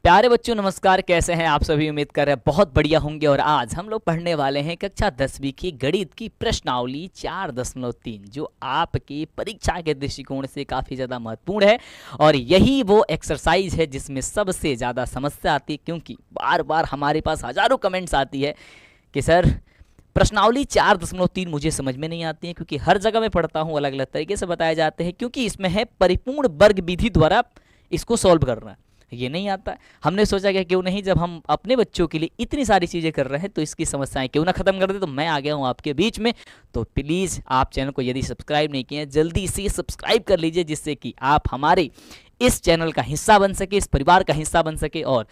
प्यारे बच्चों नमस्कार, कैसे हैं आप सभी। उम्मीद कर रहे हैं बहुत बढ़िया होंगे। और आज हम लोग पढ़ने वाले हैं कक्षा 10वीं की गणित की प्रश्नावली 4.3 जो आपकी परीक्षा के दृष्टिकोण से काफ़ी ज़्यादा महत्वपूर्ण है। और यही वो एक्सरसाइज है जिसमें सबसे ज़्यादा समस्या आती है, क्योंकि बार बार हमारे पास हज़ारों कमेंट्स आती है कि सर प्रश्नावली 4.3 मुझे समझ में नहीं आती है, क्योंकि हर जगह मैं पढ़ता हूँ अलग अलग तरीके से बताए जाते हैं, क्योंकि इसमें है परिपूर्ण वर्ग विधि द्वारा इसको सॉल्व करना। ये नहीं आता है। हमने सोचा कि क्यों नहीं, जब हम अपने बच्चों के लिए इतनी सारी चीज़ें कर रहे हैं तो इसकी समस्याएं क्यों ना ख़त्म कर दे। तो मैं आ गया हूँ आपके बीच में। तो प्लीज़ आप चैनल को यदि सब्सक्राइब नहीं किए हैं जल्दी से सब्सक्राइब कर लीजिए, जिससे कि आप हमारे इस चैनल का हिस्सा बन सके, इस परिवार का हिस्सा बन सके। और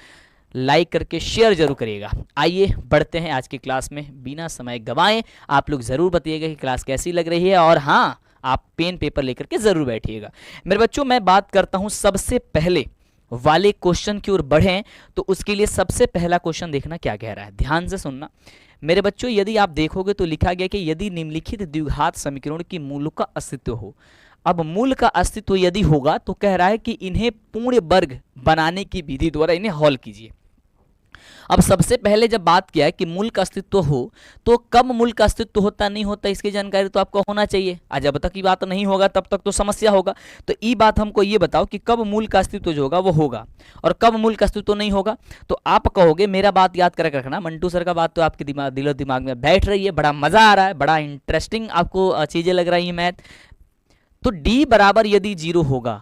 लाइक करके शेयर जरूर करिएगा। आइए बढ़ते हैं आज की क्लास में, बिना समय गंवाए आप लोग ज़रूर बताइएगा कि क्लास कैसी लग रही है। और हाँ, आप पेन पेपर लेकर के ज़रूर बैठिएगा। मेरे बच्चों, मैं बात करता हूँ सबसे पहले वाले क्वेश्चन की ओर बढ़ें तो उसके लिए सबसे पहला क्वेश्चन देखना क्या कह रहा है, ध्यान से सुनना मेरे बच्चों। यदि आप देखोगे तो लिखा गया कि यदि निम्नलिखित द्विघात समीकरण की मूलों का अस्तित्व हो। अब मूल का अस्तित्व यदि होगा तो कह रहा है कि इन्हें पूर्ण वर्ग बनाने की विधि द्वारा इन्हें हल कीजिए। अब सबसे पहले जब बात किया है कि मूल का अस्तित्व हो, तो कब मूल का अस्तित्व होता नहीं होता इसकी जानकारी तो आपको होना चाहिए। आज जब तक ये बात नहीं होगा तब तक तो समस्या होगा। तो ये बात हमको ये बताओ कि कब मूल का अस्तित्व जो होगा वो होगा और कब मूल का अस्तित्व नहीं होगा। तो आप कहोगे, मेरा बात याद करके रखना, मंटू सर का बात तो आपके दिलो दिमाग में बैठ रही है, बड़ा मजा आ रहा है, बड़ा इंटरेस्टिंग आपको चीजें लग रही है मैथ। तो डी बराबर यदि 0 होगा,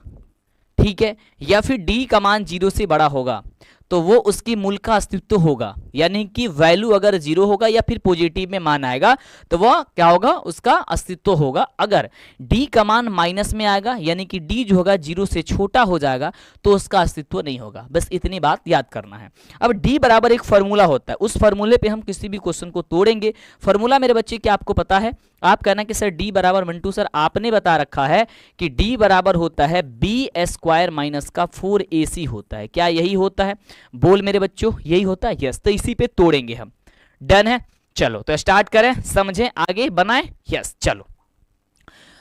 ठीक है, या फिर डी का मान 0 से बड़ा होगा तो वो उसकी मूल का अस्तित्व होगा। यानी कि वैल्यू अगर 0 होगा या फिर पॉजिटिव में मान आएगा तो वह क्या होगा, उसका अस्तित्व होगा। अगर d का मान माइनस में आएगा यानी कि d जो होगा 0 से छोटा हो जाएगा तो उसका अस्तित्व नहीं होगा। बस इतनी बात याद करना है। अब d बराबर एक फॉर्मूला होता है, उस फॉर्मूले पे हम किसी भी क्वेश्चन को तोड़ेंगे। फॉर्मूला मेरे बच्चे क्या आपको पता है? आप कहना कि सर d बराबर, मंटू सर आपने बता रखा है कि d बराबर होता है b² माइनस का 4ac होता है। क्या यही होता है? बोल मेरे बच्चों, यही होता है। यस, तो इसी पे तोड़ेंगे हम। डन है, चलो तो स्टार्ट करें, समझें, आगे बनाएं। यस, चलो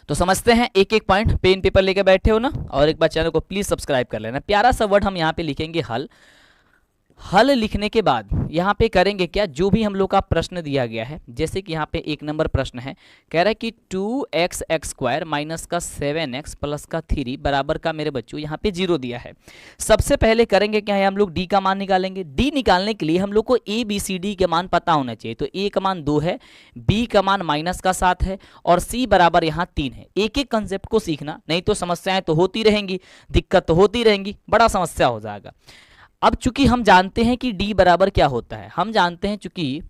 तो समझते हैं एक एक पॉइंट। पेन पेपर लेके बैठे हो ना, और एक बार चैनल को प्लीज सब्सक्राइब कर लेना। प्यारा सा वर्ड हम यहाँ पे लिखेंगे हल। हल लिखने के बाद यहाँ पे करेंगे क्या, जो भी हम लोग का प्रश्न दिया गया है, जैसे कि यहाँ पे 1 नंबर प्रश्न है, कह रहा है कि 2x² माइनस का 7x प्लस का 3 बराबर का मेरे बच्चों यहाँ पे 0 दिया है। सबसे पहले करेंगे क्या है, हम लोग d का मान निकालेंगे। d निकालने के लिए हम लोग को a b c d के मान पता होना चाहिए। तो a का मान 2 है, b का मान माइनस का 7 है और c बराबर यहाँ 3 है। एक एक कंसेप्ट को सीखना, नहीं तो समस्याएं तो होती रहेंगी, दिक्कत तो होती रहेंगी, बड़ा समस्या हो जाएगा। अब चूंकि हम जानते हैं कि d बराबर क्या होता है, हम जानते हैं चूंकि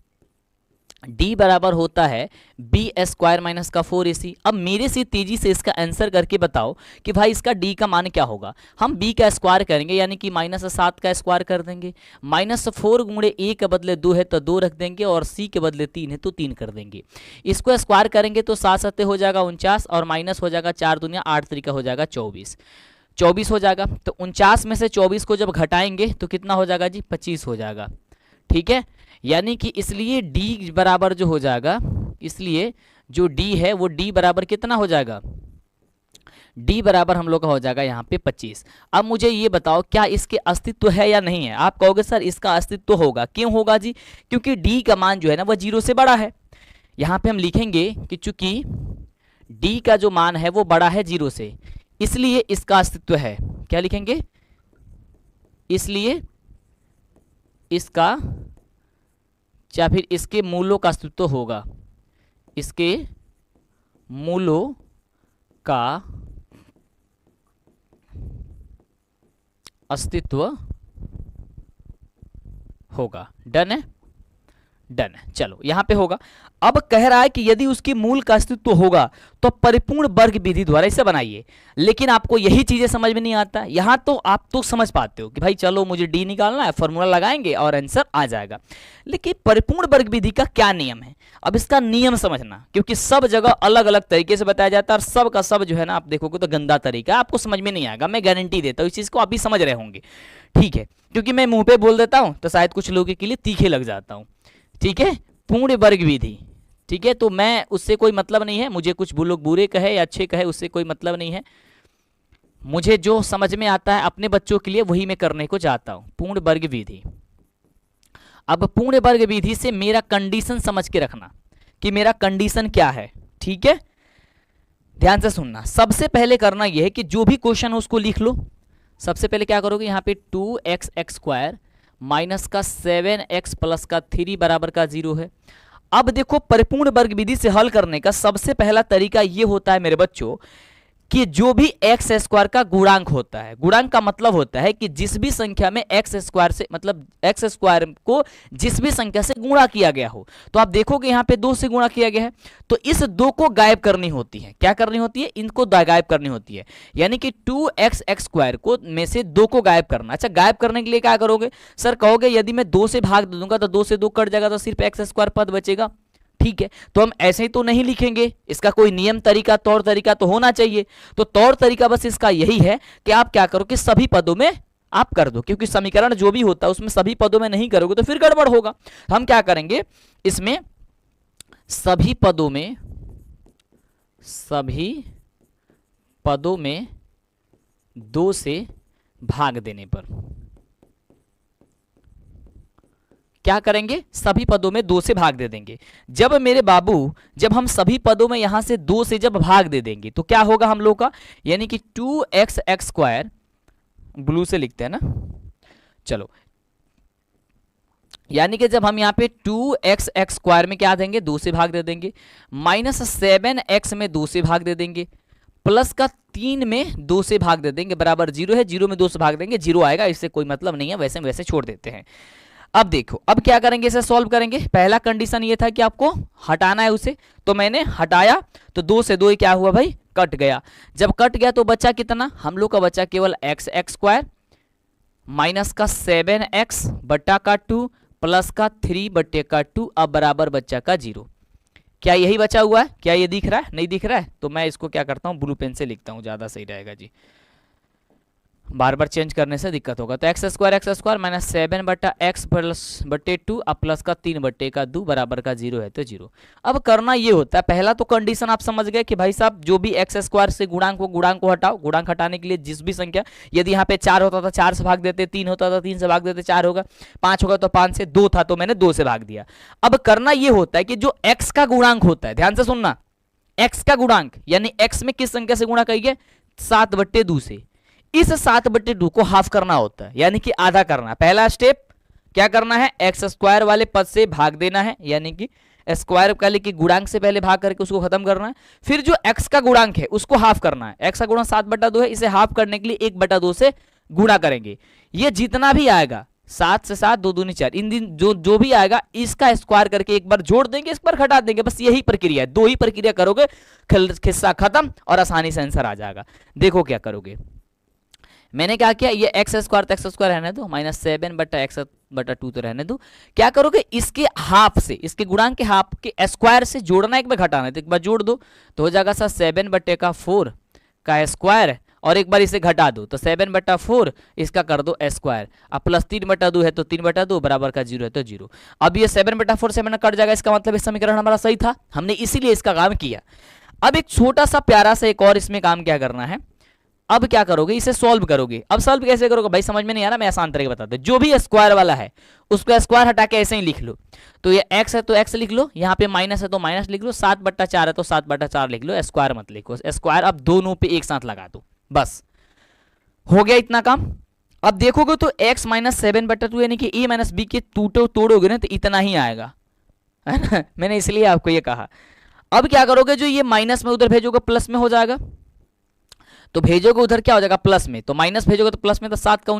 d बराबर होता है b² माइनस का 4ac। अब मेरे से तेजी से इसका आंसर करके बताओ कि भाई इसका d का मान क्या होगा। हम b का स्क्वायर करेंगे यानी कि -7 का स्क्वायर कर देंगे। -4 गुणे a के बदले 2 है तो 2 रख देंगे और c के बदले 3 है तो 3 कर देंगे। इसको स्क्वायर करेंगे तो 7 7 हो जाएगा 49 और माइनस हो जाएगा 4 दूनी 8 तरीका हो जाएगा 24 हो जाएगा। तो 49 में से 24 को जब घटाएंगे तो कितना हो जाएगा जी, 25 हो जाएगा। ठीक है, यानी कि इसलिए d बराबर जो हो जाएगा, इसलिए जो d है वो d बराबर कितना हो जाएगा, d बराबर हम लोग का हो जाएगा यहाँ पे 25। अब मुझे ये बताओ क्या इसके अस्तित्व है या नहीं है। आप कहोगे सर इसका अस्तित्व होगा। क्यों होगा जी? क्योंकि d का मान जो है ना वह 0 से बड़ा है। यहाँ पे हम लिखेंगे कि चूंकि d का जो मान है वो बड़ा है 0 से, इसलिए इसका अस्तित्व है। क्या लिखेंगे? इसलिए इसका या फिर इसके मूलों का अस्तित्व होगा। इसके मूलों का अस्तित्व होगा। डन है, डन है, चलो यहां पे होगा। अब कह रहा है कि यदि उसके मूल का अस्तित्व होगा तो परिपूर्ण वर्ग विधि द्वारा इसे बनाइए। लेकिन आपको यही चीजें समझ में नहीं आता। यहां तो आप तो समझ पाते हो कि भाई चलो मुझे डी निकालना है, फॉर्मूला लगाएंगे और आंसर आ जाएगा। लेकिन परिपूर्ण वर्ग विधि का क्या नियम है, अब इसका नियम समझना, क्योंकि सब जगह अलग अलग तरीके से बताया जाता है और सब का सब जो है ना आप देखोगे तो गंदा तरीका, आपको समझ में नहीं आएगा। मैं गारंटी देता हूँ इस चीज को आप भी समझ रहे होंगे। ठीक है, क्योंकि मैं मुंह पे बोल देता हूँ तो शायद कुछ लोगों के लिए तीखे लग जाता हूँ। ठीक है, पूर्ण वर्ग विधि, ठीक है, तो मैं उससे कोई मतलब नहीं है, मुझे कुछ लोग बुरे कहे या अच्छे कहे उससे कोई मतलब नहीं है। मुझे जो समझ में आता है अपने बच्चों के लिए वही मैं करने को चाहता हूं। पूर्ण वर्ग विधि। अब पूर्ण वर्ग विधि से मेरा कंडीशन समझ के रखना कि मेरा कंडीशन क्या है, ठीक है। ध्यान से सुनना। सबसे पहले करना यह है कि जो भी क्वेश्चन है उसको लिख लो। सबसे पहले क्या करोगे, यहाँ पे 2x² माइनस का 7x प्लस का 3 बराबर का 0 है। अब देखो परिपूर्ण वर्ग विधि से हल करने का सबसे पहला तरीका यह होता है मेरे बच्चों कि जो भी एक्स स्क्वायर का गुणांक होता है, गुणांक का मतलब होता है कि जिस भी संख्या में एक्स स्क्वायर से, मतलब एक्स स्क्वायर को जिस भी संख्या से गुणा किया गया हो, तो आप देखोगे यहाँ पे 2 से गुणा किया गया है, तो इस 2 को गायब करनी होती है। क्या करनी होती है, इनको गायब करनी होती है, यानी कि 2x² को में से 2 को गायब करना। अच्छा, गायब करने के लिए क्या करोगे, सर कहोगे यदि मैं 2 से भाग दे दूंगा तो 2 से 2 कट जाएगा तो सिर्फ x² पद बचेगा। ठीक है, तो हम ऐसे ही तो नहीं लिखेंगे, इसका कोई नियम तरीका तौर तरीका तो होना चाहिए। तो तौर तरीका बस इसका यही है कि आप क्या करो कि सभी पदों में आप कर दो, क्योंकि समीकरण जो भी होता है उसमें सभी पदों में नहीं करोगे तो फिर गड़बड़ होगा। हम क्या करेंगे, इसमें सभी पदों में 2 से भाग देने पर क्या करेंगे, सभी पदों में 2 से भाग दे देंगे। जब मेरे बाबू, जब हम सभी पदों में यहां से 2 से जब भाग दे देंगे तो क्या होगा हम लोग का, यानी कि 2x² ब्लू से लिखते हैं ना, चलो, यानी कि जब हम यहाँ पे 2x² में क्या देंगे, 2 से भाग दे देंगे, माइनस 7x में 2 से भाग दे देंगे, प्लस का 3 में 2 से भाग दे देंगे, बराबर 0 है, 0 में 2 से भाग देंगे, 0 आएगा, इससे कोई मतलब नहीं है, वैसे छोड़ देते हैं। अब देखो, अब क्या करेंगे, इसे सॉल्व करेंगे। पहला कंडीशन ये था कि आपको हटाना है उसे, तो मैंने हटाया, तो 2 से 2 क्या हुआ भाई, कट गया। जब कट गया तो बचा कितना, हम लोग का बचा केवल x² माइनस का 7x बट्टा का 2 प्लस का 3 बट्टे का 2, अब बराबर बच्चा का 0। क्या यही बचा हुआ है, क्या ये दिख रहा है, नहीं दिख रहा है, तो मैं इसको क्या करता हूँ, ब्लू पेन से लिखता हूँ, ज्यादा सही रहेगा जी, बार बार चेंज करने से दिक्कत होगा। तो x² माइनस 7 बट्टा x प्लस बट्टे 2 अब प्लस का 3 बट्टे का 2 बराबर का 0 है, तो 0। अब करना ये होता है, पहला तो कंडीशन आप समझ गए कि भाई साहब जो भी x² से गुणांक को हटाओ। गुणांक हटाने के लिए जिस भी संख्या, यदि यहाँ पे 4 होता था 4 से भाग देते, 3 होता था 3 से भाग देते, 4 होगा, 5 होगा तो 5 से, 2 था तो मैंने 2 से भाग दिया। अब करना ये होता है कि जो x का गुणांक होता है, ध्यान से सुनना, x का गुणांक यानी x में किस संख्या से गुणा करिए, 7/2 से, इस 7/2 को हाफ करना होता है, यानी कि आधा करना। पहला स्टेप क्या करना है, x² वाले पद से भाग देना है, यानी कि स्क्वायर वाले की गुणांक से पहले भाग करके उसको खत्म करना है। फिर जो x का गुणांक है उसको हाफ करना है। x का गुणांक 7/2 है, इसे हाफ करने के लिए 1/2 से गुणा करेंगे। ये जितना भी आएगा, 7 से 7 2 दूनी 4, इन दिन जो भी आएगा इसका स्क्वायर करके एक बार जोड़ देंगे, इस पर घटा देंगे, बस यही प्रक्रिया है। 2 ही प्रक्रिया करोगे, किस्सा खत्म और आसानी से आंसर आ जाएगा। देखो क्या करोगे, मैंने क्या किया, ये x² रहने दो, माइनस 7 बट्टा x/2 तो रहने दो। क्या करोगे, इसके हाफ से, इसके गुणांक के हाफ के स्क्वायर से जोड़ना, एक बार घटाना, तो एक बार जोड़ दो तो हो जाएगा सर 7/4 का स्क्वायर, और एक बार इसे घटा दो तो 7/4 इसका कर दो स्क्वायर, अब प्लस 3/2 है तो 3/2 बराबर का 0 है तो 0। अब ये 7/4 से मैंने कट जाएगा, इसका मतलब इस समीकरण हमारा सही था, हमने इसीलिए इसका काम किया। अब एक छोटा सा प्यारा सा एक और इसमें काम क्या करना है, अब क्या करोगे, इसे सॉल्व करोगे। अब सॉल्व कैसे करोगे भाई, समझ में नहीं आ रहा, मैं आसान तरीके बताता हूं। जो भी स्क्वायर वाला है उसको स्क्वायर हटा के ऐसे ही लिख लो। तो ये x है तो x लिख लो, यहाँ पे माइनस है तो माइनस लिख लो, 7/4 है तो 7/4 लिख लो, स्क्वायर मत लिखो, स्क्वायर अब दोनों पे एक साथ लगा दो, बस हो गया इतना काम। अब देखोगे तो x माइनस 7/2 यानी कि a माइनस b के तोड़ोगे ना तो इतना ही आएगा, है ना, मैंने इसलिए आपको ये कहा। अब क्या करोगे, जो ये माइनस में उधर भेजोगे प्लस में हो जाएगा, तो भेजोगे उधर क्या हो जाएगा प्लस में, तो माइनस भेजोगे तो प्लस में, तो 7 का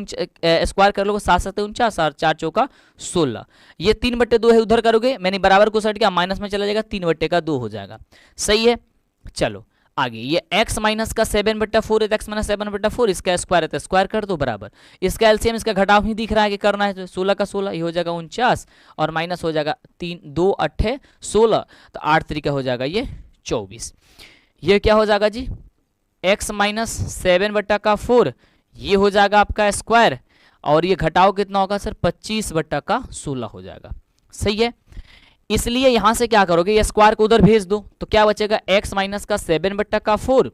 स्क्वायर कर लोगे, 7 7 49 और 4 चौका 16। ये 3/2 है, उधर करोगे, मैंने बराबर को सेट किया, माइनस में चला जाएगा, 3/2 हो जाएगा, सही है। चलो आगे, ये x माइनस का 7/4 है, x माइनस 7/4 इसका स्क्वायर है तो स्क्वायर कर दो बराबर, इसका एलसीएम इसका घटाव ही दिख रहा है कि करना है, तो 16 का 16 ये हो जाएगा 49 और माइनस हो जाएगा 3 2 8 16, तो 8 3 हो जाएगा ये 24। ये क्या हो जाएगा जी, x माइनस 7/4 ये हो जाएगा आपका स्क्वायर, और ये घटाव कितना होगा सर, 25/16 हो जाएगा, सही है। इसलिए यहां से क्या करोगे, ये स्क्वायर को उधर भेज दो तो क्या बचेगा, x माइनस का 7/4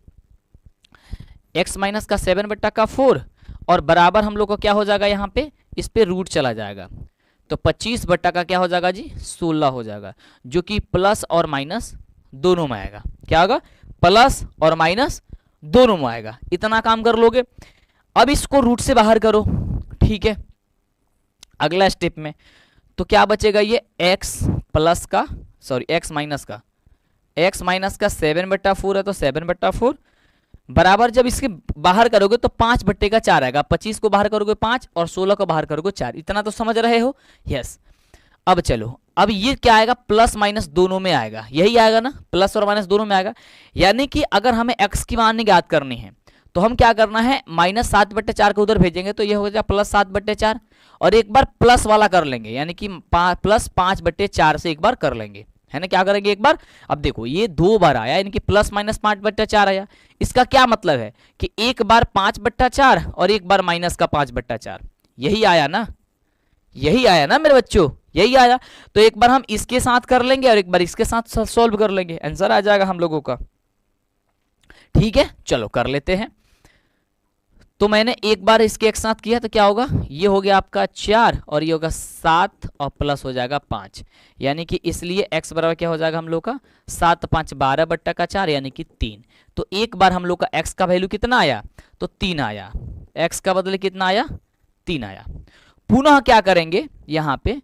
x माइनस का 7/4 और बराबर हम लोग को क्या हो जाएगा, यहाँ पे इस पे रूट चला जाएगा, तो 25 बट्टा का क्या हो जाएगा जी, 16 हो जाएगा, जो कि प्लस और माइनस दोनों में आएगा। क्या होगा, प्लस और माइनस दोनों में आएगा। इतना काम कर लोगे। अब इसको रूट से बाहर करो, ठीक है। अगला स्टेप में तो क्या बचेगा, ये x प्लस का सॉरी x माइनस का 7/4 है, तो 7/4 बराबर जब इसके बाहर करोगे तो 5/4 आएगा। 25 को बाहर करोगे 5 और 16 को बाहर करोगे 4। इतना तो समझ रहे हो, यस। अब चलो, अब ये क्या आएगा, प्लस माइनस दोनों में आएगा, यही आएगा ना, प्लस और माइनस दोनों में आएगा। यानी कि अगर हमें x की मान ज्ञात करनी है तो हम क्या करना है, -7/4 को उधर भेजेंगे तो ये हो जाएगा +7/4, और एक बार प्लस वाला कर लेंगे, यानी कि प्लस 5/4 से एक बार कर लेंगे, है ना। क्या करेंगे एक बार, अब देखो ये 2 बार आया, यानी कि प्लस माइनस 5/4 आया। इसका क्या मतलब है कि एक बार 5/4 और एक बार माइनस का 5/4, यही आया ना, यही आया ना मेरे बच्चों, यही आया। तो एक बार हम इसके साथ कर लेंगे और एक बार इसके साथ सॉल्व कर लेंगे, आंसर आ जाएगा हम लोगों का। ठीक है, चलो कर लेते हैं। तो मैंने एक बार इसके एक साथ किया तो क्या होगा, ये हो गया आपका 4 और ये होगा 7 और प्लस हो जाएगा 5, यानी कि इसलिए x बराबर क्या हो जाएगा हम लोग का 7 5 12/4 यानी कि 3। तो एक बार हम लोग का x का वैल्यू कितना आया, तो 3 आया, x का बदले कितना आया, 3 आया। पुनः क्या करेंगे, यहाँ पे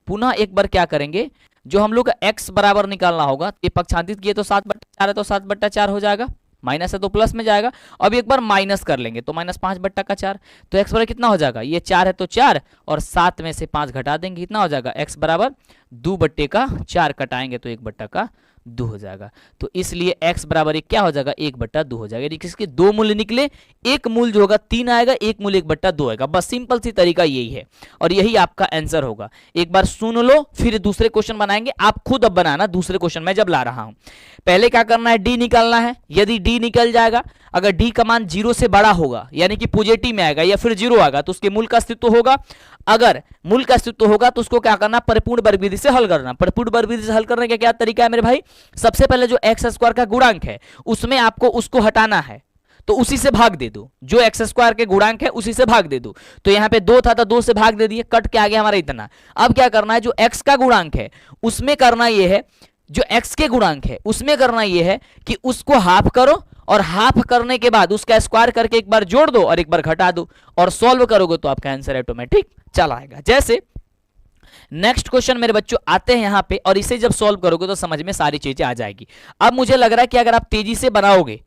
पुनः एक बार क्या करेंगे, जो हम लोग का x बराबर निकालना होगा, ये पक्षांतरित किए तो 7/4 है, तो 7/4 हो जाएगा, माइनस है तो प्लस में जाएगा। अब एक बार माइनस कर लेंगे तो -5/4, तो x बराबर कितना हो जाएगा, ये 4 है तो 4 और 7 में से 5 घटा देंगे, कितना हो जाएगा, x बराबर 2/4 कटाएंगे तो 1/2 हो जाएगा। तो इसलिए x बराबर एक क्या हो जाएगा, 1/2 हो जाएगा। यानी कि इसके दो मूल्य निकले, एक मूल्य जो होगा 3 आएगा, एक मूल्य 1/2 आएगा। बस सिंपल सी तरीका यही है और यही आपका आंसर होगा। एक बार सुन लो, फिर दूसरे क्वेश्चन बनाएंगे, आप खुद अब बनाना दूसरे क्वेश्चन में जब ला रहा हूं। पहले क्या करना है, डी निकालना है। यदि डी निकल जाएगा, अगर डी का मान 0 से बड़ा होगा यानी कि पॉजिटिव में आएगा या फिर 0 आएगा तो उसके मूल का अस्तित्व होगा। अगर मूल का अस्तित्व होगा तो उसको क्या करना, परिपूर्ण वर्ग विधि से हल करना। परिपूर्ण वर्ग विधि से हल करने का क्या तरीका है मेरे भाई, सबसे पहले जो एक्स स्क्वायर का गुणांक है उसमें आपको उसको हटाना है, तो उसी से भाग दे दो। जो एक्स स्क्वायर के गुणांक है उसी से भाग दे दो। तो यहाँ पे 2 था तो 2 से भाग दे दिए, कट के आ गया हमारा इतना। अब क्या करना है, जो एक्स का गुणांक है उसमें करना यह है, जो x के गुणांक है उसमें करना यह है कि उसको हाफ करो और हाफ करने के बाद उसका स्क्वायर करके एक बार जोड़ दो और एक बार घटा दो और सॉल्व करोगे तो आपका आंसर ऑटोमेटिक चला आएगा। जैसे नेक्स्ट क्वेश्चन मेरे बच्चों आते हैं यहाँ पे, और इसे जब सॉल्व करोगे तो समझ में सारी चीजें आ जाएगी। अब मुझे लग रहा है कि अगर आप तेजी से बनाओगे,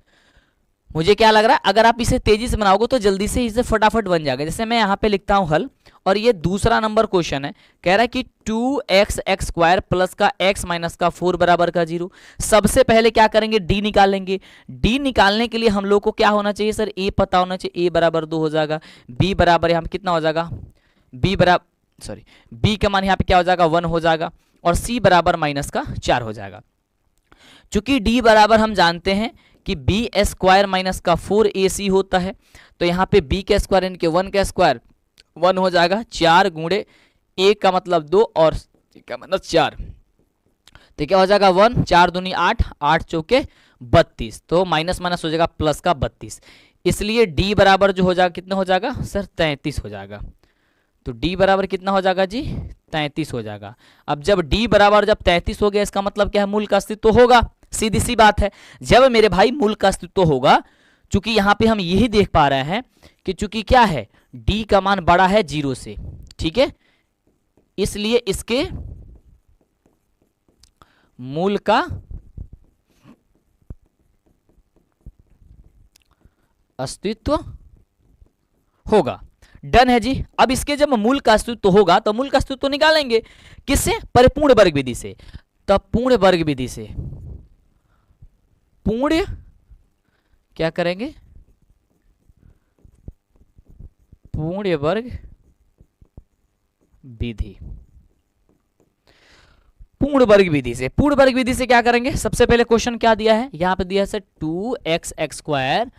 मुझे क्या लग रहा है, अगर आप इसे तेजी से बनाओगे तो जल्दी से इसे फटाफट बन जाएगा। जैसे मैं यहाँ पे लिखता हूँ हल, और ये दूसरा नंबर क्वेश्चन है, कह रहा है कि 2x² प्लस का x माइनस का 4 बराबर का 0। सबसे पहले क्या करेंगे, डी निकालेंगे। डी निकालने के लिए हम लोग को क्या होना चाहिए सर, a पता होना चाहिए, a बराबर 2 हो जाएगा, b बराबर यहाँ पे कितना हो जाएगा, b का मान यहाँ पे क्या हो जाएगा 1 हो जाएगा, और c बराबर -4 हो जाएगा। चूंकि d बराबर हम जानते हैं कि b² माइनस का 4ac होता है, तो यहाँ पे b का स्क्वायर यानी कि 1 का स्क्वायर 1 हो जाएगा, 4 गुणे a का मतलब 2 और c का मतलब 4, तो क्या हो जाएगा 1, 4 दूनी 8, 8 चौके 32, तो माइनस माइनस हो जाएगा प्लस का 32। इसलिए d बराबर जो हो जाएगा कितना हो जाएगा सर 33 हो जाएगा। तो d बराबर कितना हो जाएगा जी 33 हो जाएगा। अब जब d बराबर जब 33 हो गया, इसका मतलब क्या है, मूल का अस्तित्व होगा। सीधी सी बात है, जब मेरे भाई मूल का अस्तित्व होगा, चूंकि यहां पे हम यही देख पा रहे हैं कि चूंकि क्या है, d का मान बड़ा है 0 से, ठीक है, इसलिए इसके मूल का अस्तित्व होगा। डन है जी। अब इसके जब मूल का अस्तित्व होगा तो मूल का अस्तित्व निकालेंगे किससे, परिपूर्ण वर्ग विधि से। तब पूर्ण वर्ग विधि से पूर्ण क्या करेंगे, पूर्ण वर्ग विधि, पूर्ण वर्ग विधि से। पूर्ण वर्ग विधि से क्या करेंगे, सबसे पहले क्वेश्चन क्या दिया है, यहां पे दिया है 2x²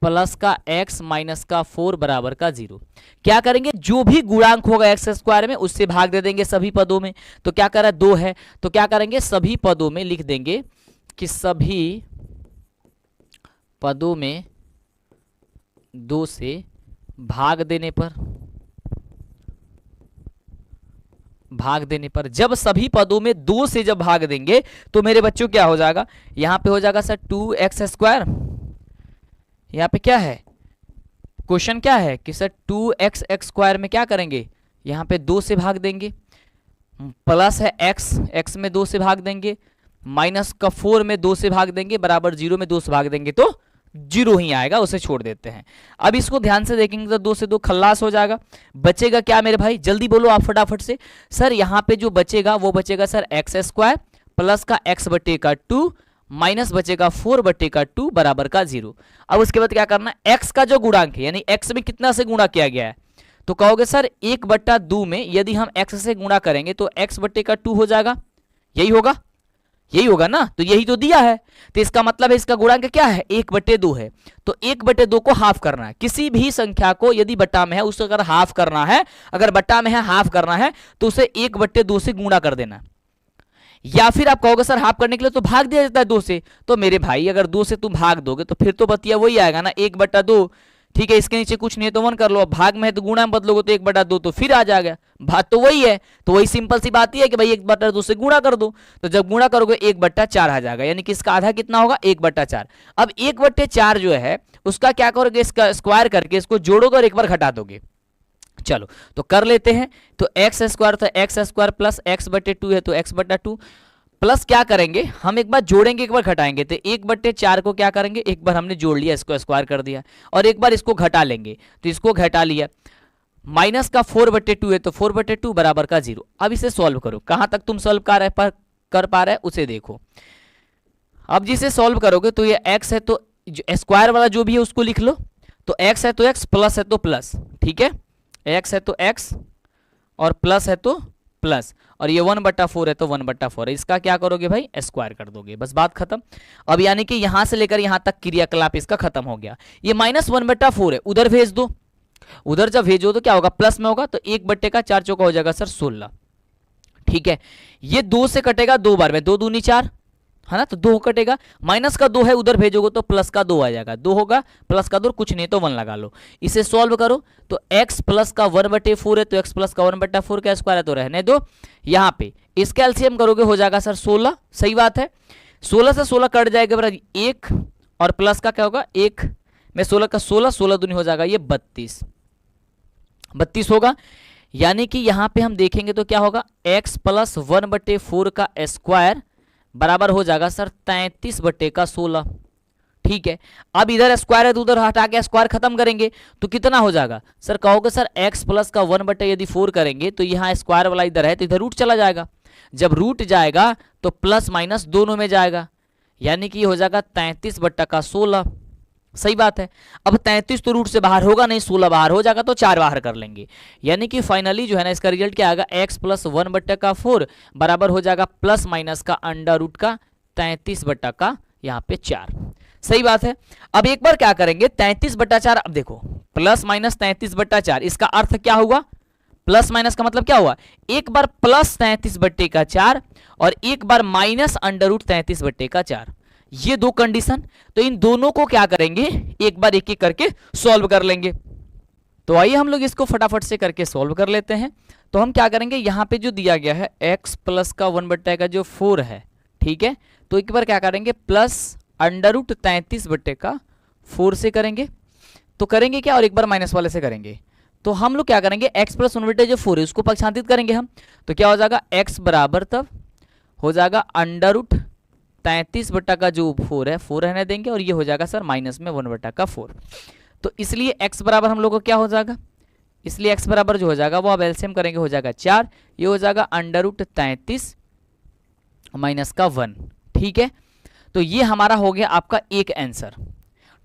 प्लस का x माइनस का 4 बराबर का 0। क्या करेंगे, जो भी गुणांक होगा x² में उससे भाग दे देंगे सभी पदों में। तो क्या कर रहा है 2 है, तो क्या करेंगे सभी पदों में लिख देंगे कि सभी पदों में 2 से भाग देने पर जब सभी पदों में 2 से जब भाग देंगे तो मेरे बच्चों क्या हो जाएगा, यहां पे हो जाएगा सर 2x²। यहां पे क्या है, क्वेश्चन क्या है कि सर 2x² में क्या करेंगे, यहां पे 2 से भाग देंगे, प्लस है x में 2 से भाग देंगे, माइनस का 4 में 2 से भाग देंगे, बराबर 0 में 2 से भाग देंगे तो 0 ही आएगा, उसे छोड़ देते हैं। अब इसको ध्यान से देखेंगे तो 2 से 2 खल्लास हो जाएगा, बचेगा क्या मेरे भाई, जल्दी बोलो आप फटाफट से। सर यहाँ पे जो बचेगा वो बचेगा सर x² प्लस का x/2 माइनस बचेगा 4/2 बराबर का 0। अब उसके बाद क्या करना, x का जो गुणांक है यानी x में कितना से गुणा किया गया है, तो कहोगे सर 1/2 में यदि हम x से गुणा करेंगे तो x/2 हो जाएगा, यही होगा ना, तो यही तो दिया है, तो इसका मतलब है इसका गुणांक क्या है, 1/2 है। तो 1/2 को हाफ करना है, किसी भी संख्या को यदि बटा में है उसे अगर हाफ करना है, अगर बटा में है हाफ करना है तो उसे 1/2 से गुणा कर देना। या फिर आप कहोगे सर हाफ करने के लिए तो भाग दिया जाता है 2 से, तो मेरे भाई अगर 2 से तुम भाग दोगे तो फिर तो बतिया वही आएगा ना, 1/2। ठीक है, इसके नीचे कुछ नहीं है तो 1 कर लो, अब भाग में है तो गुणा में बदलोगे तो 1/2 तो फिर आ जाएगा, भाग तो वही है, तो वही सिंपल सी बात ही है कि भाई 1/2 से गुणा कर दो, तो जब गुणा करोगे 1/4 आ जाएगा, यानी कि इसका आधा कितना होगा 1/4। अब 1/4 जो है उसका क्या करोगे, इसका स्क्वायर करके इसको जोड़ोगे और एक बार घटा दोगे। चलो तो कर लेते हैं, तो x² तो x² प्लस x/2 है तो x/2 प्लस क्या करेंगे हम, एक बार जोड़ेंगे एक बार घटाएंगे, तो 1/4 को क्या करेंगे, एक बार हमने जोड़ लिया इसको स्क्वायर कर दिया और एक बार इसको घटा लेंगे, तो इसको घटा लिया, माइनस का 4/2 है तो 4/2 बराबर का 0। अब इसे सॉल्व करो, कहां तक तुम सॉल्व कर पा रहे उसे देखो। अब जिसे सॉल्व करोगे तो ये x है तो स्क्वायर वाला जो भी है उसको लिख लो, तो x है तो x, प्लस है तो प्लस, ठीक है, x है तो x और प्लस है तो प्लस, और ये 1/4 है तो 1/4 है, इसका क्या करोगे भाई स्क्वायर कर दोगे, बस बात खत्म। अब यानी कि यहां से लेकर यहां तक क्रियाकलाप इसका खत्म हो गया। ये -1/4 है, उधर भेज दो, उधर जब भेजो तो क्या होगा प्लस में होगा, तो 1/4 चौका हो जाएगा सर 16। ठीक है, ये 2 से कटेगा 2 बार में, 2 दूनी 4 है ना, तो 2 कटेगा, माइनस का 2 है उधर भेजोगे तो प्लस का 2 आ जाएगा, 2 होगा प्लस का 2 कुछ नहीं तो 1 लगा लो। इसे सॉल्व करो तो x प्लस का 1/4 है तो x प्लस का 1/4 का स्क्वायर है तो रहने दो। यहाँ पे इसका एलसीएम करोगे हो जाएगा सर 16, सही बात है, 16 से 16 कट जाएगा बराबर 1 और प्लस का क्या होगा 1 में 16 का 16 दूनी हो जाएगा ये 32 होगा। यानी कि यहाँ पे हम देखेंगे तो क्या होगा x प्लस 1/4 का स्क्वायर बराबर हो जाएगा सर 33/16। ठीक है, अब इधर स्क्वायर है तो उधर हटा के स्क्वायर खत्म करेंगे तो कितना हो जाएगा सर, कहोगे सर x प्लस का 1/4 करेंगे तो यहाँ स्क्वायर वाला इधर है तो इधर रूट चला जाएगा, जब रूट जाएगा तो प्लस माइनस दोनों में जाएगा, यानी कि हो जाएगा 33/16। सही बात है, अब 33 तो रूट से बाहर होगा नहीं, 16 बाहर हो जाएगा तो 4 बाहर कर लेंगे, यानी कि फाइनली जो है ना इसका रिजल्ट क्या आएगा x प्लस 1/4 बराबर हो जाएगा प्लस माइनस का अंडर रूट का 33 यहाँ पे 4। सही बात है, अब एक बार क्या करेंगे 33/4, अब देखो प्लस माइनस 33/4 इसका अर्थ क्या हुआ, प्लस माइनस का मतलब क्या हुआ, एक बार प्लस 33/4 और एक बार माइनस अंडर रूट 33/4, ये दो कंडीशन, तो इन दोनों को क्या करेंगे एक बार एक एक करके सॉल्व कर लेंगे। तो आइए हम लोग इसको फटाफट से करके सॉल्व कर लेते हैं। तो हम क्या करेंगे, यहाँ पे जो दिया गया है x प्लस का 1/4 का जो 4 है, ठीक है, तो एक बार क्या करेंगे प्लस अंडर रूट 33/4 से करेंगे, तो करेंगे क्या और एक बार माइनस वाले से करेंगे, तो हम लोग क्या करेंगे x प्लस 1/4 जो 4 है उसको पक्षांतित करेंगे हम, तो क्या हो जाएगा x बराबर तब हो जाएगा अंडर रूट 33 का जो 4 है 4 रहने देंगे और ये हो जाएगा सर माइनस में 1/4। तो इसलिए x बराबर हम लोग को क्या हो जाएगा, इसलिए x बराबर जो हो जाएगा वो अब एलसीएम करेंगे हो जाएगा 4, ये हो जाएगा अंडर रूट 33 माइनस का 1। ठीक है, तो ये हमारा हो गया आपका एक आंसर।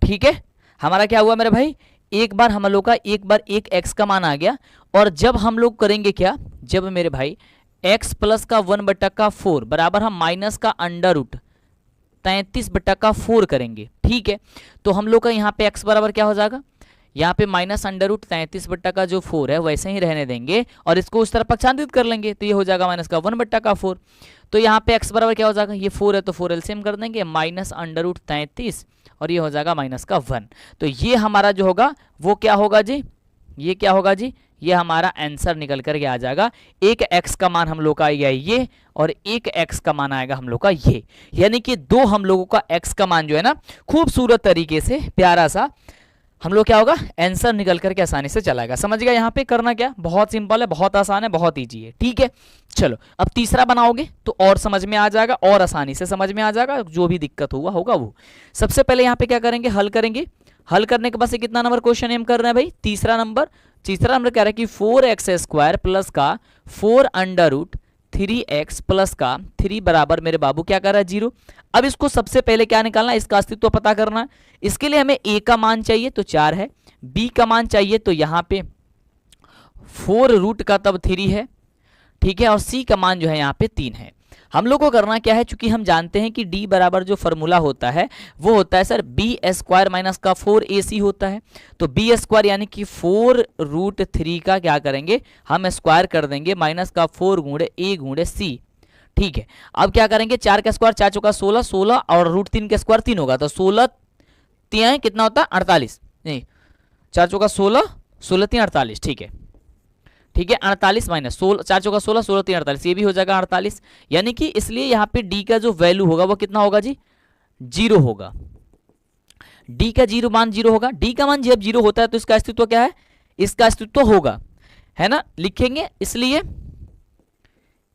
ठीक है, हमारा क्या हुआ मेरे भाई, एक बार हम लोग का एक x का मान आ गया, और जब हम लोग करेंगे क्या, जब मेरे भाई x प्लस का 1/4 बराबर हम माइनस का अंडर रूट 33/4 करेंगे। ठीक है, तो हम लोग का यहाँ पे x बराबर क्या हो जाएगा, यहाँ पे माइनस अंडर रूट 33 का जो 4 है वैसे ही रहने देंगे और इसको उस तरफ पक्षांतित कर लेंगे, तो ये हो जाएगा माइनस का 1/4। तो यहाँ पे x बराबर क्या हो जाएगा, ये 4 है तो 4 एलसीएम कर देंगे, माइनस अंडर रूट 33 और ये हो जाएगा माइनस का 1। तो ये हमारा जो होगा वो क्या होगा जी, ये क्या होगा जी, ये हमारा आंसर निकल करके आ जाएगा। एक x का मान हम लोग का आएगा ये, और एक x का मान आएगा हम लोग का ये, यानी कि दो हम लोगों का x का मान जो है ना खूबसूरत तरीके से प्यारा सा हम लोग क्या होगा आंसर निकल करके आसानी से चलाएगा। समझ गया? यहाँ पे करना क्या, बहुत सिंपल है, बहुत आसान है, बहुत ईजी है। ठीक है, चलो अब तीसरा बनाओगे तो और समझ में आ जाएगा, और आसानी से समझ में आ जाएगा, जो भी दिक्कत होगा वो। सबसे पहले यहाँ पे क्या करेंगे, हल करेंगे। हल करने के बाद से कितना नंबर क्वेश्चन हम कर रहे हैं भाई, तीसरा नंबर। तीसरा नंबर कह रहा है कि 4x² प्लस का 4√3x प्लस का 3 बराबर मेरे बाबू क्या कर रहा है 0। अब इसको सबसे पहले क्या निकालना है, इसका अस्तित्व पता करना है। इसके लिए हमें a का मान चाहिए तो 4 है, b का मान चाहिए तो यहाँ पे 4 रूट का तब 3 है, ठीक है, और c का मान जो है यहाँ पे 3 है। हम लोग को करना क्या है, चूंकि हम जानते हैं कि d बराबर जो फॉर्मूला होता है वो होता है सर b² माइनस का 4ac होता है। तो b² यानी कि 4√3 का क्या करेंगे हम स्क्वायर कर देंगे माइनस का 4 गुणे a गुणे c। ठीक है, अब क्या करेंगे, 4 का स्क्वायर 4 चौका 16, 16 और √3 का स्क्वायर 3 होगा, तो 16 3 कितना होता है 48, नहीं 4 चौका 16, 16 3 48। ठीक है, ठीक है, 48 माइनस 16, 4 चौका 16, 16 3 48, ये भी हो जाएगा 48। यानी कि इसलिए यहाँ पे d का जो वैल्यू होगा वो कितना होगा जी, 0 होगा। d का मान 0 होगा। d का मान जब 0 होता है तो इसका अस्तित्व क्या है, इसका अस्तित्व होगा, है ना, लिखेंगे, इसलिए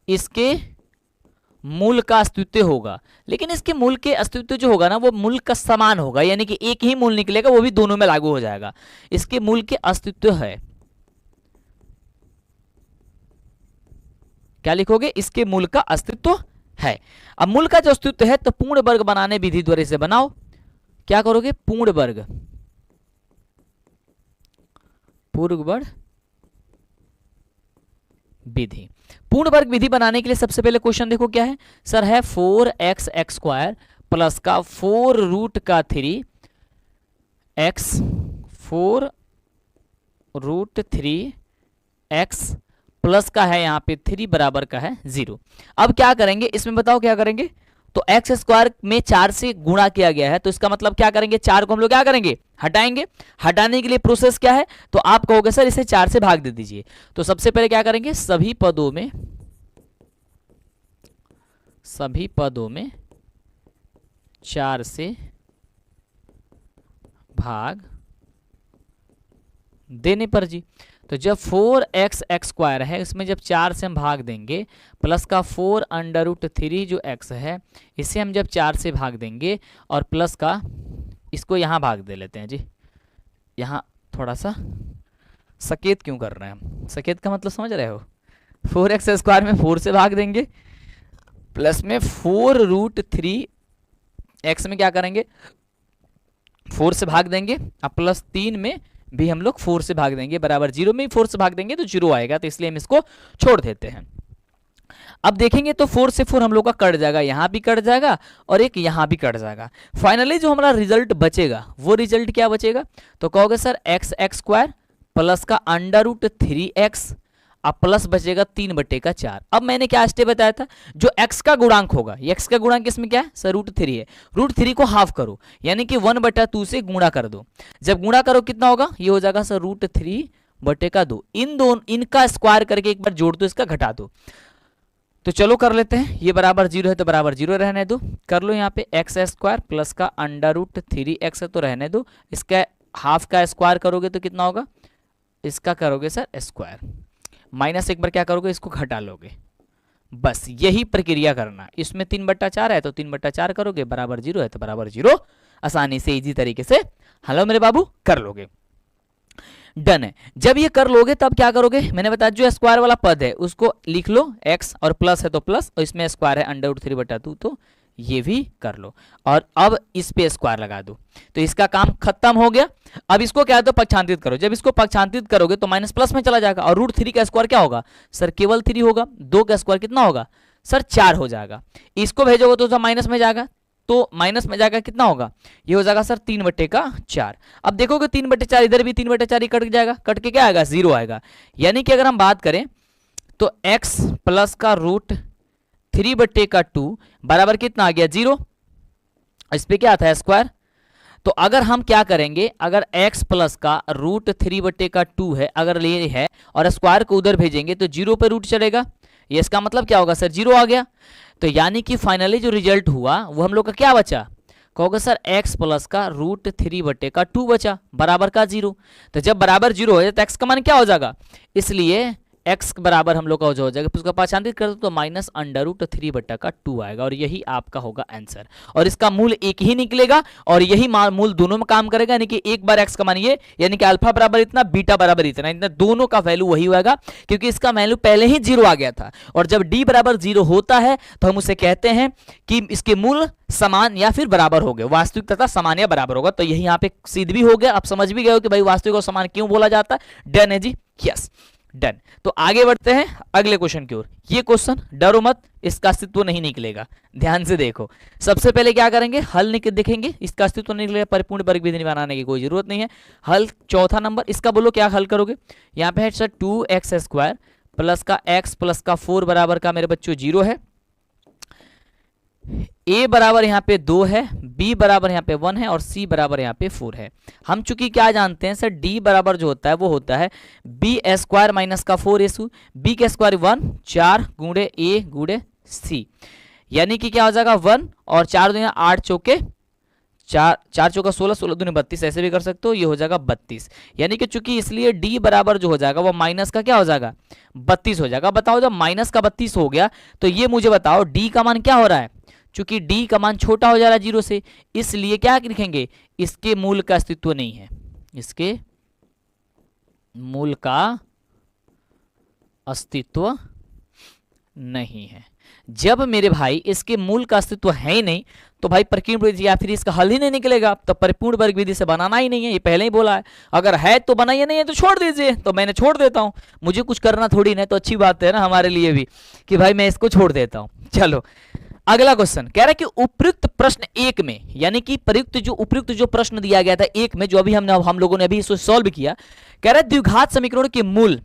इसके मूल का अस्तित्व होगा। लेकिन इसके मूल के अस्तित्व जो होगा ना वो मूल का समान होगा, यानी कि एक ही मूल निकलेगा, वो भी दोनों में लागू हो जाएगा। इसके मूल के अस्तित्व है, क्या लिखोगे, इसके मूल का अस्तित्व है। अब मूल का जो अस्तित्व है तो पूर्ण वर्ग बनाने विधि द्वारा इसे बनाओ। क्या करोगे, पूर्ण वर्ग विधि। पूर्ण वर्ग विधि बनाने के लिए सबसे पहले क्वेश्चन देखो क्या है सर, है 4x² प्लस का 4√3x 4√3x प्लस का है यहाँ पे 3 बराबर का है 0। अब क्या करेंगे इसमें बताओ, क्या करेंगे, तो x² में 4 से गुणा किया गया है, तो इसका मतलब क्या करेंगे, 4 को हम लोग क्या करेंगे, हटाएंगे। हटाने के लिए प्रोसेस क्या है, तो आप कहोगे सर इसे 4 से भाग दे दीजिए। तो सबसे पहले क्या करेंगे, सभी पदों में 4 से भाग देने पर जी, तो जब 4x² है इसमें जब 4 से हम भाग देंगे, प्लस का 4√3 जो x है इसे हम जब 4 से भाग देंगे, और प्लस का इसको यहाँ भाग दे लेते हैं जी। यहाँ थोड़ा सा सकेत क्यों कर रहे हैं हम, सकेत का मतलब समझ रहे हो, 4x² में 4 से भाग देंगे, प्लस में 4√3x में क्या करेंगे 4 से भाग देंगे, अब प्लस 3 में भी हम लोग 4 से भाग देंगे, बराबर 0 में 4 से भाग देंगे तो 0 आएगा, तो इसलिए हम इसको छोड़ देते हैं। अब देखेंगे तो 4 से 4 हम लोग का कट जाएगा, यहां भी कट जाएगा और एक यहां भी कट जाएगा। फाइनली जो हमारा रिजल्ट बचेगा वो रिजल्ट क्या बचेगा, तो कहोगे सर x² प्लस का √3x, अब प्लस बचेगा 3/4। अब मैंने क्या स्टेप बताया था, जो x का गुणांक होगा, x का गुणांक इसमें क्या है सर √3 है, √3 को हाफ करो यानी कि 1/2 से गुणा कर दो। जब गुणा करो कितना होगा, ये हो जाएगा सर √3/2। इनका स्क्वायर करके एक बार जोड़ दो, इसका घटा दो। तो चलो कर लेते हैं, ये बराबर 0 है तो बराबर 0 रहने दो, कर लो यहाँ पे x² प्लस का √3x है तो रहने दो, इसका हाफ का स्क्वायर करोगे तो कितना होगा, इसका करोगे सर स्क्वायर, माइनस एक बार क्या करोगे इसको घटा लोगे, बस यही प्रक्रिया करना। इसमें 3/4 है तो 3/4 करोगे, बराबर 0 है तो बराबर 0, आसानी से इजी तरीके से हेलो मेरे बाबू कर लोगे। डन है। जब ये कर लोगे तब क्या करोगे, मैंने बताया जो स्क्वायर वाला पद है उसको लिख लो, x और प्लस है तो प्लस, और इसमें स्क्वायर है √3/2 तो ये भी कर लो, और अब इस पे स्क्वायर लगा दो, तो इसका काम खत्म हो गया। अब इसको क्या है तो पक्षांतरित करो, जब इसको पक्षांतरित करोगे तो माइनस प्लस में चला जाएगा, और √3 का स्क्वायर क्या होगा सर केवल 3 होगा, 2 का स्क्वायर कितना होगा सर 4 हो जाएगा। इसको भेजोगे तो सर माइनस में जाएगा, तो माइनस में जाएगा कितना होगा, ये हो जाएगा सर 3/4। अब देखोगे 3/4 इधर भी 3/4 कट जाएगा, कट के क्या आएगा 0 आएगा। यानी कि अगर हम बात करें तो x प्लस का √3/2 बराबर कितना आ गया 0, इस पे क्या आता है स्क्वायर, तो अगर हम क्या करेंगे, अगर x प्लस का रूट 3/2 है अगर ले है और स्क्वायर को उधर भेजेंगे तो 0 पे रूट चलेगा, ये इसका मतलब क्या होगा सर, 0 आ गया। तो यानी कि फाइनली जो रिजल्ट हुआ वो हम लोग का क्या बचा, कहोगे सर x प्लस का रूट 3/2 बचा बराबर का 0। तो जब बराबर 0 हो जाए तो x का मान क्या हो जाएगा, इसलिए x बराबर हम लोग का जो हो जाएगा उसका पांचवांतित कर दो तो -√3/2 आएगा और यही आपका होगा आंसर। और इसका मूल एक ही निकलेगा और यही मूल दोनों में काम करेगा, यानी कि एक बार x का मान ये, यानी कि अल्फा बराबर इतना बीटा बराबर इतना, इतना दोनों का वैल्यू वही होगा क्योंकि इसका वैल्यू पहले ही 0 आ गया था। और जब d बराबर 0 होता है तो हम उसे कहते हैं कि इसके मूल समान या फिर बराबर हो गए, वास्तविक तथा समान या बराबर होगा। तो यही यहाँ पे सिद्ध भी हो गया, आप समझ भी गए हो कि भाई वास्तविक और समान क्यों बोला जाता है। डन है जी, यस डन। तो आगे बढ़ते हैं अगले क्वेश्चन की ओर। ये क्वेश्चन डरो मत, इसका अस्तित्व नहीं निकलेगा, ध्यान से देखो। सबसे पहले क्या करेंगे, हल देखेंगे, इसका अस्तित्व नहीं निकलेगा, परिपूर्ण वर्ग विधि बनाने की कोई जरूरत नहीं है। हल चौथा नंबर, इसका बोलो क्या हल करोगे। यहाँ पे है सर 2x² प्लस का x प्लस का 4 बराबर का मेरे बच्चों 0 है। a बराबर यहाँ पे 2 है, b बराबर यहाँ पे 1 है और c बराबर यहाँ पे 4 है। हम चूंकि क्या जानते हैं सर, d बराबर जो होता है वो होता है b² माइनस का 4a, b के स्क्वायर 1 4 गुणे a गुणे c, यानी कि क्या हो जाएगा 1 और 4 दूनी 8 चौके 4 4 चौका 16 16 दूनी 32, ऐसे भी कर सकते हो, ये हो जाएगा 32। यानी कि चूंकि इसलिए d बराबर जो हो जाएगा वो माइनस का क्या हो जाएगा 32 हो जाएगा। बताओ जब माइनस का 32 हो गया तो ये मुझे बताओ d का मान क्या हो रहा है, चूंकि d का मान छोटा हो जा रहा है 0 से, इसलिए क्या लिखेंगे, इसके मूल का अस्तित्व नहीं है, इसके मूल का अस्तित्व नहीं है। जब मेरे भाई इसके मूल का अस्तित्व है ही नहीं तो भाई परिपूर्ण विधि या फिर इसका हल ही नहीं निकलेगा, तो परिपूर्ण वर्ग विधि से बनाना ही नहीं है, ये पहले ही बोला है। अगर है तो बनाइए, नहीं है तो छोड़ दीजिए। तो मैंने छोड़ देता हूं, मुझे कुछ करना थोड़ी ना, तो अच्छी बात है ना हमारे लिए भी कि भाई मैं इसको छोड़ देता हूं। चलो अगला क्वेश्चन कह रहा है कि उपयुक्त प्रश्न 1 में, यानी कि उपयुक्त जो प्रश्न दिया गया था 1 में, जो अभी हम लोगों ने अभी इसको सॉल्व किया, कह रहा है द्विघात समीकरण के मूल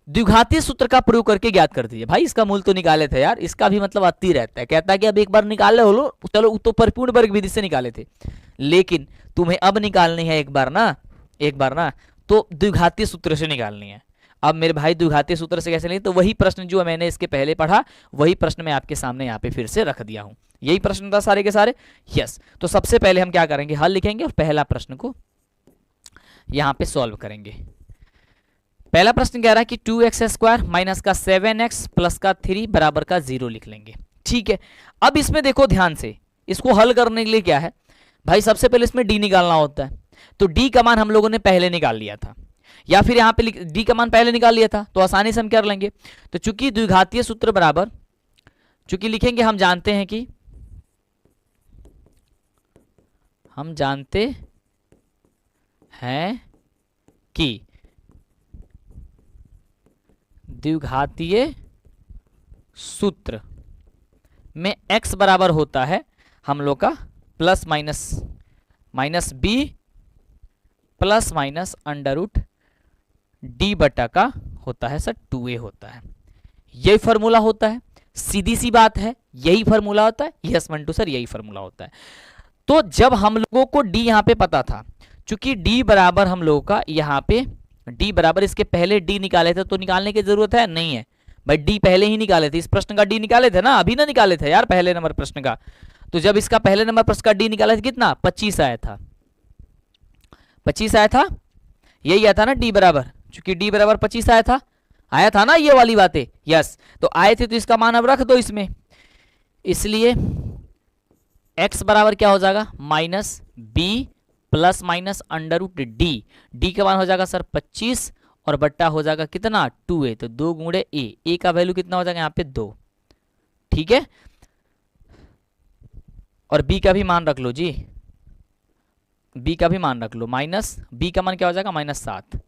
द्विघातीय सूत्र का प्रयोग करके ज्ञात कर दीजिए। भाई इसका मूल तो निकाले थे यार, इसका भी मतलब अति रहता है, कहता है कि अब एक बार निकाले हो लो, चलो तो परिपूर्ण वर्ग विधि से निकाले थे, लेकिन तुम्हें अब निकालनी है एक बार ना तो द्विघातीय सूत्र से निकालनी है। अब मेरे भाई द्विघातीय सूत्र से कैसे नहीं, तो वही प्रश्न जो मैंने इसके पहले पढ़ा वही प्रश्न मैं आपके सामने यहाँ पे फिर से रख दिया हूं, यही प्रश्न था सारे के सारे। यस, तो सबसे पहले हम क्या करेंगे, हल लिखेंगे और पहला प्रश्न को यहाँ पे सॉल्व करेंगे। पहला प्रश्न कह रहा है कि 2x² माइनस का 7x प्लस का 3 बराबर का 0 लिख लेंगे। ठीक है, अब इसमें देखो ध्यान से, इसको हल करने के लिए क्या है भाई, सबसे पहले इसमें d निकालना होता है, तो d का मान हम लोगों ने पहले निकाल लिया था, या फिर यहाँ पे d का मान पहले निकाल लिया था, तो आसानी से हम क्या कर लेंगे, तो चूंकि द्विघातीय सूत्र बराबर, चूंकि लिखेंगे हम जानते हैं कि द्विघातीय सूत्र में x बराबर होता है हम लोग का plus minus b plus minus √d बटा का होता है सर 2a होता है, यही फॉर्मूला होता है, सीधी सी बात है, यही फॉर्मूला होता है। यस मंटू सर, यही फॉर्मूला होता है। तो जब हम लोगों को d यहाँ पे पता था, चूंकि d बराबर हम लोगों का यहाँ पे d बराबर, इसके पहले d निकाले थे तो निकालने की जरूरत है नहीं है भाई, d पहले ही निकाले थे, इस प्रश्न का d निकाले थे ना, अभी ना निकाले थे यार पहले नंबर प्रश्न का। तो जब इसका पहले नंबर प्रश्न का d निकाला था कितना 25 आया था, 25 आया था, यही आया था ना d बराबर, चूंकि d बराबर 25 आया था ना, ये वाली बातें। यस, तो आए थे तो इसका मान अब रख दो इसमें, इसलिए x बराबर क्या हो जाएगा minus b plus minus √d, d का मान हो जाएगा सर 25 और बट्टा हो जाएगा कितना 2a, तो 2 गुणे a का वैल्यू कितना हो जाएगा यहाँ पे 2। ठीक है, और b का भी मान रख लो जी, b का भी मान रख लो, माइनस b का मान क्या हो जाएगा -7,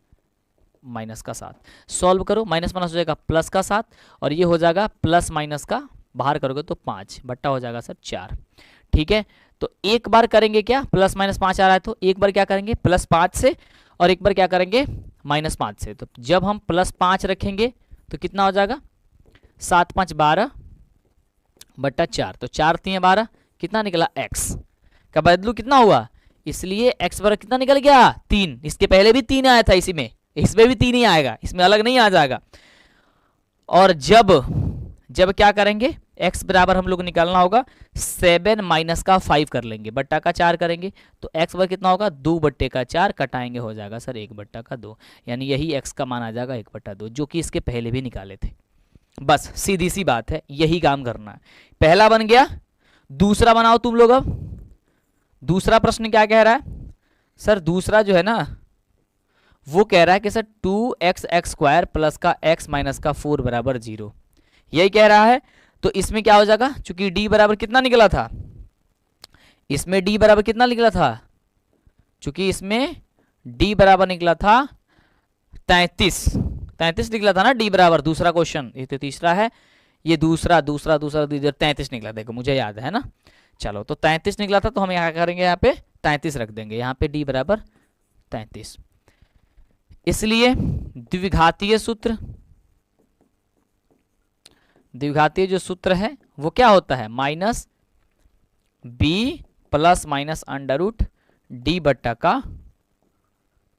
माइनस का 7, सॉल्व करो, माइनस माइनस हो जाएगा प्लस का 7 और ये हो जाएगा प्लस माइनस का बाहर करोगे तो 5, बट्टा हो जाएगा सर 4। ठीक है, तो एक बार करेंगे क्या, प्लस माइनस 5 आ रहा है तो एक बार क्या करेंगे +5 से और एक बार क्या करेंगे -5 से। तो जब हम +5 रखेंगे तो कितना हो जाएगा 7 5 12 बट्टा 4, तो 4 3 12, कितना निकला x का बदलू कितना हुआ इसलिए x बराबर कितना निकल गया 3। इसके पहले भी 3 आया था इसी में, इसमें भी 3 ही आएगा, इसमें अलग नहीं आ जाएगा। और जब क्या करेंगे, x बराबर हम लोग निकालना होगा 7 माइनस का 5 कर लेंगे, बट्टा का 4 करेंगे तो x बराबर कितना होगा 2 बट्टे का 4, कटाएंगे हो जाएगा सर 1 बट्टा का 2, यानी यही x का मान आ जाएगा 1 बट्टा 2, जो कि इसके पहले भी निकाले थे। बस सीधी सी बात है, यही काम करना है। पहला बन गया, दूसरा बनाओ तुम लोग। अब दूसरा प्रश्न क्या कह रहा है सर, दूसरा जो है ना वो कह रहा है कि सर 2x² प्लस का x माइनस का 4 बराबर 0, यही कह रहा है। तो इसमें क्या हो जाएगा, चूंकि d बराबर कितना निकला था, इसमें d बराबर कितना निकला था, चूंकि इसमें d बराबर निकला था 33 निकला था ना d बराबर, दूसरा क्वेश्चन, ये तो तीसरा है, ये दूसरा 33 निकला, देखो मुझे याद है ना। चलो तो 33 निकला था, तो हम यहाँ करेंगे, यहाँ पे 33 रख देंगे, यहाँ पे d बराबर 33। इसलिए द्विघातीय जो सूत्र है वो क्या होता है, minus b plus minus under root D बट्टा का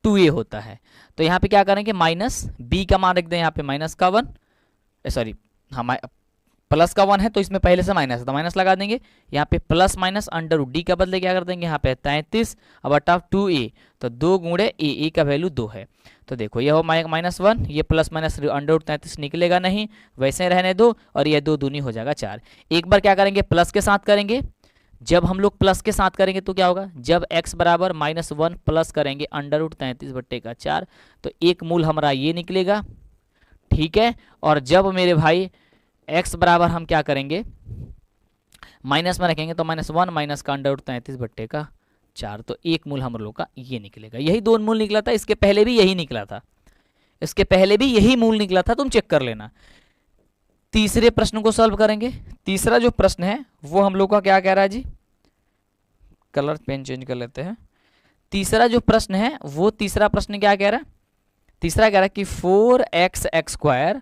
2a होता है। तो यहाँ पे क्या करेंगे, माइनस b का मान रख दें यहाँ पे माइनस का 1, सॉरी हम प्लस का 1 है तो इसमें पहले से माइनस है तो माइनस लगा देंगे, यहाँ पे plus minus under root D का बदले क्या कर देंगे, यहाँ पे 33 अब बटा 2a, तो 2 गुणे a का वैल्यू 2 है। तो देखो ये हो -1, ये प्लस माइनस अंडर रूट 33 निकलेगा नहीं, वैसे रहने दो, और ये 2 दूनी हो जाएगा 4। एक बार क्या करेंगे, प्लस के साथ करेंगे। जब हम लोग प्लस के साथ करेंगे तो क्या होगा, जब x बराबर -1 प्लस करेंगे अंडर रूट 33 बट्टे का 4, तो एक मूल हमारा ये निकलेगा, ठीक है। और जब मेरे भाई x बराबर हम क्या करेंगे, माइनस में रखेंगे तो -1 माइनस का अंडर रूट 33 बट्टे का 4, तो एक मूल हम लोग का ये निकलेगा। यही 2 मूल निकला था, इसके पहले भी यही निकला था, इसके पहले भी यही मूल निकला था, तुम चेक कर लेना। तीसरे प्रश्न को सॉल्व करेंगे। तीसरा जो प्रश्न है वो हम लोग का क्या कह रहा है जी, कलर पेन चेंज कर लेते हैं। तीसरा जो प्रश्न है वो तीसरा प्रश्न क्या कह रहा है, तीसरा कह रहा है कि 4x²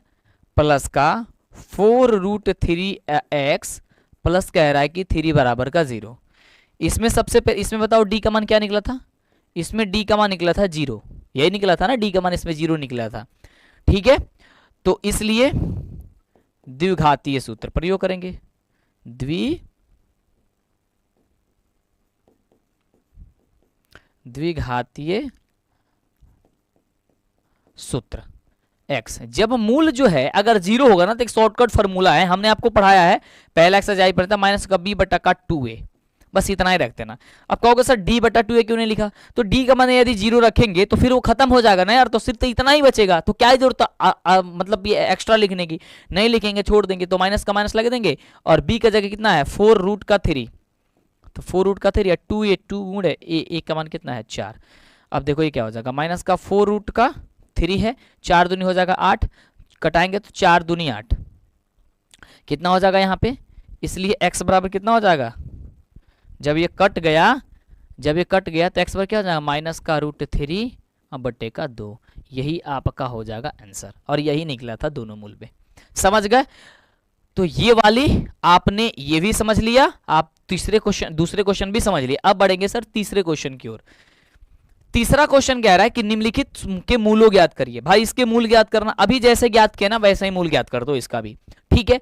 प्लस का 4√3x प्लस कह रहा है कि 3 बराबर का 0। इसमें इसमें बताओ d का मान क्या निकला था, इसमें d का मान निकला था 0, यही निकला था ना, d का मान इसमें 0 निकला था, ठीक है। तो इसलिए द्विघातीय सूत्र प्रयोग करेंगे, द्विघातीय सूत्र x, जब मूल जो है अगर 0 होगा ना, तो एक शॉर्टकट फार्मूला है, हमने आपको पढ़ाया है, पहला एक्सरसाइज पढ़ता माइनस का b बटा का 2a, बस इतना ही रखते ना। अब कहोगे सर d बटा 2a क्यों नहीं लिखा, तो d का मान यदि 0 रखेंगे तो फिर वो खत्म हो जाएगा ना यार, तो सिर्फ तो इतना ही बचेगा, तो क्या जरूरत मतलब ये एक्स्ट्रा लिखने की, नहीं लिखेंगे छोड़ देंगे, तो माइनस का माइनस लगा देंगे, और b का जगह कितना है 4√3, तो 4√3 या 2a 2 गुणे a का मान कितना है 4। अब देखो ये क्या हो जाएगा, माइनस का 4√3 है, 4 दूनी हो जाएगा 8, कटाएंगे तो 4 दूनी 8, कितना हो जाएगा यहाँ पे, इसलिए x बराबर कितना हो जाएगा, जब ये कट गया तो x बराबर क्या हो जाएगा, माइनस का √3 बट्टे का 2, यही आपका हो जाएगा आंसर, और यही निकला था दोनों मूल पे। समझ गए, तो ये वाली आपने ये भी समझ लिया, आप दूसरे क्वेश्चन भी समझ लिए। अब बढ़ेंगे सर तीसरे क्वेश्चन की ओर। तीसरा क्वेश्चन कह रहा है कि निम्नलिखित के मूलों ज्ञात करिए। भाई इसके मूल ज्ञात करना, अभी जैसे ज्ञात किया ना वैसे ही मूल ज्ञात कर दो इसका भी, ठीक है।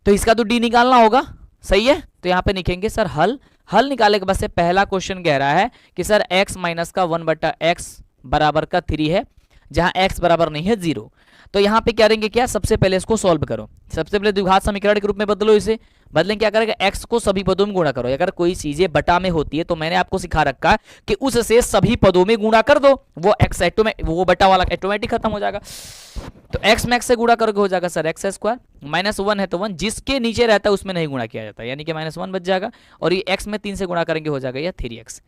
तो इसका तो डी निकालना होगा, सही है। तो यहाँ पे लिखेंगे सर हल निकालने के बाद से पहला क्वेश्चन कह रहा है कि सर x माइनस का 1 बटा x बराबर का 3 है, जहां x बराबर नहीं है 0। तो यहाँ पे करेंगे क्या, सबसे पहले इसको सॉल्व करो, सबसे पहले द्विघात समीकरण के रूप में बदलो इसे, बदलें क्या करेगा, x को सभी पदों में गुणा करो। अगर कोई चीजें बटा में होती है तो मैंने आपको सिखा रखा कि उससे सभी पदों में गुणा कर दो, वो x वो बटा वाला ऑटोमेटिक खत्म हो जाएगा। तो x में x से गुणा करोगे हो जाएगा सर x² -1 है तो 1, जिसके नीचे रहता है उसमें नहीं गुणा किया जाता, यानी कि -1 बच जाएगा, और ये x में 3 से गुणा करेंगे हो जाएगा या 3x।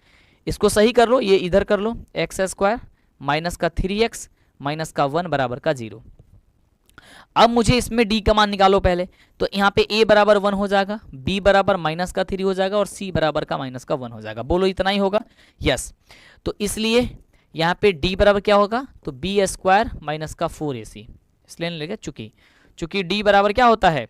इसको सही कर लो, ये इधर कर लो, x² माइनस का 3x माइनस का 1 बराबर का 0। अब मुझे इसमें d का मान निकालो पहले, तो यहाँ पे a बराबर 1 हो जाएगा, b बराबर माइनस का 3 हो जाएगा, और c बराबर का माइनस का 1 हो जाएगा। बोलो इतना ही होगा, यस। तो इसलिए यहाँ पे d बराबर क्या होगा, तो b² माइनस का 4ac, इसलिए लेंगे चूंकि d बराबर क्या होता है,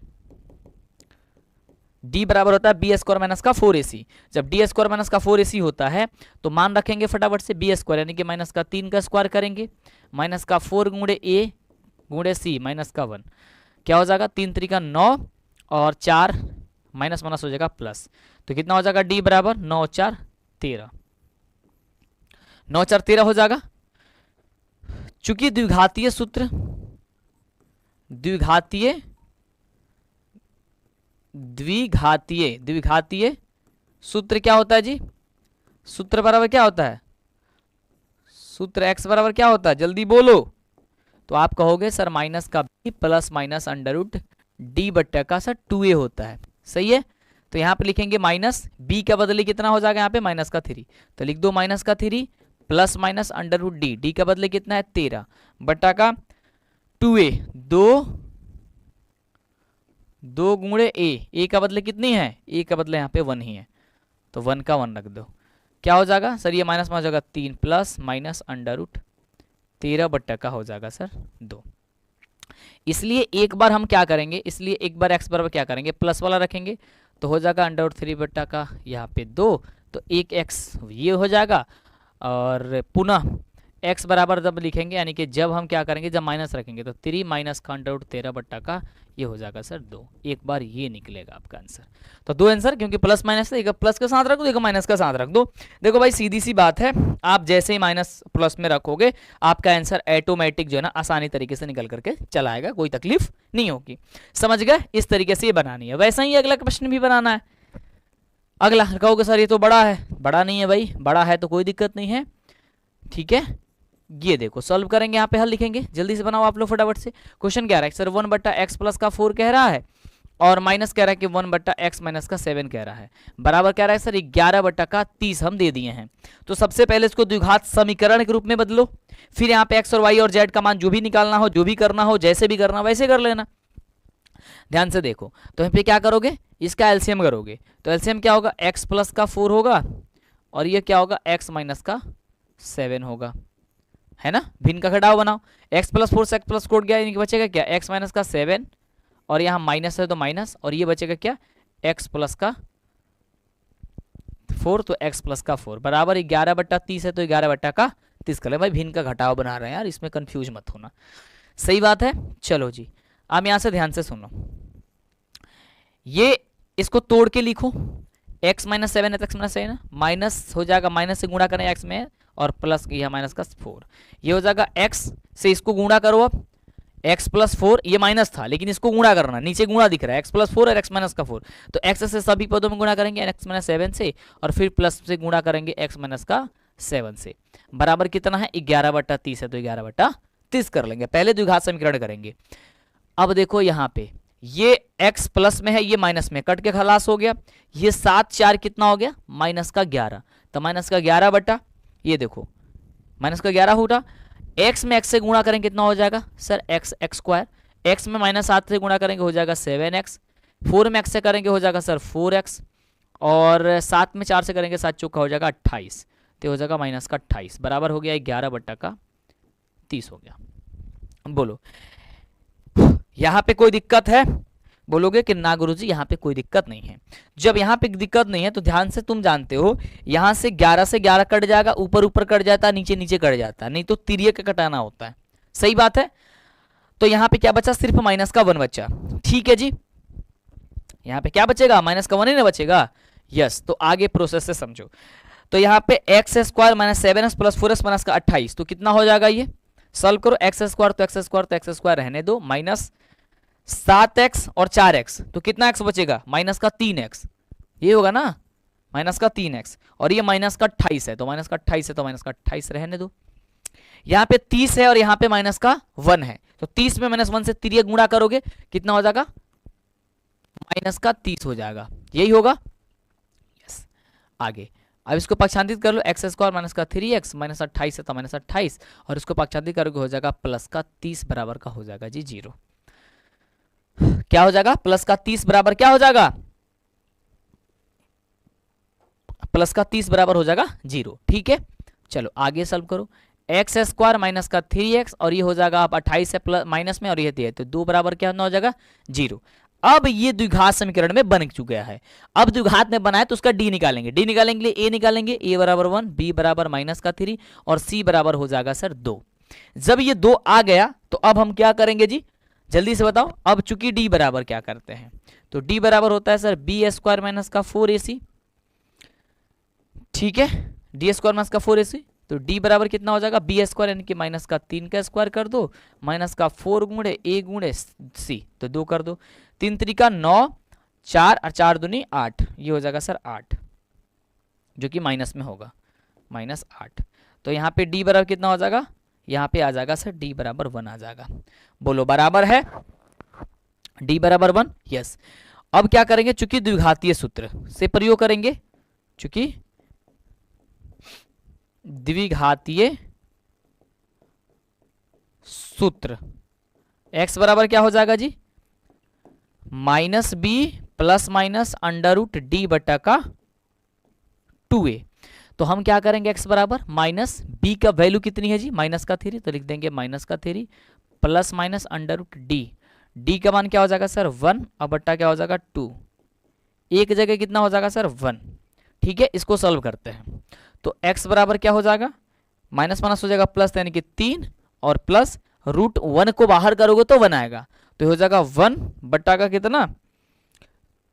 डी बराबर होता है बी स्क्वायर माइनस का 4ac। जब डी स्क्वायर माइनस का 4ac होता है तो मान रखेंगे फटाफट से बी स्क्वायर यानी कि माइनस का 3 का स्क्वायर करेंगे, माइनस का 4 गुणे ए गुणे सी माइनस का 1, क्या हो जाएगा 3 3 का 9 और 4 माइनस माइनस हो जाएगा प्लस, तो कितना हो जाएगा डी बराबर 9 4 13, 9 4 13 हो जाएगा। चूंकि द्विघातीय सूत्र द्विघातीय सूत्र क्या होता है जी, सूत्र बराबर क्या होता है, सूत्र x बराबर क्या होता है, जल्दी बोलो। तो आप कहोगे सर माइनस का b plus minus under root D बट्टा का सर 2a होता है, सही है। तो यहाँ पे लिखेंगे माइनस b के बदले कितना हो जाएगा यहाँ पे माइनस का 3, तो लिख दो माइनस का 3 plus minus under root D, D के बदले कितना है 13 बट्टा का 2a, 2 गुणे ए का बदले कितनी है, ए का बदले यहाँ पे 1 ही है, तो 1 का 1 रख दो, क्या हो जाएगा सर ये माइनस में हो जाएगा 3 प्लस माइनस अंडर रूट 13 बट्टा का हो जाएगा सर 2। इसलिए एक बार हम क्या करेंगे, इसलिए एक बार x बराबर क्या करेंगे प्लस वाला रखेंगे, तो हो जाएगा अंडर रूट 3 बट्टा का यहाँ पे 2, तो एक x ये हो जाएगा, और पुनः x बराबर जब लिखेंगे यानी कि जब हम क्या करेंगे जब माइनस रखेंगे तो 3 माइनस का अंडर रूट 13 बट्टा का ये हो जाएगा सर 2, एक बार ये निकलेगा आपका आंसर। तो 2 आंसर, क्योंकि प्लस माइनस है, एक प्लस के साथ रख दो एक माइनस का साथ रख दो। देखो भाई सीधी सी बात है, आप जैसे ही माइनस प्लस में रखोगे आपका आंसर ऑटोमेटिक जो है ना आसानी तरीके से निकल करके चला आएगा, कोई तकलीफ नहीं होगी, समझ गए। इस तरीके से ये बनानी है। वैसा ही अगला प्रश्न भी बनाना है। अगला कहोगे सर ये तो बड़ा है, बड़ा नहीं है भाई, बड़ा है तो कोई दिक्कत नहीं है, ठीक है। ये देखो सॉल्व करेंगे, यहाँ पे हल लिखेंगे, जल्दी से बनाओ आप लोग फटाफट से। क्वेश्चन क्या रहा है सर 1 बट्टा एक्स प्लस का 4 कह रहा है, और माइनस कह रहा है कि 1 बट्टा एक्स माइनस का 7 कह रहा है, बराबर कह रहा है सर 11 बट्टा का 30 हम दे दिए हैं। तो सबसे पहले इसको द्विघात समीकरण के रूप में बदलो, फिर यहाँ पे एक्स और वाई और जेड का मान जो भी निकालना हो, जो भी करना हो, जैसे भी करना वैसे कर लेना। ध्यान से देखो, तो यहाँ पे क्या करोगे, इसका एलसीएम करोगे, तो एलसीएम क्या होगा एक्स प्लस का 4 होगा, और ये क्या होगा एक्स माइनस का 7 होगा, है ना। भिन्न का घटाव बनाओ, x प्लस 4 से x प्लस कोड गया, यानी बचेगा क्या x माइनस का 7, और यहाँ माइनस है तो माइनस, और ये बचेगा क्या x प्लस का 4, तो x प्लस का 4 बराबर 11 बट्टा 30 है, तो 11 बट्टा का 30 कर ले भाई, भिन्न का घटाव बना रहे हैं यार, इसमें कंफ्यूज मत होना, सही बात है। चलो जी अब यहाँ से ध्यान से सुनो, ये इसको तोड़ के लिखो, x माइनस 7 है तो x माइनस 7 माइनस हो जाएगा, माइनस से गुणा करें x में, और प्लस यह माइनस का 4, ये हो जाएगा x से इसको गुणा करो, अब x प्लस 4 ये माइनस था लेकिन इसको गुणा करना, नीचे गुणा दिख रहा है x प्लस 4 और x माइनस का 4, तो x से सभी पदों में गुणा करेंगे x माइनस 7 से, और फिर प्लस से गुणा करेंगे x माइनस का 7 से, बराबर कितना है 11 बट्टा 30 है, तो 11 बट्टा 30 कर लेंगे। पहले द्विघात समीकरण करेंगे। अब देखो यहाँ पे ये x प्लस में है, ये माइनस में, कट के खलास हो गया, ये 7 4 कितना हो गया माइनस का 11, तो माइनस का 11 बट्टा ये देखो माइनस का 11 होगा, x में x से गुणा करेंगे कितना हो जाएगा सर x स्क्वायर, x में माइनस 7 से गुणा करेंगे हो जाएगा 7x, 4 में x से करेंगे हो जाएगा सर 4x, और 7 में 4 से करेंगे 7 चौका हो जाएगा 28, तो हो जाएगा माइनस का 28, बराबर हो गया 11 बट्टा का 30 हो गया। बोलो यहाँ पे कोई दिक्कत है, बोलोगे कि ना गुरुजी यहाँ पे कोई दिक्कत नहीं है। जब यहाँ पे दिक्कत नहीं है तो ध्यान से, तुम जानते हो यहाँ से 11 कट जाएगा, ऊपर ऊपर कट जाता है, नीचे नीचे कट जाता है, नहीं तो तिर्यक का कटाना होता है, सही बात है। तो यहाँ पे क्या बचा सिर्फ माइनस का 1 बचा, ठीक है जी। यहाँ पे क्या बचेगा माइनस का 1 ही ना बचेगा, यस। तो आगे प्रोसेस से समझो, तो यहाँ पे x square minus 7x plus 4x minus का 28, तो कितना हो जाएगा ये सॉल्व करो, एक्स स्क्वायर तो एक्स स्क्वायर तो एक्स स्क्वायर रहने दो, माइनस 7x और 4x, तो कितना x बचेगा माइनस का 3x, ये होगा ना माइनस का 3x, और ये माइनस का 28 है, तो माइनस का 28 है तो माइनस का 28 रहने दो। यहाँ पे 30 है और यहाँ पे माइनस का 1 है, तो 30 में माइनस 1 से तिर्यक गुणा करोगे कितना हो जाएगा माइनस का 30 हो जाएगा, यही होगा, यस। आगे अब इसको पक्षांतित कर लो, एक्स स्क्वायर माइनस का 3x माइनस 28 है तो माइनस 28, और इसको पक्षांतित करोगे हो जाएगा प्लस का 30 बराबर का हो जाएगा जी 0। क्या हो जाएगा प्लस का 30 बराबर क्या हो जाएगा, प्लस का 30 बराबर हो जाएगा 0, ठीक है। चलो आगे सॉल्व करो, एक्स स्क्वायर माइनस का 3x, और ये हो जाएगा आप 28 है प्लस माइनस में, और ये है तो 2 बराबर क्या हो जाएगा 0। अब ये द्विघात समीकरण में बन चुका है। अब द्विघात में बनाए तो उसका डी निकालेंगे, डी निकालेंगे के लिए ए निकालेंगे, ए बराबर 1, बी बराबर -3 और सी बराबर हो जाएगा सर 2। जब ये 2 आ गया तो अब हम क्या करेंगे जी, जल्दी से बताओ। अब चूंकि डी बराबर क्या करते हैं, तो डी बराबर होता है सर बी स्क्वायर माइनस का 4ac, ठीक है, डी स्क्वायर माइनस का 4ac। तो डी बराबर कितना हो जाएगा, बी स्क्वायर यानी कि -3 का स्क्वायर कर दो, -4 गुणे ए गुणे सी, तो 2 कर दो, 3 त्रिका 9, 4 और 4 दूनी 8, ये हो जाएगा सर 8, जो कि माइनस में होगा, -8। तो यहाँ पे डी बराबर कितना हो जाएगा, यहाँ पे आ जाएगा सर डी बराबर 1 आ जाएगा। बोलो बराबर है, डी बराबर 1, यस। अब क्या करेंगे, चूंकि द्विघातीय सूत्र से प्रयोग करेंगे, चूंकि द्विघातीय सूत्र, x बराबर क्या हो जाएगा जी, -b प्लस माइनस √d बटा का 2a। तो हम क्या करेंगे, x बराबर -b का वैल्यू कितनी है जी, -3, तो लिख देंगे -3 प्लस माइनस √d, d का मान क्या हो जाएगा सर 1 और बट्टा क्या हो जाएगा 2, एक जगह कितना हो जाएगा सर 1, ठीक है। इसको सॉल्व करते हैं तो x बराबर क्या हो जाएगा, माइनस माइनस हो जाएगा प्लस, यानी कि 3 और प्लस √1 को बाहर करोगे तो 1 आएगा, तो हो जाएगा 1 बट्टा का कितना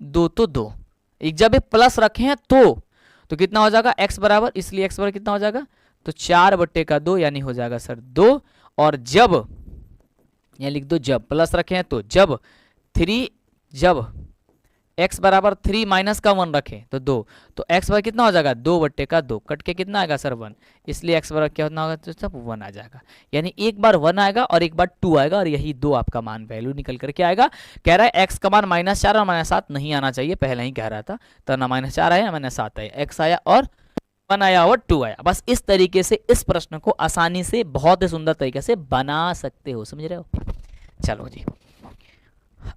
2, तो 2, एक जब प्लस रखे हैं तो कितना हो जाएगा x बराबर, इसलिए x बराबर कितना हो जाएगा, तो 4 बट्टे का 2 यानी हो जाएगा सर 2। और जब यहाँ लिख दो, जब प्लस रखे हैं तो जब x बराबर 3 माइनस का 1 रखें तो 2, तो x बराबर कितना हो जाएगा 2 बट्टे का 2, कट के कितना आएगा सर 1, इसलिए x बराबर क्या होना होगा, तो सब 1 आ जाएगा। यानी एक बार 1 आएगा और एक बार 2 आएगा और यही 2 आपका मान वैल्यू निकल करके आएगा। कह रहा है x का मान -4 और -7 नहीं आना चाहिए, पहले ही कह रहा था, तो ना -4 आया -7 आया, x आया और 1 आया और 2 आया। बस इस तरीके से इस प्रश्न को आसानी से बहुत ही सुंदर तरीके से बना सकते हो, समझ रहे हो। चलो जी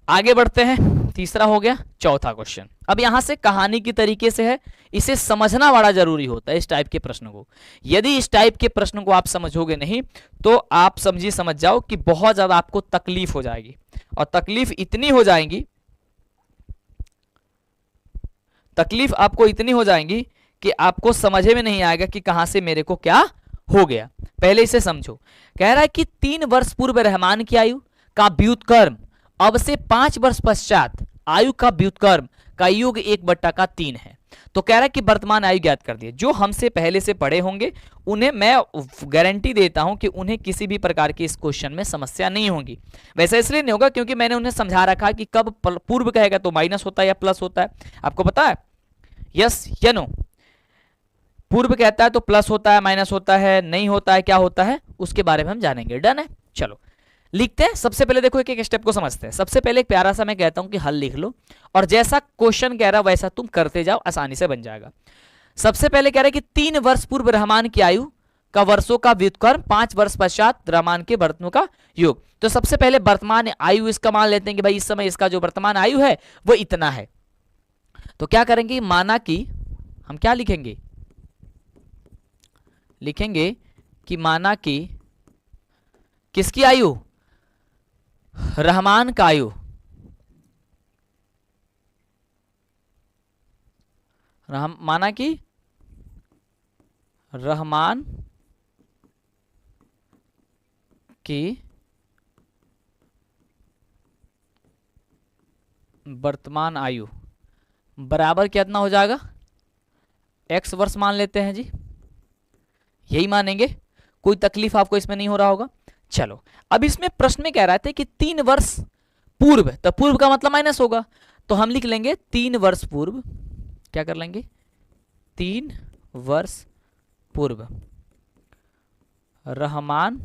आगे बढ़ते हैं, तीसरा हो गया, चौथा क्वेश्चन। अब यहां से कहानी की तरीके से है, इसे समझना बड़ा जरूरी होता है इस टाइप के प्रश्न को। यदि इस टाइप के प्रश्न को आप समझोगे नहीं तो आप समझ जाओ कि बहुत ज्यादा आपको तकलीफ हो जाएगी, और तकलीफ इतनी हो जाएगी, तकलीफ आपको इतनी हो जाएगी कि आपको समझ में नहीं आएगा कि कहां से मेरे को क्या हो गया। पहले इसे समझो। कह रहा है कि 3 वर्ष पूर्व रहमान की आयु का व्युत्क्रम अब से 5 वर्ष पश्चात आयु का व्युत्क्रम का योग 1/3 है। तो कह रहा है कि वर्तमान आयु ज्ञात कर दिए। जो हमसे पहले से पढ़े होंगे उन्हें मैं गारंटी देता हूं कि उन्हें किसी भी प्रकार की इस क्वेश्चन में समस्या नहीं होगी। वैसे इसलिए नहीं होगा क्योंकि मैंने उन्हें समझा रखा कि कब पूर्व कहेगा तो माइनस होता है या प्लस होता है, आपको पता है, यस या नो। पूर्व कहता है तो प्लस होता है, माइनस होता है, नहीं होता है, क्या होता है, उसके बारे में हम जानेंगे। डन है, चलो लिखते हैं। सबसे पहले देखो एक एक स्टेप को समझते हैं। सबसे पहले एक प्यारा सा मैं कहता हूं कि हल लिख लो, और जैसा क्वेश्चन कह रहा है वैसा तुम करते जाओ, आसानी से बन जाएगा। सबसे पहले कह रहा है कि 3 वर्ष पूर्व रहमान की आयु का वर्षों का व्युत्क्रम 5 वर्ष पश्चात रहमान के वर्षों का योग। तो सबसे पहले वर्तमान आयु इसका मान लेते हैं कि भाई इस समय इसका जो वर्तमान आयु है वो इतना है। तो क्या करेंगे, माना कि हम क्या लिखेंगे, लिखेंगे कि माना कि किसकी आयु, रहमान का आयु, माना कि रहमान की वर्तमान आयु बराबर कितना हो जाएगा, x वर्ष मान लेते हैं जी, यही मानेंगे, कोई तकलीफ आपको इसमें नहीं हो रहा होगा। चलो अब इसमें प्रश्न में कह रहा था कि 3 वर्ष पूर्व, तो पूर्व का मतलब माइनस होगा, तो हम लिख लेंगे 3 वर्ष पूर्व, क्या कर लेंगे, 3 वर्ष पूर्व रहमान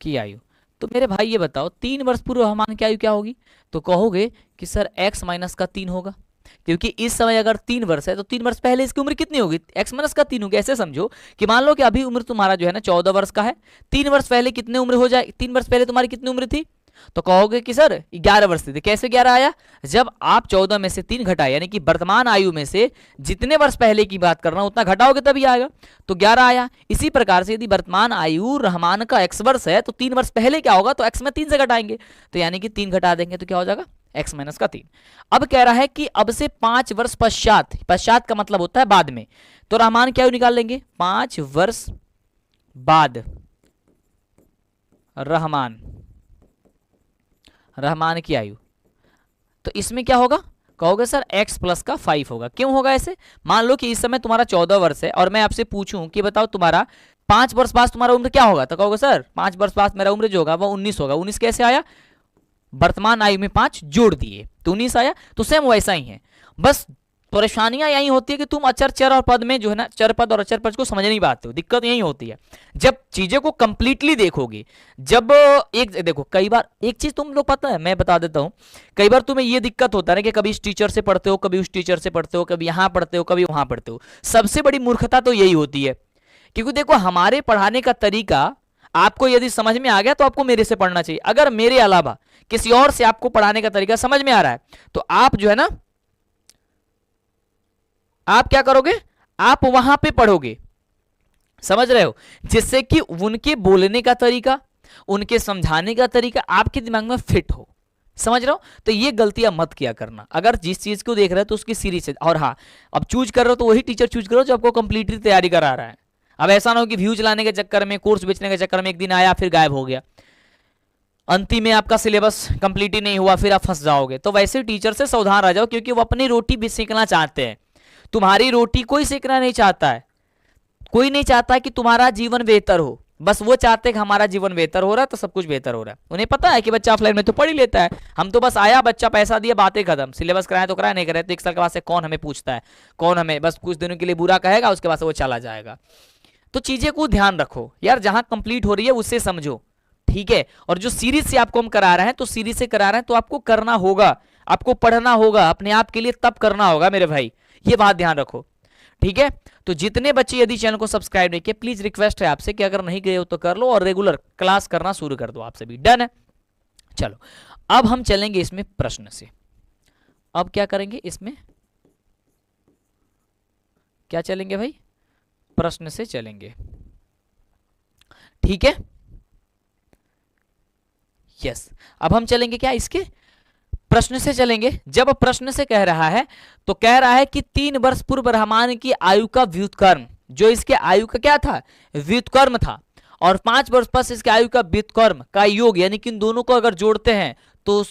की आयु। तो मेरे भाई ये बताओ 3 वर्ष पूर्व रहमान की आयु क्या होगी, तो कहोगे कि सर x माइनस का 3 होगा, क्योंकि इस समय अगर 3 वर्ष है तो 3 वर्ष पहले इसकी उम्र कितनी होगी, x माइनस का 3 होगी। ऐसे समझो कि मान लो कि अभी उम्र तुम्हारा जो है ना 14 वर्ष का है, 3 वर्ष पहले कितने उम्र हो जाए, 3 वर्ष पहले तुम्हारी कितनी उम्र थी, तो कहोगे कि सर 11 वर्ष थे, कैसे 11 आया? जब आप 14 में से 3 घटाए, यानी कि वर्तमान आयु में से जितने वर्ष पहले की बात कर रहा हूं उतना घटाओगे तभी आएगा, तो 11 आया। इसी प्रकार से यदि वर्तमान आयु रहमान का x वर्ष है तो 3 वर्ष पहले क्या होगा, तो x में 3 से घटाएंगे, तो यानी कि 3 घटा देंगे तो क्या हो जाएगा, x माइनस का 3। अब कह रहा है कि अब से 5 वर्ष पश्चात, पश्चात का मतलब होता है बाद में, तो रहमान क्या निकाल लेंगे, 5 वर्ष बाद रहमान की आयु। तो इसमें क्या होगा, कहोगे सर x प्लस का 5 होगा। क्यों होगा ऐसे? मान लो कि इस समय तुम्हारा 14 वर्ष है और मैं आपसे पूछूं कि बताओ तुम्हारा 5 वर्ष बाद तुम्हारा उम्र क्या होगा, तो कहोगे सर 5 वर्ष बाद मेरा उम्र जो होगा वो 19 होगा। 19 कैसे आया, वर्तमान आयु में 5 जोड़ दिए तो 19 आया। तो सेम वैसा ही है, बस परेशानियां यही होती है कि तुम अचर चर और पद में जो है ना, चर पद और अचर पद को समझ नहीं पाते हो। दिक्कत यही होती है जब चीजें को कंप्लीटली देखोगे। जब एक देखो, कई बार एक चीज तुम लोग पता है, मैं बता देता हूं, कई बार तुम्हें ये दिक्कत होता है कि कभी इस टीचर से पढ़ते हो, कभी उस टीचर से पढ़ते हो, कभी यहां पढ़ते हो, कभी वहां पढ़ते हो। सबसे बड़ी मूर्खता तो यही होती है, क्योंकि देखो हमारे पढ़ाने का तरीका आपको यदि समझ में आ गया तो आपको मेरे से पढ़ना चाहिए। अगर मेरे अलावा किसी और से आपको पढ़ाने का तरीका समझ में आ रहा है तो आप जो है ना, आप क्या करोगे, आप वहां पे पढ़ोगे, समझ रहे हो, जिससे कि उनके बोलने का तरीका, उनके समझाने का तरीका आपके दिमाग में फिट हो। समझ रहे हो? तो ये गलतियां मत किया करना। अगर जिस चीज को देख रहे हो तो उसकी सीरीज से, और हाँ अब चूज कर रहे हो तो वही टीचर चूज करो जो आपको कंप्लीटली तैयारी करा रहा है। अब ऐसा ना हो कि व्यूज लाने के चक्कर में, कोर्स बेचने के चक्कर में एक दिन आया फिर गायब हो गया, अंतिम में आपका सिलेबस कंप्लीट ही नहीं हुआ, फिर आप फंस जाओगे। तो वैसे टीचर से सावधान रह जाओ, क्योंकि वो अपनी रोटी भी सेकना चाहते हैं, तुम्हारी रोटी कोई सेकना नहीं चाहता है। कोई नहीं चाहता कि तुम्हारा जीवन बेहतर हो, बस वो चाहते हैं कि हमारा जीवन बेहतर हो रहा है तो सब कुछ बेहतर हो रहा है। उन्हें पता है कि बच्चा ऑफलाइन में तो पढ़ ही लेता है, हम तो बस आया, बच्चा पैसा दिया, बातें खत्म, सिलेबस कराए तो कराए, नहीं कराए तो 1 साल के बाद से कौन हमें पूछता है, कौन हमें, बस कुछ दिनों के लिए बुरा कहेगा, उसके बाद से वो चला जाएगा। तो चीजें को ध्यान रखो यार, जहां कंप्लीट हो रही है उससे समझो, ठीक है। और जो सीरीज से आपको हम करा रहे हैं तो सीरीज से करा रहे हैं तो आपको करना होगा, आपको पढ़ना होगा अपने आप के लिए, तब करना होगा मेरे भाई, ये बात ध्यान रखो, ठीक है। तो जितने बच्चे यदि चैनल को सब्सक्राइब नहीं किए, प्लीज रिक्वेस्ट है आपसे कि अगर नहीं गए हो तो कर लो और रेगुलर क्लास करना शुरू कर दो, आपसे भी डन है। चलो अब हम चलेंगे इसमें प्रश्न से। अब क्या करेंगे इसमें, क्या चलेंगे भाई, प्रश्न से चलेंगे, ठीक है। यस, अब हम चलेंगे क्या, इसके प्रश्न से चलेंगे। जब प्रश्न से कह रहा है तो कह रहा है कि 3 वर्ष पूर्व रहमान की आयु का व्युत्क्रम, जो इसके आयु का क्या था, व्युत्क्रम था, और 5 वर्ष पश्चात इसके आयु का व्युत्क्रम का योग, यानी कि इन दोनों को अगर जोड़ते हैं तो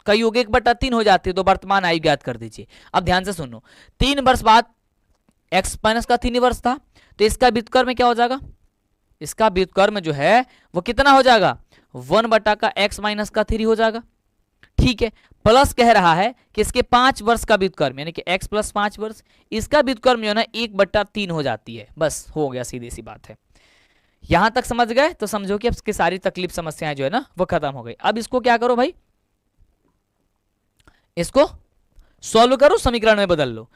का योग 1/3 हो जाती है, तो वर्तमान आयु ज्ञात कर दीजिए। अब ध्यान से सुनो, 3 वर्ष बाद x माइनस का 3 वर्ष था, तो इसका व्युत्क्रम क्या हो जाएगा, इसका व्युत्क्रम जो है वो कितना हो जाएगा, 1/x माइनस का 3 हो जाएगा, ठीक है। प्लस कह रहा है कि इसके 5 वर्ष का व्युत्क्रम, यानी कि x प्लस 5 वर्ष, इसका व्युत्क्रम जो है ना 1/3 हो जाती है, बस हो गया, सीधी सी बात है। यहां तक समझ गए तो समझो कि अब इसकी सारी तकलीफ समस्याएं जो है ना वो खत्म हो गई। अब इसको क्या करो भाई, इसको सॉल्व करो, समीकरण में बदल लो।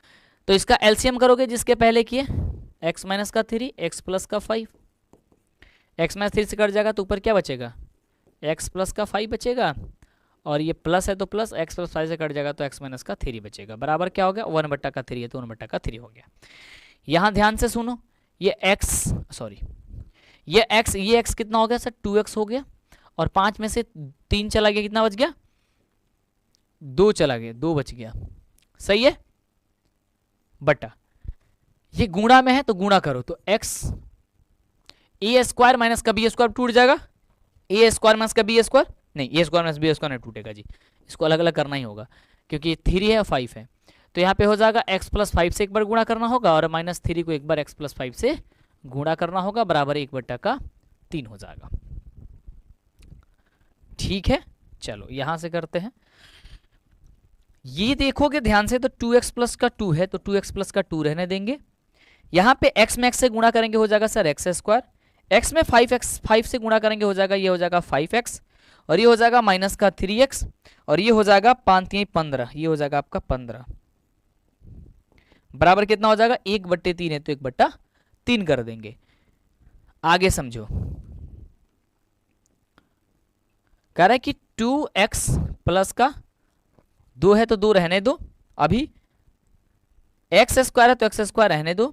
तो इसका एलसीएम करोगे जिसके पहले किए, x माइनस का 3, x प्लस का 5, x माइनस 3 से कट जाएगा तो ऊपर क्या बचेगा, x प्लस का 5 बचेगा, और ये प्लस है तो प्लस, x प्लस 5 से कट जाएगा तो x माइनस का 3 बचेगा, बराबर क्या हो गया, 1/3 है तो 1/3 हो गया। यहां ध्यान से सुनो, ये x, सॉरी ये x कितना हो गया सर, 2x हो गया, और 5 में से 3 चला गया, कितना बच गया, 2 चला गया, 2 बच गया, सही है, बटा ये गुणा में है तो गुणा करो, तो x ए स्क्वायर माइनस का बी स्क्वायर टूट जाएगा, ए स्क्वायर माइनस का बी स्क्वायर, नहीं ए स्क्वायर माइनस बी स्क्वायर नहीं टूटेगा जी, इसको अलग अलग करना ही होगा क्योंकि 3 है और 5 है। तो यहाँ पे हो जाएगा x प्लस 5 से एक बार गुणा करना होगा और -3 को एक बार x प्लस 5 से गुणा करना होगा, बराबर 1/3 हो जाएगा, ठीक है। चलो यहां से करते हैं, ये देखोगे ध्यान से तो 2x प्लस का 2 है तो 2x प्लस का 2 रहने देंगे, यहाँ पे x में x से गुणा करेंगे हो जाएगा सर x स्क्वायर, x में 5 से गुणा करेंगे हो जाएगा, ये हो जाएगा 5x, और ये हो जाएगा माइनस का 3x, और ये हो जाएगा 5×3 = 15, ये हो जाएगा आपका 15, बराबर कितना हो जाएगा, 1/3 है तो 1/3 कर देंगे। आगे समझो, कह रहा है कि 2x प्लस का 2 है तो 2 रहने दो, अभी एक्स स्क्वायर है तो एक्स स्क्वायर रहने दो,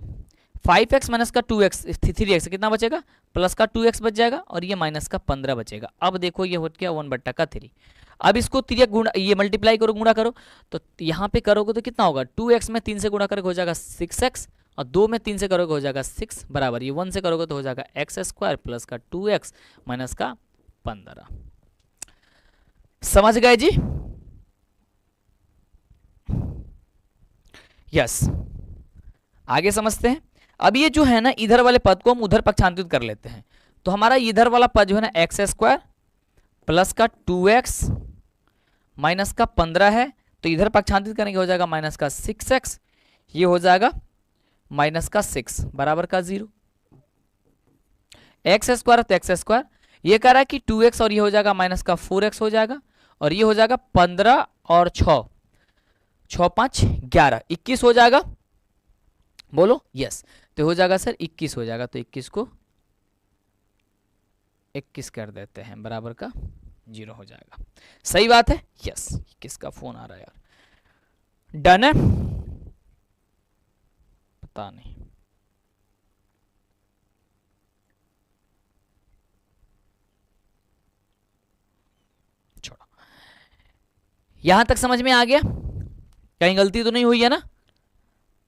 5x माइनस का 2x 3x कितना बचेगा, प्लस का 2x बच जाएगा और ये माइनस का 15 बचेगा। अब देखो ये हो गया 1/3। अब इसको 3 गुणा, ये मल्टीप्लाई करो, गुणा करो, तो यहाँ पे करोगे तो कितना होगा, 2x में 3 से गुणा करोगे हो जाएगा 6x, और 2 में 3 से करोगे हो जाएगा 6 बराबर, ये 1 से करोगे तो हो जाएगा एक्स स्क्वायर प्लस का 2x माइनस का 15। समझ गए जी? यस, आगे समझते हैं। अब ये जो है ना, इधर वाले पद को हम उधर पक्षांतरित कर लेते हैं, तो हमारा इधर वाला पद जो है ना एक्स स्क्वायर प्लस का 2x माइनस का 15 है, तो इधर पक्षांतरित करेंगे हो जाएगा माइनस का 6x, ये हो जाएगा माइनस का 6 बराबर का 0। एक्स स्क्वायर तो एक्स स्क्वायर, ये कह रहा है कि 2x और ये हो जाएगा माइनस का 4x हो जाएगा, और ये हो जाएगा 15 और 6 6 5 11 21 हो जाएगा, बोलो यस। तो हो जाएगा सर 21 हो जाएगा, तो 21 को 21 कर देते हैं बराबर का 0 हो जाएगा। सही बात है, यस। किसका फोन आ रहा है यार? डन है, पता नहीं। छोड़ो, यहां तक समझ में आ गया? कहीं गलती तो नहीं हुई है ना?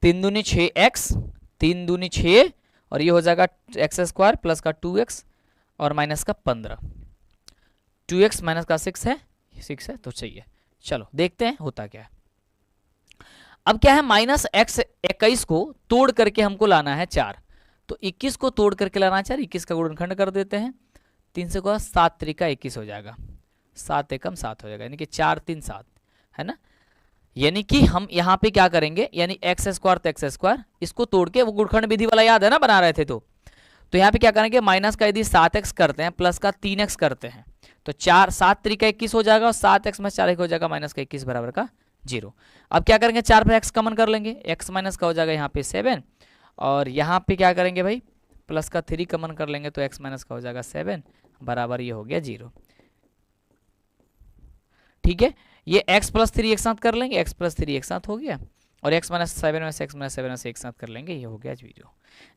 3 दूनी 6x, 3 दूनी 6, और ये हो जाएगा एक्स स्क्वायर प्लस का 2x और माइनस का 15। 2x माइनस का 6 है, 6 है तो चाहिए। चलो देखते हैं होता क्या है। अब क्या है, माइनस एक्स 21 को तोड़ करके हमको लाना है 4, तो 21 को तोड़ करके लाना है 4, 21 का गुणनखंड कर देते हैं, 3 से को 7 त्रिका 21 हो जाएगा, 7 एकम 7 हो जाएगा, यानी कि 4 3 7 है ना। यानी कि हम यहाँ पे क्या करेंगे, यानी एक्स स्क्वायर तो एक्स स्क्वायर, इसको तोड़ के, वो गुणनखंड विधि वाला याद है ना, बना रहे थे, तो यहाँ पे क्या करेंगे, माइनस का यदि 7x करते हैं प्लस का 3x करते हैं, तो 4 7 त्रिका 21 हो जाएगा, और 7x में 4 हो जाएगा माइनस का 21 बराबर का 0। अब क्या करेंगे, 4 पर x कॉमन कर लेंगे, x माइनस का हो जाएगा यहाँ पे 7, और यहाँ पे क्या करेंगे भाई, प्लस का 3 कॉमन कर लेंगे, तो x माइनस का हो जाएगा 7 बराबर, ये हो गया 0। ठीक है, ये x प्लस 3 एक साथ कर लेंगे, x प्लस 3 एक साथ हो गया, और x माइनस 7 में से x माइनस 7 में से एक साथ कर लेंगे, ये हो गया 0।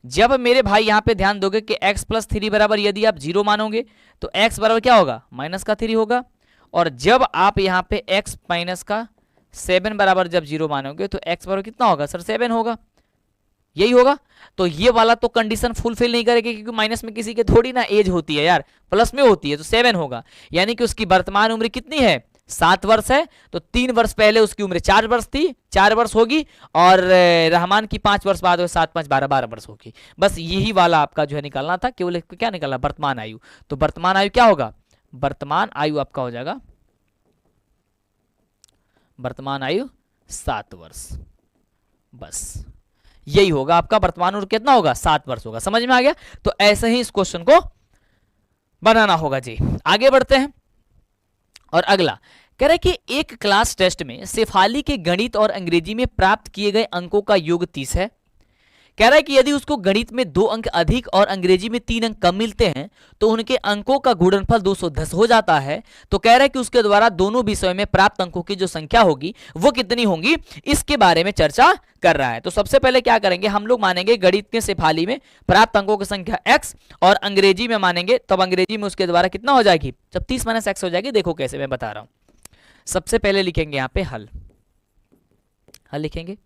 जब मेरे भाई यहाँ पे ध्यान दोगे कि x प्लस 3 बराबर यदि आप 0 मानोगे तो x बराबर क्या होगा, माइनस का 3 होगा, और जब आप यहाँ पे x माइनस का 7 बराबर जब 0 मानोगे तो x बराबर कितना होगा सर, 7 होगा, यही होगा। तो ये वाला तो कंडीशन फुलफिल नहीं करेगी, क्योंकि माइनस में किसी के थोड़ी ना एज होती है यार, प्लस में होती है, तो 7 होगा, यानी कि उसकी वर्तमान उम्र कितनी है, 7 वर्ष है, तो 3 वर्ष पहले उसकी उम्र 4 वर्ष थी, 4 वर्ष होगी, और रहमान की 5 वर्ष बाद 7 5 12 12 वर्ष होगी। बस यही वाला आपका जो है निकालना था, केवल क्या निकालना, वर्तमान आयु। तो वर्तमान आयु क्या होगा, वर्तमान आयु आपका हो जाएगा, वर्तमान आयु 7 वर्ष, बस यही होगा आपका वर्तमान उम्र, कितना होगा, 7 वर्ष होगा। समझ में आ गया? तो ऐसे ही इस क्वेश्चन को बनाना होगा जी। आगे बढ़ते हैं, और अगला कह रहा है कि एक क्लास टेस्ट में शेफाली के गणित और अंग्रेजी में प्राप्त किए गए अंकों का योग 30 है। कह रहा है कि यदि उसको गणित में 2 अंक अधिक और अंग्रेजी में 3 अंक कम मिलते हैं तो उनके अंकों का गुणनफल 210 हो जाता है। तो कह रहा है कि उसके द्वारा दोनों विषयों में प्राप्त अंकों की जो संख्या होगी वो कितनी होंगी, इसके बारे में चर्चा कर रहा है। तो सबसे पहले क्या करेंगे, हम लोग मानेंगे गणित के शेफाली में प्राप्त अंकों की संख्या x, और अंग्रेजी में मानेंगे, तब अंग्रेजी में उसके द्वारा कितना हो जाएगी, जब 30 माइनस x हो जाएगी। देखो कैसे मैं बता रहा हूं। सबसे पहले लिखेंगे यहाँ पे हल, हल लिखेंगे।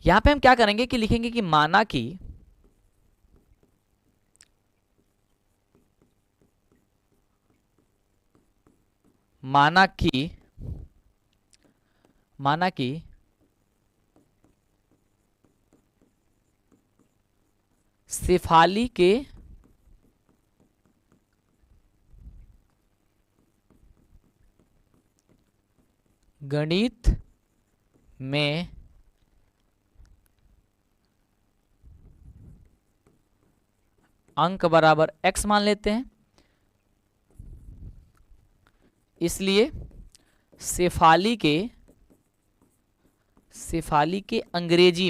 यहां पे हम क्या करेंगे कि लिखेंगे कि माना कि शेफाली के गणित में अंक बराबर x मान लेते हैं, इसलिए शेफाली के अंग्रेजी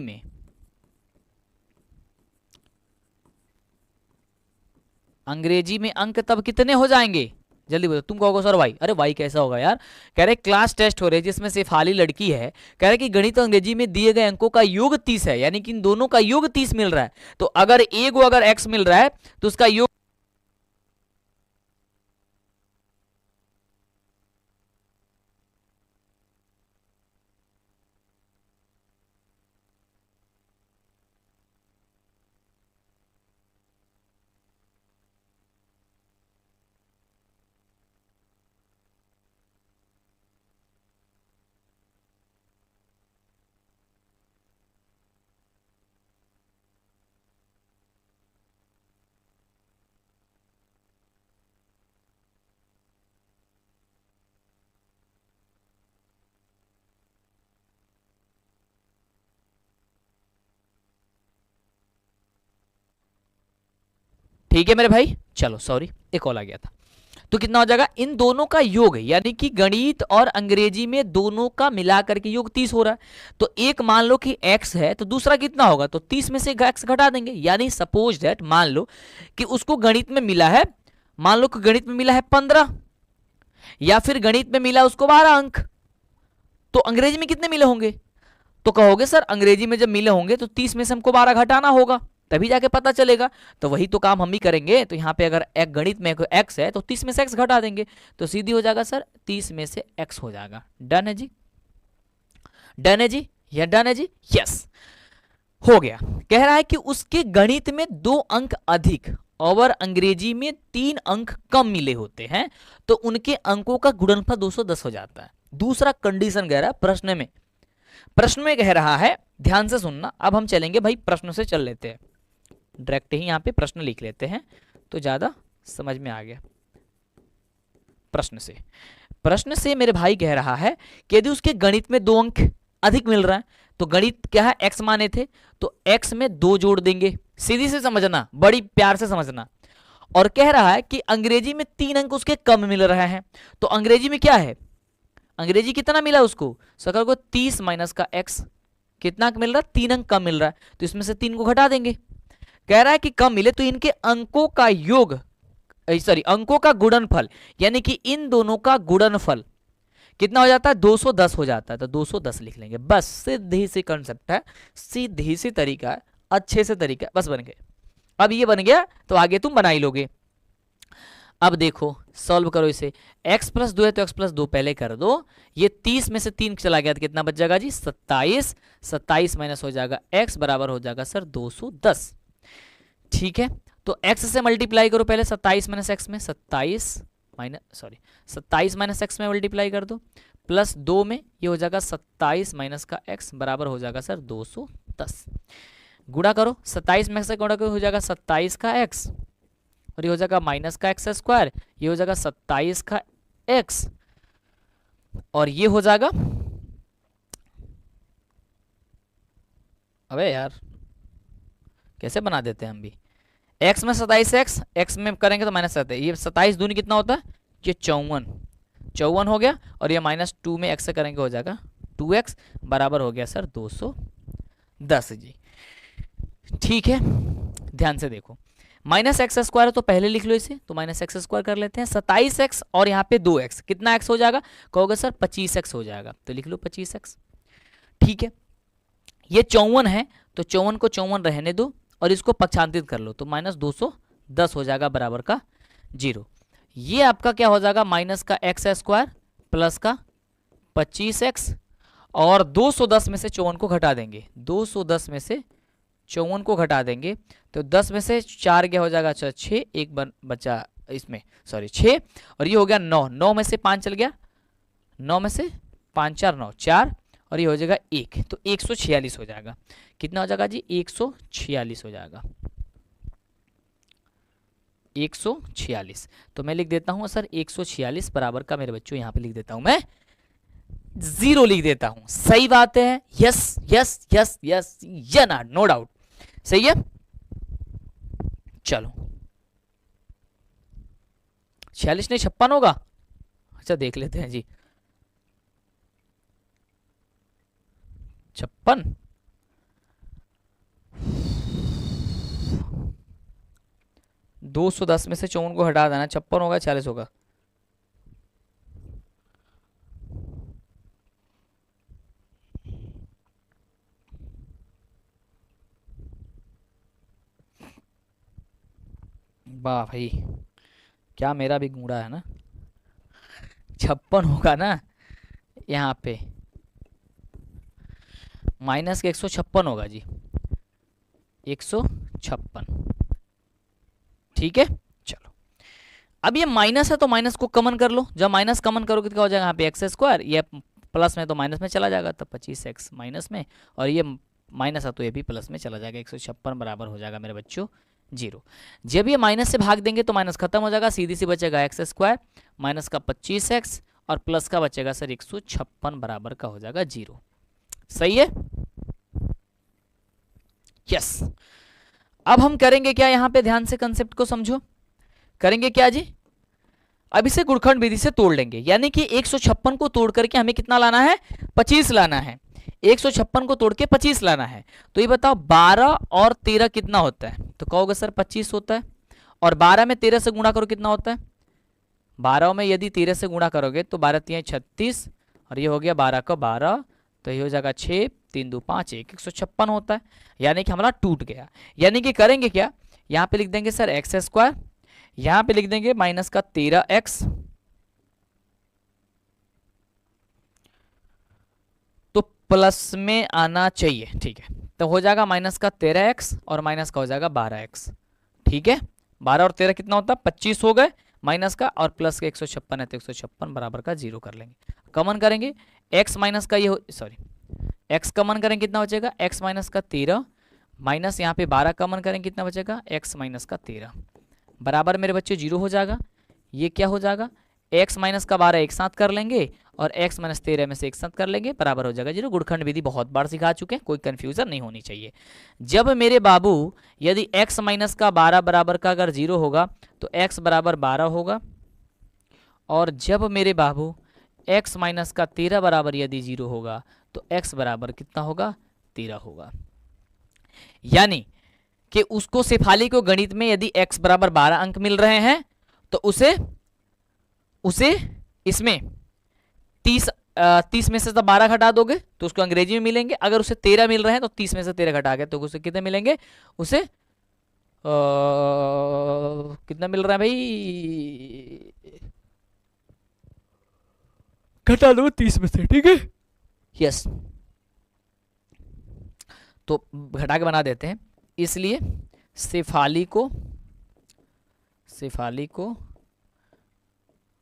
में अंक तब कितने हो जाएंगे जल्दी बताओ। तुम कहोगे सर वाई, अरे वाई कैसा होगा यार। कह रहे क्लास टेस्ट हो रहे जिसमें शेफाली लड़की है, कह रहे कि गणित और अंग्रेजी में दिए गए अंकों का योग 30 है, यानी कि इन दोनों का योग 30 मिल रहा है। तो अगर ए को अगर एक्स मिल रहा है तो उसका योग, ठीक है मेरे भाई, चलो सॉरी एक कॉल आ गया था। तो कितना हो जाएगा, इन दोनों का योग, यानी कि गणित और अंग्रेजी में दोनों का मिलाकर के योग 30 हो रहा है। तो एक मान लो कि x है तो दूसरा कितना होगा, तो 30 में से x घटा देंगे। यानी सपोज दैट, मान लो कि उसको गणित में मिला है, मान लो कि गणित में मिला है 15, या फिर गणित में मिला उसको 12 अंक, तो अंग्रेजी में कितने मिले होंगे। तो कहोगे सर अंग्रेजी में जब मिले होंगे तो 30 में से हमको 12 घटाना होगा, तभी जाके पता चलेगा। तो वही तो काम हम भी करेंगे। तो यहाँ पे अगर एक गणित में x है तो 30 में से x घटा देंगे, तो सीधी हो जाएगा सर 30 में से x हो जाएगा। डन है जी, डन है जी, या डन है जी, यस हो गया। कह रहा है कि उसके गणित में 2 अंक अधिक और अंग्रेजी में 3 अंक कम मिले होते हैं तो उनके अंकों का गुणनफल 210 हो जाता है। दूसरा कंडीशन कह रहा है प्रश्न में, प्रश्न में कह रहा है, ध्यान से सुनना। अब हम चलेंगे भाई प्रश्न से, चल लेते हैं डायरेक्ट ही यहाँ पे प्रश्न लिख लेते हैं तो ज्यादा समझ में आ गया। प्रश्न से मेरे भाई कह रहा है कि यदि उसके गणित में 2 अंक अधिक मिल रहा है, तो गणित क्या है, x माने थे तो x में 2 जोड़ देंगे। सीधी से समझना, बड़ी प्यार से समझना। और कह रहा है कि अंग्रेजी में 3 अंक उसके कम मिल रहा है, तो अंग्रेजी में क्या है, अंग्रेजी कितना मिला उसको, सकल को 30 माइनस का x, कितना अंक मिल रहा है, 3 अंक कम मिल रहा है, तो इसमें से 3 को घटा देंगे। कह रहा है कि कम मिले तो इनके अंकों का योग, सॉरी अंकों का गुणनफल, यानी कि इन दोनों का गुणनफल कितना हो जाता है, 210 हो जाता है। तो 210 लिख लेंगे, बस सीधी सी कंसेप्ट है, सीधी सी तरीका है, अच्छे से तरीका है, बस बन गए। अब ये बन गया तो आगे तुम बना ही लोगे। अब देखो सॉल्व करो इसे, x प्लस 2 है तो x प्लस 2 पहले कर दो। ये 30 में से 3 चला गया तो कितना बच जाएगा जी, 27। 27 माइनस हो जाएगा x, बराबर हो जाएगा सर 210। ठीक है, तो x से मल्टीप्लाई करो पहले, 27 माइनस एक्स में 27 माइनस एक्स में मल्टीप्लाई कर दो, प्लस 2 में ये हो जाएगा 27 माइनस का x, बराबर हो जाएगा सर 210। गुणा करो, 27 में से गुणा करो हो जाएगा 27 का x, और ये हो जाएगा माइनस का एक्स स्क्वायर, ये हो जाएगा 27 का x, और ये हो जाएगा, अबे यार कैसे बना देते हैं हम भी, x में 27x, x में करेंगे तो माइनस 7, ये 27 दूनी कितना होता है, ये 54 हो गया, और ये माइनस 2 में x से करेंगे हो जाएगा 2x, बराबर हो गया सर 210 जी। ठीक है, ध्यान से देखो, माइनस एक्स स्क्वायर है तो पहले लिख लो इसे, तो माइनस एक्स स्क्वायर कर लेते हैं। 27x और यहाँ पे 2x, कितना x हो जाएगा, कहोगे सर 25x हो जाएगा, तो लिख लो 25x। ठीक है, ये 54 है तो 54 को 54 रहने दो और इसको पक्षांतरित कर लो, तो माइनस 210 हो जाएगा, बराबर का 0। ये आपका क्या हो जाएगा, माइनस का एक्स स्क्वायर प्लस का 25x, और 210 में से 54 को घटा देंगे, 210 में से 54 को घटा देंगे तो 10 में से 4 क्या हो जाएगा, अच्छा 6, एक बचा इसमें, सॉरी 6, और ये हो गया 9, 9 में से 5 चल गया, 9 में से 5 4 9 4, और ये हो जाएगा 1, तो 146 हो जाएगा। कितना हो जाएगा जी, 146 हो जाएगा, 146। तो मैं लिख देता हूं सर 146 बराबर का, मेरे बच्चों यहां पे लिख देता हूं मैं 0 लिख देता हूं। सही बात है, यस यस यस यस, या ना, नो डाउट सही है। चलो 46 नहीं 56 होगा, अच्छा देख लेते हैं जी, 56, 210 में से 54 को हटा देना, 56 होगा 46 होगा, वाह भाई, क्या मेरा भी गूंगा है ना। 56 होगा ना यहाँ पे, माइनस के 156 होगा जी, 156। ठीक है, चलो। अब ये माइनस है तो माइनस को कॉमन कर लो, जब माइनस कॉमन करोगे तो क्या हो जाएगा यहाँ पे एक्स स्क्वायर, ये प्लस में तो माइनस में चला जाएगा, तब 25x माइनस में, और ये माइनस है तो ये भी प्लस में चला जाएगा, 156 बराबर हो जाएगा मेरे बच्चों 0। जब ये माइनस से भाग देंगे तो माइनस खत्म हो जाएगा, सीधी सी बचेगा एक्स स्क्वायर माइनस का 25x, और प्लस का बचेगा सर 156 बराबर का हो जाएगा 0। सही है, यस। अब हम करेंगे क्या, यहाँ पे ध्यान से कंसेप्ट को समझो, करेंगे क्या जी, अब इसे गुणखंड विधि से तोड़ लेंगे, यानी कि 156 को तोड़ करके हमें कितना लाना है, 25 लाना है। 156 को तोड़ के 25 लाना है, तो ये बताओ 12 और 13 कितना होता है, तो कहोगे सर 25 होता है, और 12 में 13 से गुणा करो कितना होता है, 12 में यदि 13 से गुणा करोगे तो 12 3 36, और ये हो गया 12 का 12, तो ये हो जाएगा 6 3 2 5 1, 156 होता है, यानी कि हमारा टूट गया। यानी कि करेंगे क्या, यहाँ पे लिख देंगे सर एक्स स्क्वायर, यहाँ पे लिख देंगे माइनस का 13x, तो प्लस में आना चाहिए, ठीक है, तो हो जाएगा माइनस का 13x और माइनस का हो जाएगा 12x। ठीक है, 12 और 13 कितना होता है, 25 हो गए, माइनस का और प्लस का 156 है तो 156 बराबर का 0 कर लेंगे, कॉमन करेंगे x माइनस का, ये सॉरी x कॉमन करेंगे कितना बचेगा, x माइनस का 13 माइनस यहाँ पे 12 कॉमन करेंगे कितना बचेगा, x माइनस का 13 बराबर मेरे बच्चे 0 हो जाएगा। ये क्या हो जाएगा, x माइनस का 12 एक साथ कर लेंगे और x माइनस 13 में से एक साथ कर लेंगे, बराबर हो जाएगा 0। गुणखंड विधि बहुत बार सिखा चुके हैं, कोई कंफ्यूजन नहीं होनी चाहिए। जब मेरे बाबू यदि x माइनस का 12 बराबर का अगर 0 होगा तो x बराबर 12 होगा, और जब मेरे बाबू x माइनस का 13 बराबर यदि 0 होगा तो x बराबर कितना होगा, 13 होगा। यानी कि उसको शेफाली को गणित में यदि x बराबर 12 अंक मिल रहे हैं तो उसे इसमें 30 में से तो 12 घटा दोगे तो उसको अंग्रेजी में मिलेंगे, अगर उसे 13 मिल रहे हैं तो 30 में से 13 घटा के तो उसे कितने मिलेंगे, उसे कितना मिल रहा है भाई, घटा दो 30 में से, ठीक है, यस। तो घटा के बना देते हैं, इसलिए शेफाली को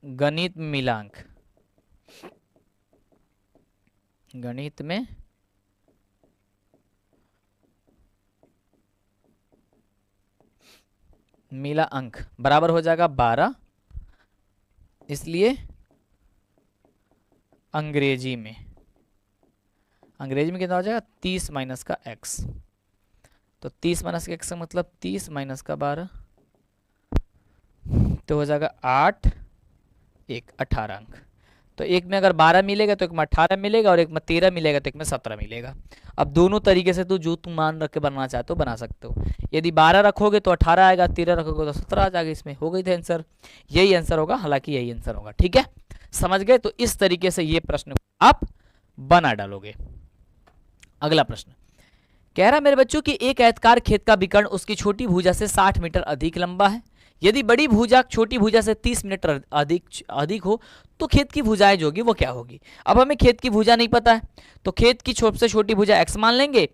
गणित में मिला अंक, गणित में मिला अंक बराबर हो जाएगा 12, इसलिए अंग्रेजी में कितना हो जाएगा, 30 माइनस का x, तो 30 माइनस का x का मतलब 30 माइनस का 12, तो हो जाएगा 8 1 18 अंक। तो एक में अगर 12 मिलेगा तो एक में 18 मिलेगा, और एक में 13 मिलेगा तो एक में 17 मिलेगा। अब दोनों तरीके से तो जो तुम मान रख के बनाना चाहते हो बना सकते हो, यदि 12 रखोगे तो 18 आएगा, 13 रखोगे तो 17 आ जाएगा, इसमें हो गई थी आंसर, यही आंसर होगा, हालांकि यही आंसर होगा। ठीक है, समझ गए, तो इस तरीके से ये प्रश्न आप बना डालोगे। अगला प्रश्न कह रहा मेरे बच्चों कि एक आयतकार खेत का विकर्ण उसकी छोटी भुजा से 60 मीटर अधिक लंबा है, यदि बड़ी भुजा छोटी भुजा से 30 मीटर अधिक हो तो खेत की भुजाएं जो होगी वो क्या होगी। अब हमें खेत की भुजा नहीं पता है, तो खेत की छोटी से छोटी भुजा x मान लेंगे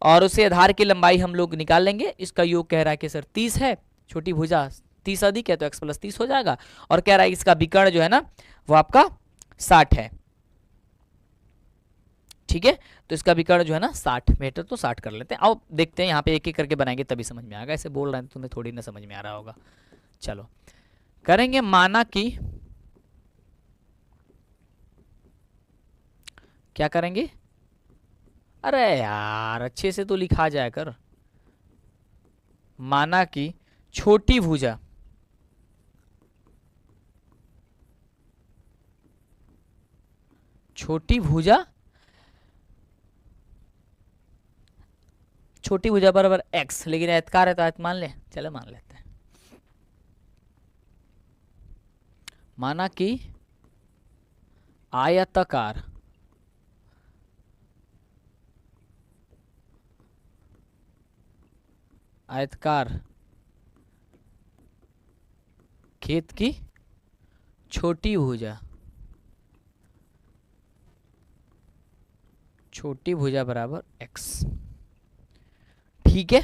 और उसे आधार की लंबाई हम लोग निकाल लेंगे। इसका योग कह रहा है कि सर 30 है, छोटी भुजा 30 अधिक है तो x प्लस 30 हो जाएगा, और कह रहा है इसका विकर्ण जो है ना वो आपका 60 है। ठीक है, तो इसका विकर्ण जो है ना 60 मीटर, तो 60 कर लेते हैं। आओ देखते हैं, यहाँ पे एक एक करके बनाएंगे तभी समझ में आएगा, ऐसे बोल रहे हैं तो तुम्हें थोड़ी ना समझ में आ रहा होगा। चलो करेंगे, माना कि क्या करेंगे, अरे यार अच्छे से तो लिखा जाए कर, माना कि छोटी भुजा बराबर x, लेकिन आयतकार है तो आयत मान ले, चलो मान लेते हैं। माना कि आयताकार खेत की छोटी भुजा, छोटी भुजा बराबर x। ठीक है,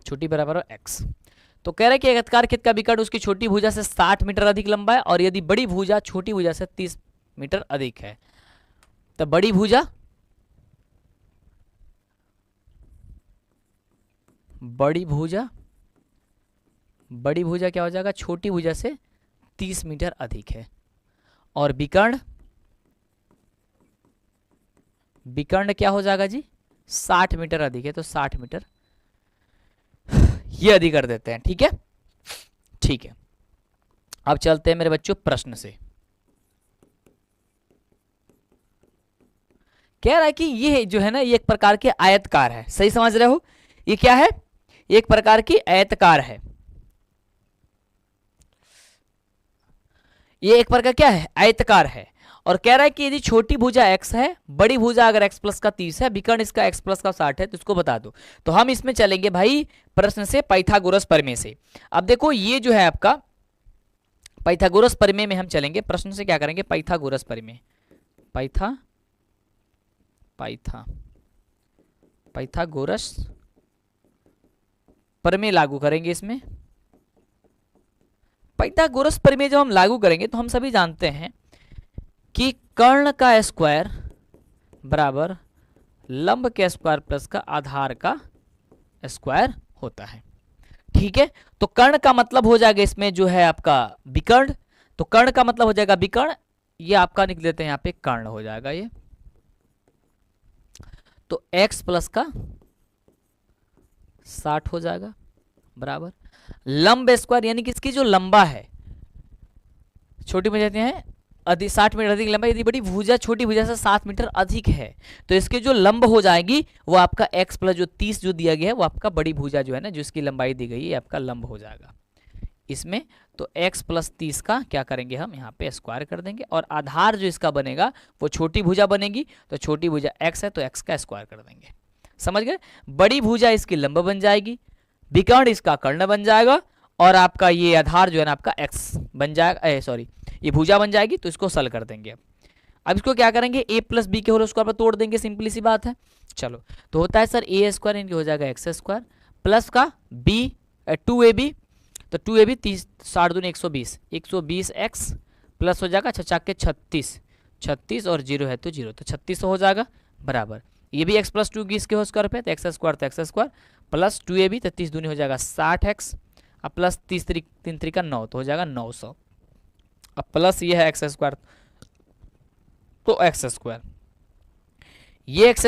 छोटी बराबर x। तो कह रहे हैं कि आयताकार खेत का विकर्ण उसकी छोटी भुजा से 60 मीटर अधिक लंबा है, और यदि बड़ी भुजा छोटी भुजा से 30 मीटर अधिक है, तो बड़ी भुजा क्या हो जाएगा, छोटी भुजा से 30 मीटर अधिक है, और विकर्ण क्या हो जाएगा जी, 60 मीटर अधिक है, तो 60 मीटर ये अधिक कर देते हैं। ठीक है, ठीक है। अब चलते हैं मेरे बच्चों प्रश्न से। कह रहा है कि ये जो है ना, ये एक प्रकार के आयतकार है, सही समझ रहे हो, ये क्या है, एक प्रकार की आयतकार है, ये एक प्रकार क्या है, आयतकार है। और कह रहा है कि यदि छोटी भुजा x है, बड़ी भुजा अगर x प्लस का 30 है, विकर्ण इसका x प्लस का 60 है, तो इसको बता दो। तो हम इसमें चलेंगे भाई प्रश्न से पाइथागोरस प्रमेय से। अब देखो ये जो है आपका पाइथागोरस प्रमेय में हम चलेंगे, प्रश्न से क्या करेंगे, पाइथागोरस प्रमेय, पाइथागोरस प्रमेय लागू करेंगे इसमें। पाइथागोरस प्रमेय जब हम लागू करेंगे तो हम सभी जानते हैं कि कर्ण का स्क्वायर बराबर लंब के स्क्वायर प्लस का आधार का स्क्वायर होता है। ठीक है, तो कर्ण का मतलब हो जाएगा इसमें जो है आपका विकर्ण, तो कर्ण का मतलब हो जाएगा विकर्ण, ये आपका लिख देते हैं यहाँ पे कर्ण हो जाएगा ये, तो x प्लस का 60 हो जाएगा बराबर लंब स्क्वायर, यानी कि इसकी जो लंबा है, छोटी में जाते हैं अधिक 60 मीटर अधिक लंबा, यदि बड़ी भुजा छोटी भुजा से 7 मीटर अधिक है, तो इसके जो लंब हो जाएगी वो आपका x प्लस जो 30 जो दिया गया है, वो आपका बड़ी भुजा जो है ना, जो इसकी लंबाई दी गई है, आपका लंब हो जाएगा इसमें। तो x प्लस 30 का क्या करेंगे हम यहाँ पे स्क्वायर कर देंगे, और आधार जो इसका बनेगा वो छोटी भुजा बनेगी, तो छोटी भुजा x है तो x का स्क्वायर कर देंगे। समझ गए, बड़ी भुजा इसकी लंब बन जाएगी, विकर्ण इसका कर्ण बन जाएगा, और आपका ये आधार जो है ना आपका x बन जाएगा, सॉरी ये भुजा बन जाएगी, तो इसको सल कर देंगे। अब इसको क्या करेंगे, a प्लस बी के होल स्क्वायर पर तोड़ देंगे, सिंपली सी बात है। चलो, तो होता है सर a स्क्वायर इनकी हो जाएगा x स्क्वायर प्लस का b 2ab, तो 2ab 30 60 दूनी 120, 120x प्लस हो जाएगा 36 36 और 0 है तो 0, तो 36 हो जाएगा बराबर, ये भी x प्लस 2 की इसके होल स्क्वायर पे, तो x स्क्वायर प्लस 2ab, तो 30 दूनी हो जाएगा 60x, अब प्लस 3 3 का 9, तो हो जाएगा 900, अब प्लस ये है x स्क्वायर, तो x स्क्वायर, ये x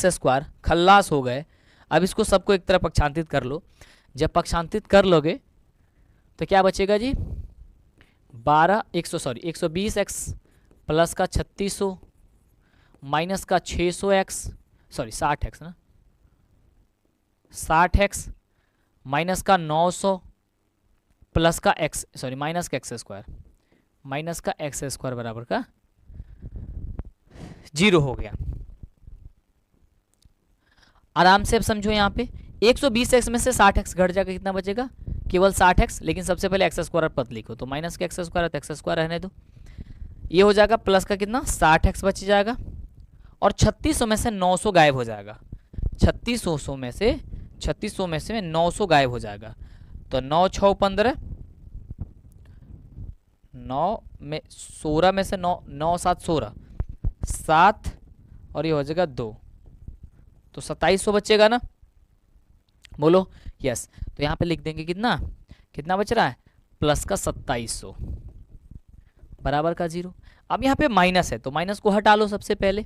स्क्वायर खल्लास हो गए। अब इसको सबको एक तरफ पक्षांतित कर लो, जब पक्षांतित कर लोगे तो क्या बचेगा जी, 120x प्लस का 3600 माइनस का 600x, सॉरी 60x ना, 60x माइनस का 900 प्लस का x, सॉरी माइनस का x स्क्वायर बराबर का 0 हो गया। आराम से अब समझो, यहाँ पे 120x में से 60x घट जाकर कितना बचेगा, केवल 60x, लेकिन सबसे पहले x स्क्वायर पद लिखो, तो माइनस का x स्क्वायर है तो x स्क्वायर रहने दो, ये हो जाएगा प्लस का कितना 60x बच जाएगा, और 3600 में से 900 गायब हो जाएगा, 3600 में से 900 गायब हो जाएगा, तो 9 6 15, 9 में 16 में से 9 9 7 16 7, और ये हो जाएगा 2, तो 2700 बचेगा ना, बोलो यस। तो यहाँ पे लिख देंगे कितना बच रहा है, प्लस का 2700 बराबर का 0। अब यहाँ पे माइनस है तो माइनस को हटा लो सबसे पहले,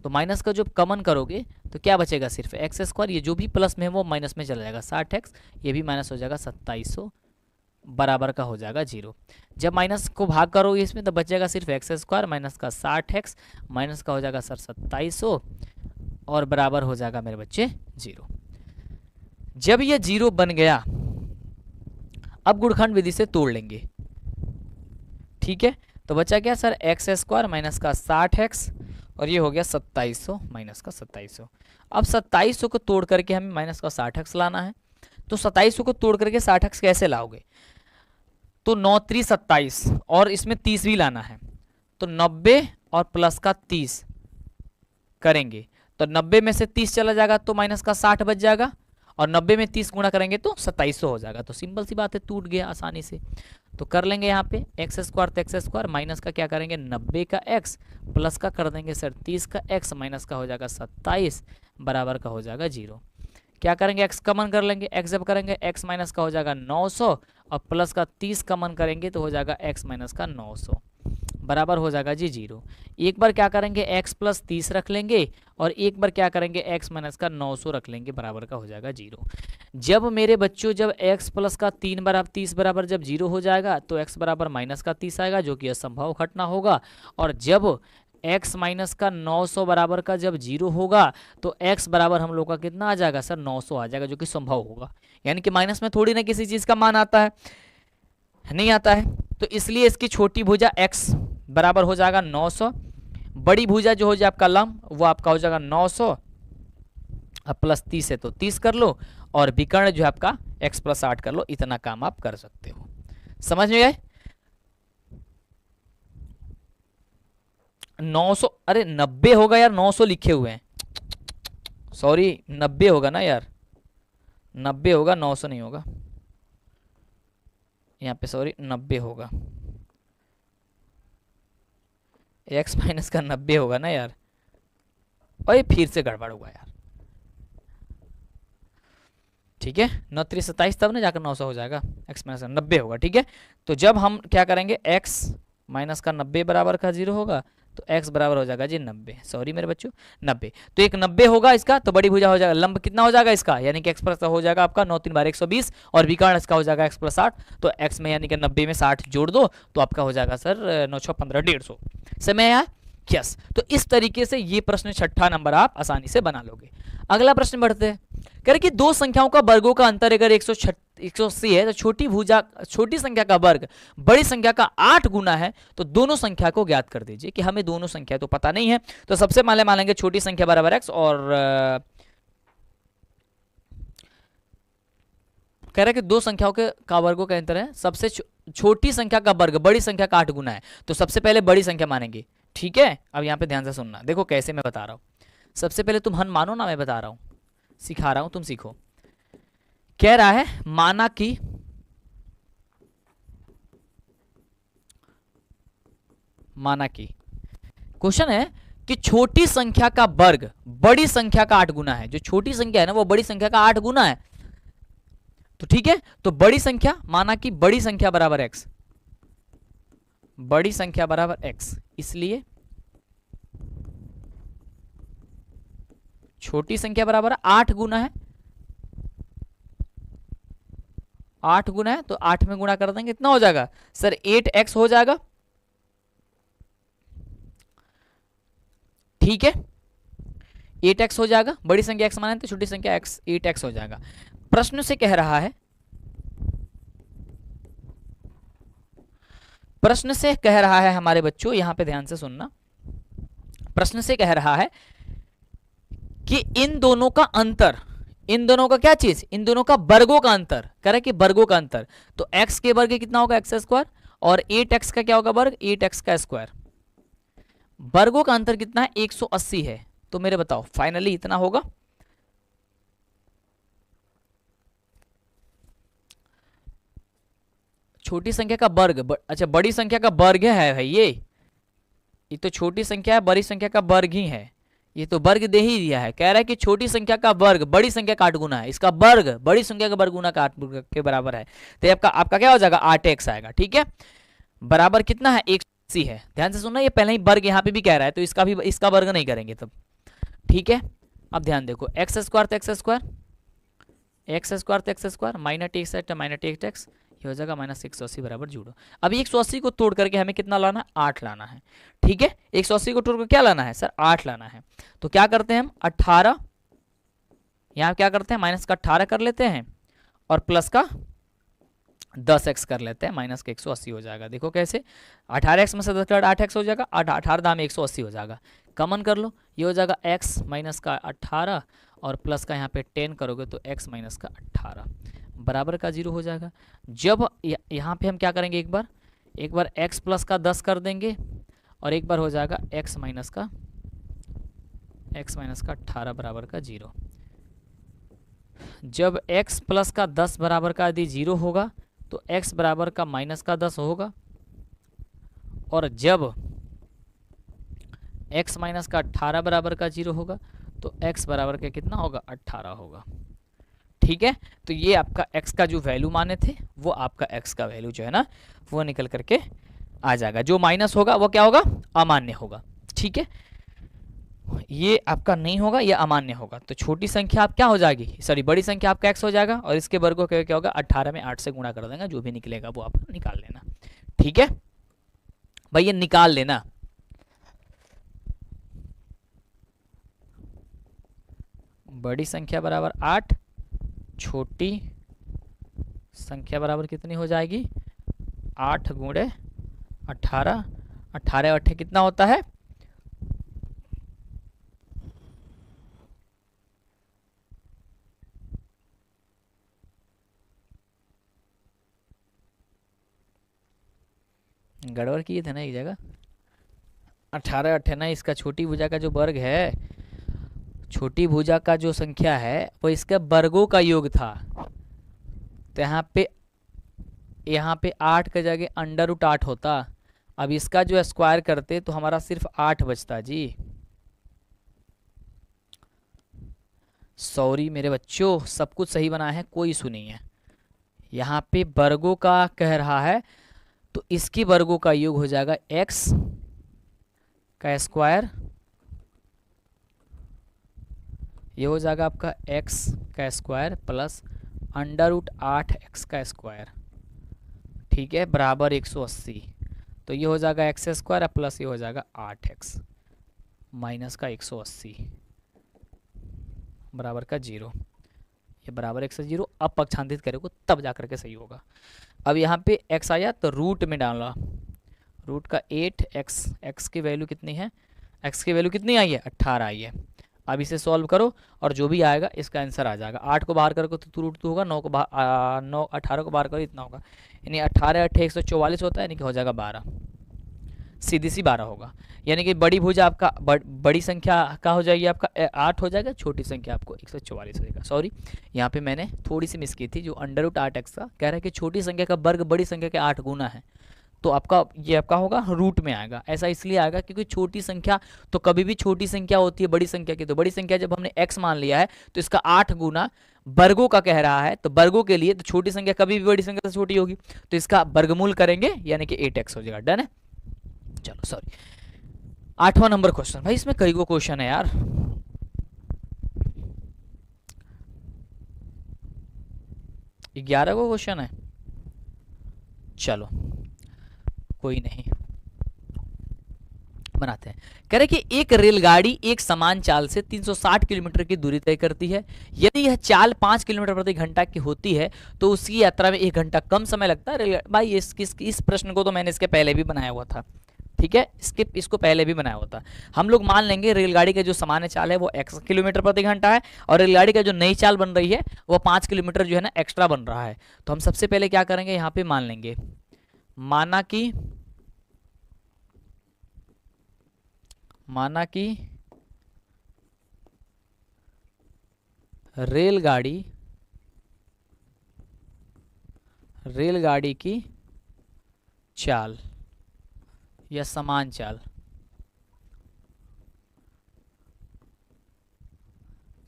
तो माइनस का जो कमन करोगे तो क्या बचेगा, सिर्फ एक्स स्क्वायर, ये जो भी प्लस में है वो माइनस में चला जाएगा 60x, ये भी माइनस हो जाएगा 2700 बराबर का हो जाएगा 0। जब माइनस को भाग करोगे इसमें तो बचेगा सिर्फ एक्स स्क्वायर माइनस का 60x माइनस का हो जाएगा सर 2700 और बराबर हो जाएगा मेरे बच्चे 0। जब ये 0 बन गया अब गुणखंड विधि से तोड़ लेंगे, ठीक है। तो बचा क्या सर एक्स स्क्वायर माइनस का 60x और ये हो गया 2700 माइनस का 2700। अब 2700 को तोड़ करके हमें माइनस का 60x लाना है। तो 2700 को तोड़ करके 60x कैसे लाओगे? तो 9 3 27 और इसमें 30 भी लाना है, तो 90 और प्लस का 30 करेंगे तो 90 में से 30 चला जाएगा तो माइनस का 60 बच जाएगा, और 90 में 30 गुणा करेंगे तो 2700 हो जाएगा। तो सिंपल सी बात है, टूट गया आसानी से। तो कर लेंगे यहाँ पे एक्स स्क्वायर तो एक्स स्क्वायर, माइनस का क्या करेंगे 90 का एक्स, प्लस का कर देंगे सर 30 का एक्स, माइनस का हो जाएगा 27 बराबर का हो जाएगा 0। क्या करेंगे एक्स कॉमन कर लेंगे, एक्स जब करेंगे एक्स माइनस का हो जाएगा 900 और प्लस का 30 कॉमन करेंगे तो हो जाएगा एक्स माइनस का 900 बराबर हो जाएगा जी 0। एक बार क्या करेंगे x प्लस 30 रख लेंगे और एक बार क्या करेंगे x माइनस का 900 रख लेंगे, बराबर का हो जाएगा 0। जब मेरे बच्चों जब x प्लस का 3 बराबर 30 बराबर जब 0 हो जाएगा तो x बराबर माइनस का 30 आएगा, जो कि असंभव घटना होगा। और जब x माइनस का 900 बराबर का जब 0 होगा तो x बराबर हम लोग का कितना आ जाएगा सर 900 आ जाएगा, जो कि संभव होगा। यानी कि माइनस में थोड़ी ना किसी चीज़ का मान आता है, नहीं आता है। तो इसलिए इसकी छोटी भुजा x बराबर हो जाएगा 900, बड़ी भुजा जो हो जाए आपका लंब वो आपका हो जाएगा 900, अब प्लस 30 है तो 30 कर लो, और विकर्ण जो है आपका x प्लस 8 कर लो। इतना काम आप कर सकते हो। समझ में आए? 900, अरे 90 होगा यार, 900 लिखे हुए हैं, सॉरी 90 होगा ना यार, 90 होगा 900 नहीं होगा यहाँ पे, सॉरी 90 होगा, x माइनस का 90 होगा ना यार, और ये फिर से गड़बड़ हुआ यार। ठीक है, 9 3 27 तब ना जाकर 900 हो जाएगा, x माइनस का 90 होगा। ठीक है, तो जब हम क्या करेंगे x माइनस का 90 बराबर का 0 होगा तो x बराबर हो जाएगा जी 90, सॉरी मेरे बच्चों 90। तो एक 90 होगा इसका, तो बड़ी भुजा हो जाएगा, लंब कितना हो जाएगा इसका, यानी कि x प्लस हो जाएगा आपका 9 3 12 120, और विकर्ण इसका हो जाएगा x प्लस 8। तो x में यानी कि 90 में 60 जोड़ दो तो आपका हो जाएगा सर 9 6 15 150। समय आया? यस। तो इस तरीके से ये प्रश्न 6ठा नंबर आप आसानी से बना लोगे। अगला प्रश्न बढ़ते हैं। कह रहे कि दो संख्याओं का वर्गों का अंतर अगर 180 है तो छोटी संख्या का वर्ग बड़ी संख्या का 8 गुना है, तो दोनों संख्या को ज्ञात कर दीजिए। कि हमें दोनों संख्या तो पता नहीं है, तो सबसे पहले मान लेंगे छोटी संख्या बराबर x, और कह रहे कि दो संख्याओं के का वर्गों का अंतर है, सबसे छोटी संख्या का वर्ग बड़ी संख्या का 8 गुना है, तो सबसे पहले बड़ी संख्या मानेंगे। ठीक है, अब यहाँ पे ध्यान से सुनना, देखो कैसे मैं बता रहा हूं। सबसे पहले तुम हन मानो ना, मैं बता रहा हूं, सिखा रहा हूं, तुम सीखो। कह रहा है माना कि क्वेश्चन है कि छोटी संख्या का वर्ग बड़ी संख्या का 8 गुना है। जो छोटी संख्या है ना वो बड़ी संख्या का 8 गुना है। तो ठीक है, तो बड़ी संख्या माना कि बड़ी संख्या बराबर x, बड़ी संख्या बराबर x, इसलिए छोटी संख्या बराबर 8 गुना है, 8 गुना है तो 8 में गुणा कर देंगे, इतना हो जाएगा सर 8x हो जाएगा। ठीक है, 8x हो जाएगा, बड़ी संख्या x माने तो छोटी संख्या x 8x हो जाएगा। प्रश्न से कह रहा है हमारे बच्चों, यहां पे ध्यान से सुनना। प्रश्न से कह रहा है कि इन दोनों का अंतर, इन दोनों का क्या चीज, इन दोनों का वर्गों का अंतर, कह रहे कि वर्गों का अंतर, तो x के वर्ग कितना होगा x स्क्वायर, और 8x का क्या होगा वर्ग 8x का स्क्वायर। वर्गों का अंतर कितना है 180 है, तो मेरे बताओ फाइनली इतना होगा। छोटी संख्या का वर्ग, अच्छा बड़ी संख्या का वर्ग है भाई, ये तो छोटी संख्या है, बड़ी संख्या का वर्ग ही है, ये तो वर्ग दे ही दिया है। कह रहा है कि छोटी संख्या का वर्ग बड़ी संख्या का 8 गुना है, इसका वर्ग बड़ी संख्या का वर्ग गुना का 8 के बराबर है, तो आपका क्या हो जाएगा 8x आएगा। ठीक है, बराबर कितना है 180 है। ध्यान से सुनना, ये पहले ही वर्ग यहाँ पे भी कह रहा है, तो इसका वर्ग नहीं करेंगे तब। ठीक है, अब ध्यान देखो, एक्स स्क्वायर तो एक्स स्क्वायर, माइनस एक्स, ये हो जाएगा माइनस 180 बराबर 0। अब 180 को तोड़ करके हमें कितना लाना है 8 लाना है। ठीक है, 180 को तोड़ कर क्या लाना है सर 8 लाना है। तो क्या करते हैं हम 18, यहाँ क्या करते हैं माइनस का 18 कर लेते हैं और प्लस का 10x कर लेते हैं, माइनस के 180 हो जाएगा। देखो कैसे, 18x में से 10 कट 8x हो जाएगा, 18 दाम 180 हो जाएगा। कमन कर लो, ये हो जाएगा x माइनस का 18 और प्लस का यहाँ पे 10 करोगे तो x माइनस का 18 बराबर का 0 हो जाएगा। जब यहाँ पे हम क्या करेंगे, एक बार x प्लस का 10 कर देंगे और एक बार हो जाएगा x माइनस का 18 बराबर का 0। जब x प्लस का 10 बराबर का यदि 0 होगा तो x बराबर का माइनस का 10 होगा, और जब x माइनस का 18 बराबर का 0 होगा तो x बराबर का कितना होगा, 18 होगा। ठीक है, तो ये आपका x का जो वैल्यू माने थे वो आपका x का वैल्यू जो है ना वो निकल करके आ जाएगा। जो माइनस होगा वो क्या होगा, अमान्य होगा। ठीक है, ये आपका नहीं होगा, ये अमान्य होगा। तो छोटी संख्या आप क्या हो जाएगी, सॉरी बड़ी संख्या आपका x हो जाएगा, और इसके वर्गों का क्या होगा, 18 में 8 से गुणा कर देंगे, जो भी निकलेगा वो आप निकाल लेना। ठीक है भाई, ये निकाल लेना। बड़ी संख्या बराबर 8, छोटी संख्या बराबर कितनी हो जाएगी, 8 गुणे 18, 18 8 कितना होता है, गड़बड़ किए थे ना एक जगह, 18 8 ना, इसका छोटी भुजा का जो वर्ग है, छोटी भुजा का जो संख्या है वो इसके वर्गों का योग था। तो यहाँ पे 8 के जगह अंडर रूट 8 होता। अब इसका जो स्क्वायर करते तो हमारा सिर्फ 8 बचता जी। सॉरी मेरे बच्चों, सब कुछ सही बना है, कोई इशू नहीं है। यहाँ पे वर्गों का कह रहा है तो इसकी वर्गों का योग हो जाएगा x का स्क्वायर, ये हो जाएगा आपका x का square plus under root 8x का स्क्वायर। ठीक है, बराबर 180। तो ये हो जाएगा एक्स स्क्वायर प्लस ये हो जाएगा 8x माइनस का 180 बराबर का 0। ये बराबर 1 से 0। अब पक्षांतरित करेंगे तब जाकर के सही होगा। अब यहाँ पे x आया तो रूट में डाला, रूट का 8x, x की वैल्यू कितनी है, x की वैल्यू कितनी आई है, 18 आई है। अब इसे सॉल्व करो और जो भी आएगा इसका आंसर आ जाएगा। 8 को बाहर करो तो रूट 2 होगा, 9 को बाहर 9 18 को बाहर करो इतना होगा, यानी 18 8 144 होता है, यानी कि हो जाएगा 12, सीधी सी 12 होगा। यानी कि बड़ी भुजा आपका बड़ी संख्या का हो जाएगी आपका 8 हो जाएगा, छोटी संख्या आपको 144 हो जाएगा। सॉरी यहाँ पे मैंने थोड़ी सी मिस की थी, जो अंडर रूट 8x का कह रहा है कि छोटी संख्या का वर्ग बड़ी संख्या के 8 गुना है, तो आपका ये आपका होगा रूट में आएगा। ऐसा इसलिए आएगा क्योंकि छोटी संख्या तो कभी भी छोटी संख्या होती है बड़ी संख्या की, तो बड़ी संख्या जब हमने x मान लिया है तो इसका 8 गुना वर्गों का कह रहा है, तो वर्गों के लिए तो छोटी संख्या कभी भी बड़ी संख्या से छोटी होगी, तो इसका वर्गमूल करेंगे यानी कि 8x हो जाएगा। डन है, चलो सॉरी 8वां नंबर क्वेश्चन। भाई इसमें कई को क्वेश्चन है यार, ये 11 को क्वेश्चन है, चलो कोई नहीं बनाते हैं। कह रहे कि एक रेलगाड़ी एक समान चाल से 360 किलोमीटर की दूरी तय करती है। यदि यह चाल 5 किलोमीटर प्रति घंटा की होती है तो उसकी यात्रा में 1 घंटा कम समय लगता है। भाई इस प्रश्न को तो मैंने इसके पहले भी बनाया हुआ था। ठीक है, इसको पहले भी बनाया हुआ था। हम लोग मान लेंगे रेलगाड़ी का जो सामान्य चाल है वो x किलोमीटर प्रति घंटा है, और रेलगाड़ी का जो नई चाल बन रही है वो 5 किलोमीटर जो है ना एक्स्ट्रा बन रहा है। तो हम सबसे पहले क्या करेंगे, यहाँ पे मान लेंगे, माना कि रेलगाड़ी की चाल या समान चाल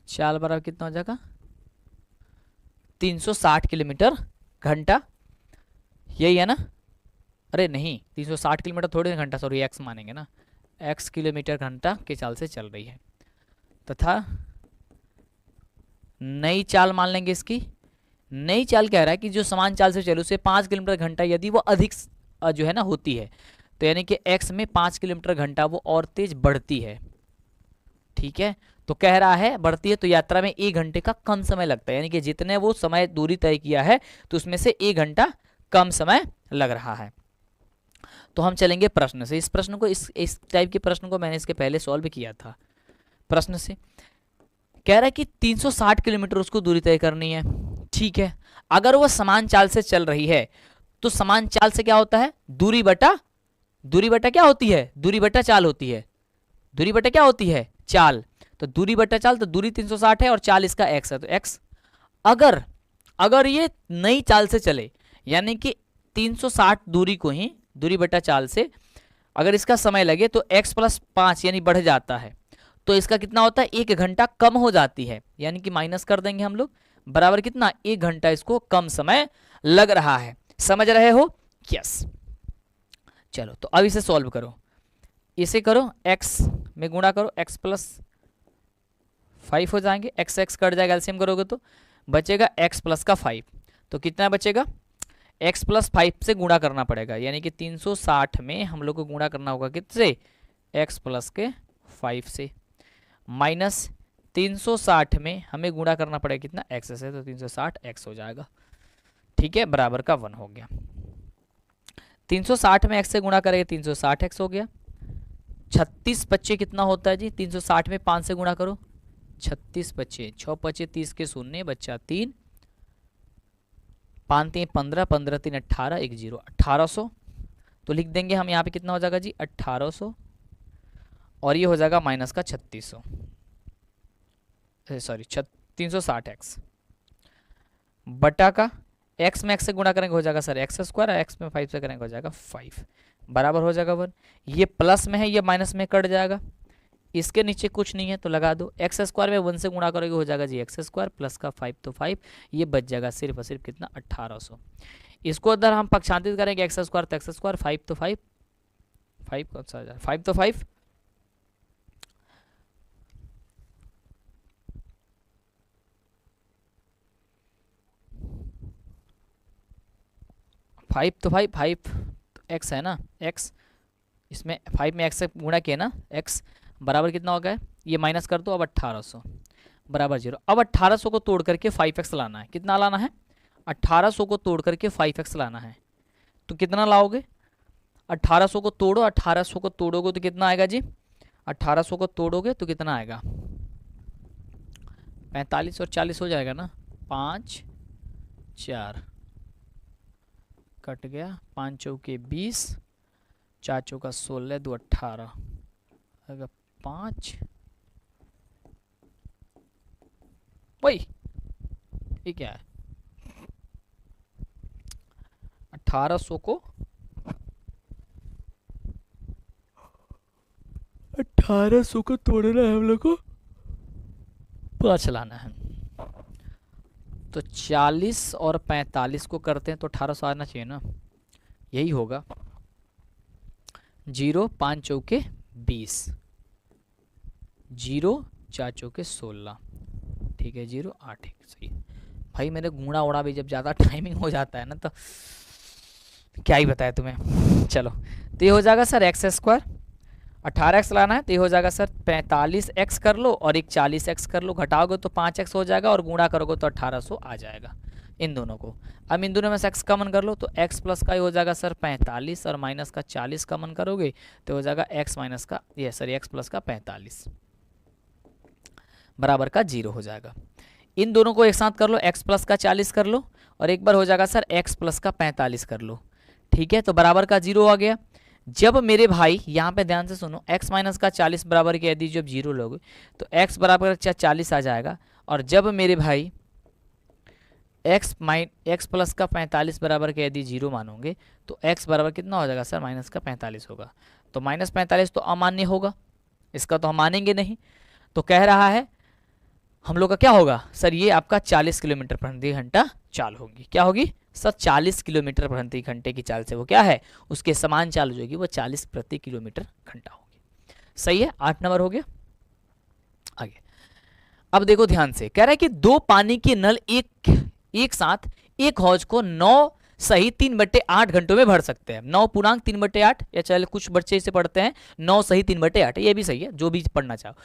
बराबर कितना हो जाएगा, 360 किलोमीटर घंटा, यही है ना। अरे नहीं, 360 किलोमीटर थोड़ी घंटा, सॉरी एक्स मानेंगे ना, x किलोमीटर घंटा की चाल से चल रही है, तथा नई चाल मान लेंगे। इसकी नई चाल कह रहा है कि जो समान चाल से चले उसे 5 किलोमीटर घंटा यदि वो अधिक जो है ना होती है, तो यानी कि x में 5 किलोमीटर घंटा वो और तेज बढ़ती है। ठीक है, तो कह रहा है बढ़ती है तो यात्रा में 1 घंटे का कम समय लगता है, यानी कि जितने वो समय दूरी तय किया है तो उसमें से 1 घंटा कम समय लग रहा है। तो हम चलेंगे प्रश्न से। इस प्रश्न को इस टाइप के प्रश्न को मैंने इसके पहले सॉल्व किया था। प्रश्न से कह रहा है कि 360 किलोमीटर उसको दूरी तय करनी है, ठीक है। अगर वह समान चाल से चल रही है तो समान चाल से क्या होता है, दूरी बटा क्या होती है, दूरी बटा चाल होती है। दूरी बटा क्या होती है, चाल। तो दूरी बटा चाल, तो दूरी 360 है और चाल इसका x है, तो x। अगर ये नई चाल से चले, यानी कि 360 दूरी को ही दूरी बटा चाल से अगर इसका समय लगे तो x + 5 यानी बढ़ जाता है, तो इसका कितना होता है, 1 घंटा कम हो जाती है, यानी कि माइनस कर देंगे हम लोग, बराबर कितना, 1 घंटा इसको कम समय लग रहा है। समझ रहे हो, यस। चलो तो अब इसे सॉल्व करो, इसे करो, x में गुणा करो, x + 5 हो जाएंगे, x कट जाएगा, एलसीएम करोगे तो बचेगा x + का 5, तो कितना बचेगा, x + 5 से गुणा करना पड़ेगा, यानी कि 360 में हम लोग को गुणा करना होगा किससे, x + के 5 से, माइनस 360 में हमें गुणा करना पड़ेगा कितना, x से, तो 360 x हो जाएगा, ठीक है, बराबर का 1 हो गया। 360 में x से गुणा करेंगे 360 x हो गया। 36 25 कितना होता है जी, 360 में 5 से गुणा करो, 36 25, 6 25 30 के शून्य, बच्चा 3, 5 3 15, 15 3 18, 1 0, 1800। तो लिख देंगे हम यहाँ पे कितना हो जाएगा जी, 1800, और ये हो जाएगा माइनस का 3600, सॉरी 360x बटा का x में x से गुणा करेंगे हो जाएगा सर x², और x में 5 से करेंगे हो जाएगा 5, बराबर हो जाएगा 1। ये प्लस में है, ये माइनस में कट जाएगा, इसके नीचे कुछ नहीं है तो लगा दो, x² में 1 से गुणा करोगे हो जाएगा जी x² प्लस का 5 तो 5, ये बच जाएगा सिर्फ और सिर्फ कितना, 1800। इसको अगर हम पक्षांतरित करेंगे x² तो x², 5 तो 5, 5 कौन सा आ जाएगा, 5 तो 5, 5 तो 5, 5 तो x है ना, x इसमें 5 में x से गुणा किया ना, x बराबर कितना हो गया, ये माइनस कर दो, अब 1800 बराबर 0। अब 1800 को तोड़ करके 5x लाना है, कितना लाना है, 1800 को तोड़ करके 5x लाना है, तो कितना लाओगे, 1800 को तोड़ो, 1800 को तोड़ोगे तो कितना आएगा जी, 1800 को तोड़ोगे तो कितना आएगा, 45 और 40 हो जाएगा ना, 5 4 कट गया, 5 चौके 20, 4 चौका 16, 2 18, अगर 5 वही ये क्या है, 1800 को 1800 को तोड़ना है हम लोग को, 5 लाना है, तो 40 और 45 को करते हैं तो 1800 आना चाहिए ना, यही होगा। 0 5 चौके 20, 0 4 चौके 16, ठीक है, 0 8 1 सही। भाई मेरे गुणा उड़ा भी जब ज़्यादा टाइमिंग हो जाता है ना तो क्या ही बताया तुम्हें। चलो तो ये हो जाएगा सर x², 18x लाना है तो ये हो जाएगा सर 45x कर लो और एक 40x कर लो, घटाओगे तो 5x हो जाएगा और गुणा करोगे तो 1800 आ जाएगा इन दोनों को। अब इन दोनों में से x कॉमन कर लो तो x प्लस का ये हो जाएगा सर 45 और माइनस का 40 कॉमन करोगे तो हो जाएगा x माइनस का ये सॉरी x प्लस का 45 बराबर का 0 हो जाएगा। इन दोनों को एक साथ कर लो, x प्लस का 40 कर लो और एक बार हो जाएगा सर x प्लस का 45 कर लो, ठीक है, तो बराबर का 0 आ गया। जब मेरे भाई यहाँ पे ध्यान से सुनो, x माइनस का 40 बराबर के यदि जब 0 लोगे तो x बराबर 40 आ जाएगा, और जब मेरे भाई x प्लस का 45 बराबर के यदि 0 मानोगे तो x बराबर कितना हो जाएगा सर माइनस का 45 होगा, तो माइनस 45 तो अमान्य होगा, इसका तो हम मानेंगे नहीं। तो कह रहा है हम लोग का क्या होगा सर, ये आपका 40 किलोमीटर प्रति घंटा चाल होगी, क्या होगी सर 40 किलोमीटर प्रति घंटे की चाल से वो क्या है उसके समान चाल हो जाएगी, वो 40 प्रति किलोमीटर घंटा होगी। सही है, 8 नंबर हो गया। आगे अब देखो ध्यान से, कह रहा है कि 2 पानी के नल एक साथ एक हौज को 9 सही 3/8 घंटों में भर सकते हैं। 9 पूर्णांक 3/8 या चले कुछ बच्चे इसे पढ़ते हैं 9 सही 3/8, ये भी सही है, जो भी पढ़ना चाहो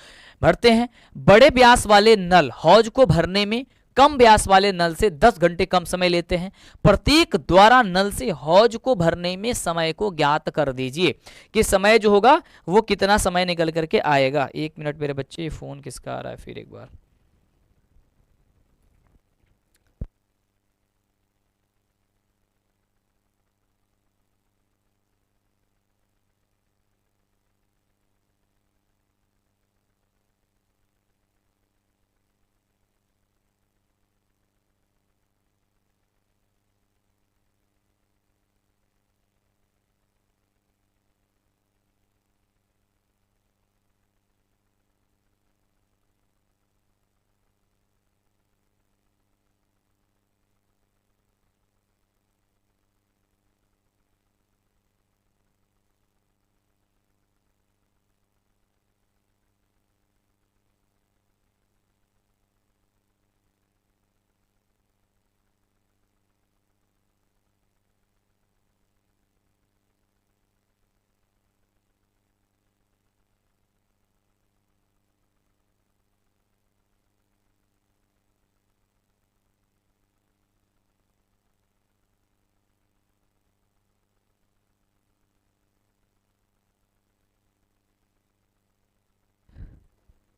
भरते हैं। बड़े व्यास वाले नल हौज को भरने में कम व्यास वाले नल से 10 घंटे कम समय लेते हैं। प्रत्येक द्वारा नल से हौज को भरने में समय को ज्ञात कर दीजिए कि समय जो होगा वो कितना समय निकल करके आएगा। 1 मिनट मेरे बच्चे, फोन किसका आ रहा है फिर एक बार।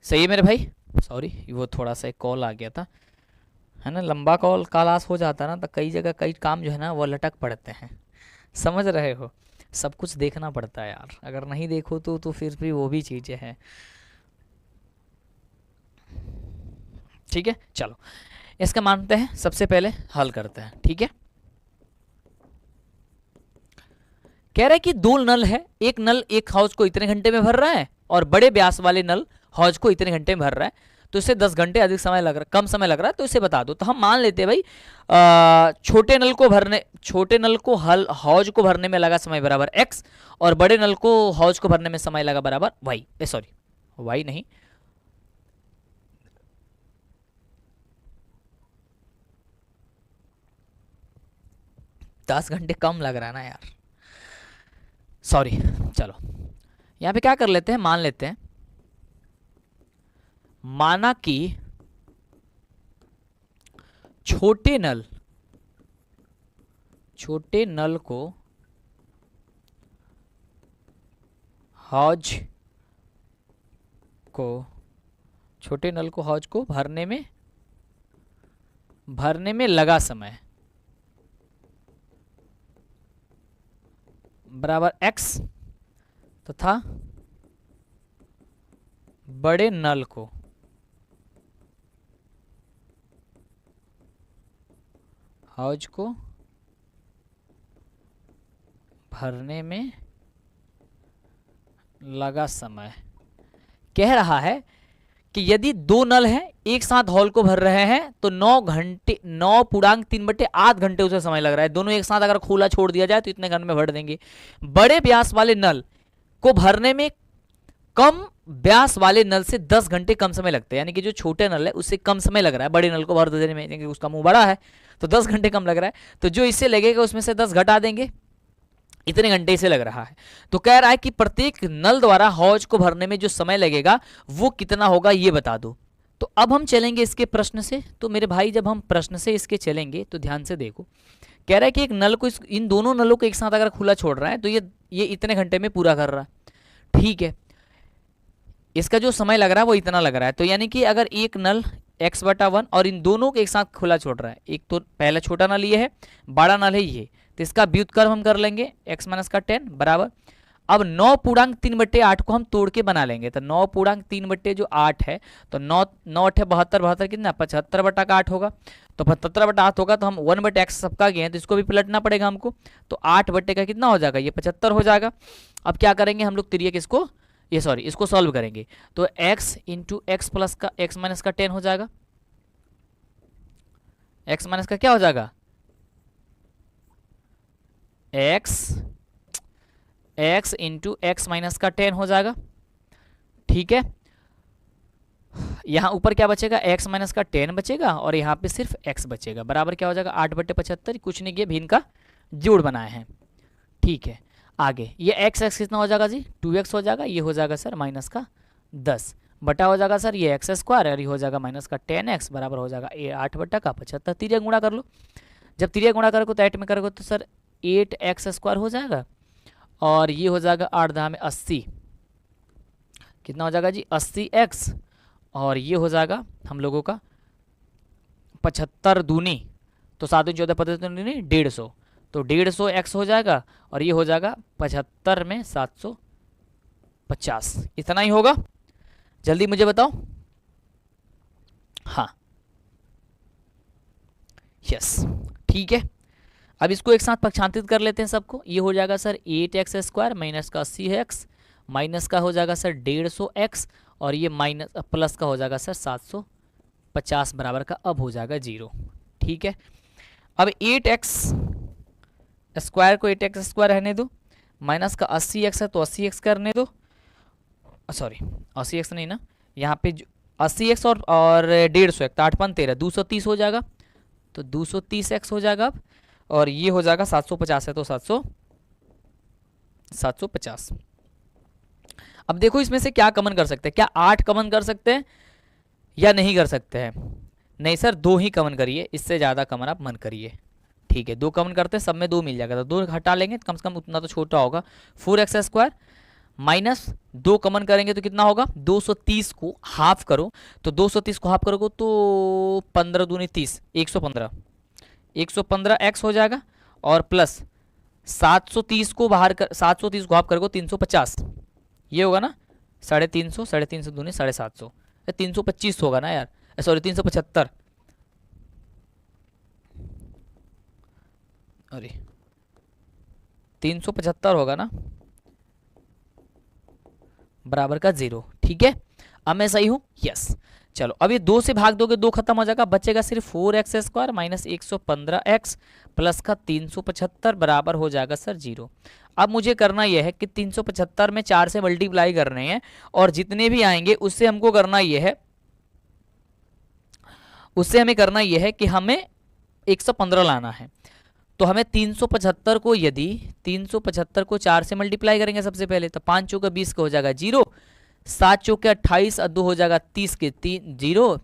सही है मेरे भाई। सॉरी वो थोड़ा सा एक कॉल आ गया था, है ना। लंबा कॉल क्लास हो जाता है ना तो कई जगह कई काम जो है ना वो लटक पड़ते हैं, समझ रहे हो। सब कुछ देखना पड़ता है यार, अगर नहीं देखो तो फिर भी वो भी चीज़ें हैं। ठीक है चलो इसका मानते हैं, सबसे पहले हल करते हैं। ठीक है, कह रहा है कि दो नल है, एक नल एक हौज को इतने घंटे में भर रहा है और बड़े व्यास वाले नल हौज को इतने घंटे में भर रहा है, तो इससे 10 घंटे अधिक समय लग रहा, कम समय लग रहा है, तो इसे बता दो। तो हम मान लेते हैं भाई छोटे नल को हौज को भरने में लगा समय बराबर x और बड़े नल को हौज को भरने में समय लगा बराबर y, सॉरी y नहीं, दस घंटे कम लग रहा है ना यार, सॉरी। चलो यहां पे क्या कर लेते हैं, मान लेते हैं, माना कि छोटे नल को हौज को भरने में लगा समय बराबर x तथा बड़े नल को हौज को भरने में लगा समय, कह रहा है कि यदि दो नल हैं एक साथ हॉल को भर रहे हैं तो 9.3/8 घंटे उसे समय लग रहा है। दोनों एक साथ अगर खुला छोड़ दिया जाए तो इतने घंटे में भर देंगे। बड़े व्यास वाले नल को भरने में कम व्यास वाले नल से 10 घंटे कम समय लगते हैं, यानी कि जो छोटे नल है उससे कम समय लग रहा है बड़े नल को भर देने में, क्योंकि उसका मुंह बड़ा है तो 10 घंटे कम लग रहा है, तो जो इससे लगेगा उसमें से 10 घटा देंगे, इतने घंटे से लग रहा है। तो कह रहा है कि प्रत्येक नल द्वारा हौज को भरने में जो समय लगेगा वो कितना होगा ये बता दो। तो अब हम चलेंगे इसके प्रश्न से। तो मेरे भाई जब हम प्रश्न से इसके चलेंगे तो ध्यान से देखो, कह रहा है कि एक नल को इन दोनों नलों को एक साथ अगर खुला छोड़ रहा है तो ये इतने घंटे में पूरा कर रहा है, ठीक है। इसका जो समय लग रहा है वो इतना लग रहा है, तो यानी कि अगर एक नल x/1 और इन दोनों को एक साथ खुला छोड़ रहा है, एक तो पहला छोटा नल ये है, बड़ा नल है ये, तो इसका व्युत्क्रम हम कर लेंगे x - का 10 बराबर। अब 9.3/8 को हम तोड़ के बना लेंगे, तो 9.3/8 है, तो 9 8 है 72, 72 कितना 75/8 होगा, तो 75/8 होगा, तो हम 1/x सबका गए हैं तो इसको भी पलटना पड़ेगा हमको, तो 8 का कितना हो जाएगा, ये 75 हो जाएगा। अब क्या करेंगे हम लोग, तिर्यक इसको इसको सॉल्व करेंगे, तो x इंटू x प्लस का x माइनस का 10 हो जाएगा, x माइनस का क्या हो जाएगा x इंटू x माइनस का 10 हो जाएगा, ठीक है। यहाँ ऊपर क्या बचेगा, x माइनस का 10 बचेगा और यहाँ पे सिर्फ x बचेगा, बराबर क्या हो जाएगा 8/75, कुछ नहीं किया भी इनका जोड़ बनाए हैं, ठीक है। आगे ये x कितना हो जाएगा जी 2x हो जाएगा, ये हो जाएगा सर -10 बटा हो जाएगा सर ये एक्स स्क्वायर और ये हो जाएगा माइनस का 10x बराबर हो जाएगा 8 बटा का 75। तिरिया गुणा कर लो, जब तिरिया गुणा करोगे तो 8 में करोगे तो सर 8x स्क्वायर हो जाएगा और ये हो जाएगा 8 दहा में 80, कितना हो जाएगा जी 80x और ये हो जाएगा हम लोगों का 75 दूनी तो 7 दूनी 14 15 दूनी 150, तो 150x हो जाएगा और ये हो जाएगा 75 में 750, इतना ही होगा। जल्दी मुझे बताओ। हाँ यस ठीक है, अब इसको एक साथ पक्षांतरित कर लेते हैं सबको। ये हो जाएगा सर 8x स्क्वायर माइनस का 80x माइनस का हो जाएगा सर 150x और ये माइनस प्लस का हो जाएगा सर 750 बराबर का अब हो जाएगा 0। ठीक है, अब 8x स्क्वायर को 8x स्क्वायर रहने दो, माइनस का 80x है तो 80x करने दो, सॉरी 80x नहीं ना, यहाँ पे 80x और 150 तो 8 5 13 230 हो जाएगा, तो 230x हो जाएगा अब और ये हो जाएगा 750 है तो 750। अब देखो इसमें से क्या कमन कर सकते हैं, क्या 8 कमन कर सकते हैं या नहीं कर सकते हैं? नहीं सर 2 ही कमन करिए, इससे ज़्यादा कमन आप मन करिए। ठीक है 2 कमन करते हैं, सब में 2 मिल जाएगा, तो 2 हटा लेंगे कम से कम उतना तो छोटा होगा। 4x स्क्वायर माइनस 2 कमन करेंगे तो कितना होगा 230 को हाफ करो, तो 230 को हाफ करोगे तो 15 दूनी 30 115x हो जाएगा और प्लस 730 को बाहर कर 730 को हाफ करोगे 350, ये होगा ना 350 दूनी 750 325 होगा ना यार, सॉरी 375, अरे 375 होगा ना बराबर का 0। ठीक है अब मैं सही हूं यस। चलो अब ये 2 से भाग दोगे 2 खत्म हो जाएगा, बचेगा सिर्फ 4x square minus 115x plus का 375 बराबर हो जाएगा सर 0। अब मुझे करना यह है कि 375 में 4 से मल्टीप्लाई करने हैं और जितने भी आएंगे उससे हमको करना यह है, उससे हमें करना यह है कि हमें 115 लाना है। तो हमें 375 को यदि 375 को 4 से मल्टीप्लाई करेंगे सबसे पहले, तो 5 चौका 20 का हो जाएगा 0, 7 चौके 28 और 2 हो जाएगा 30 के 3 0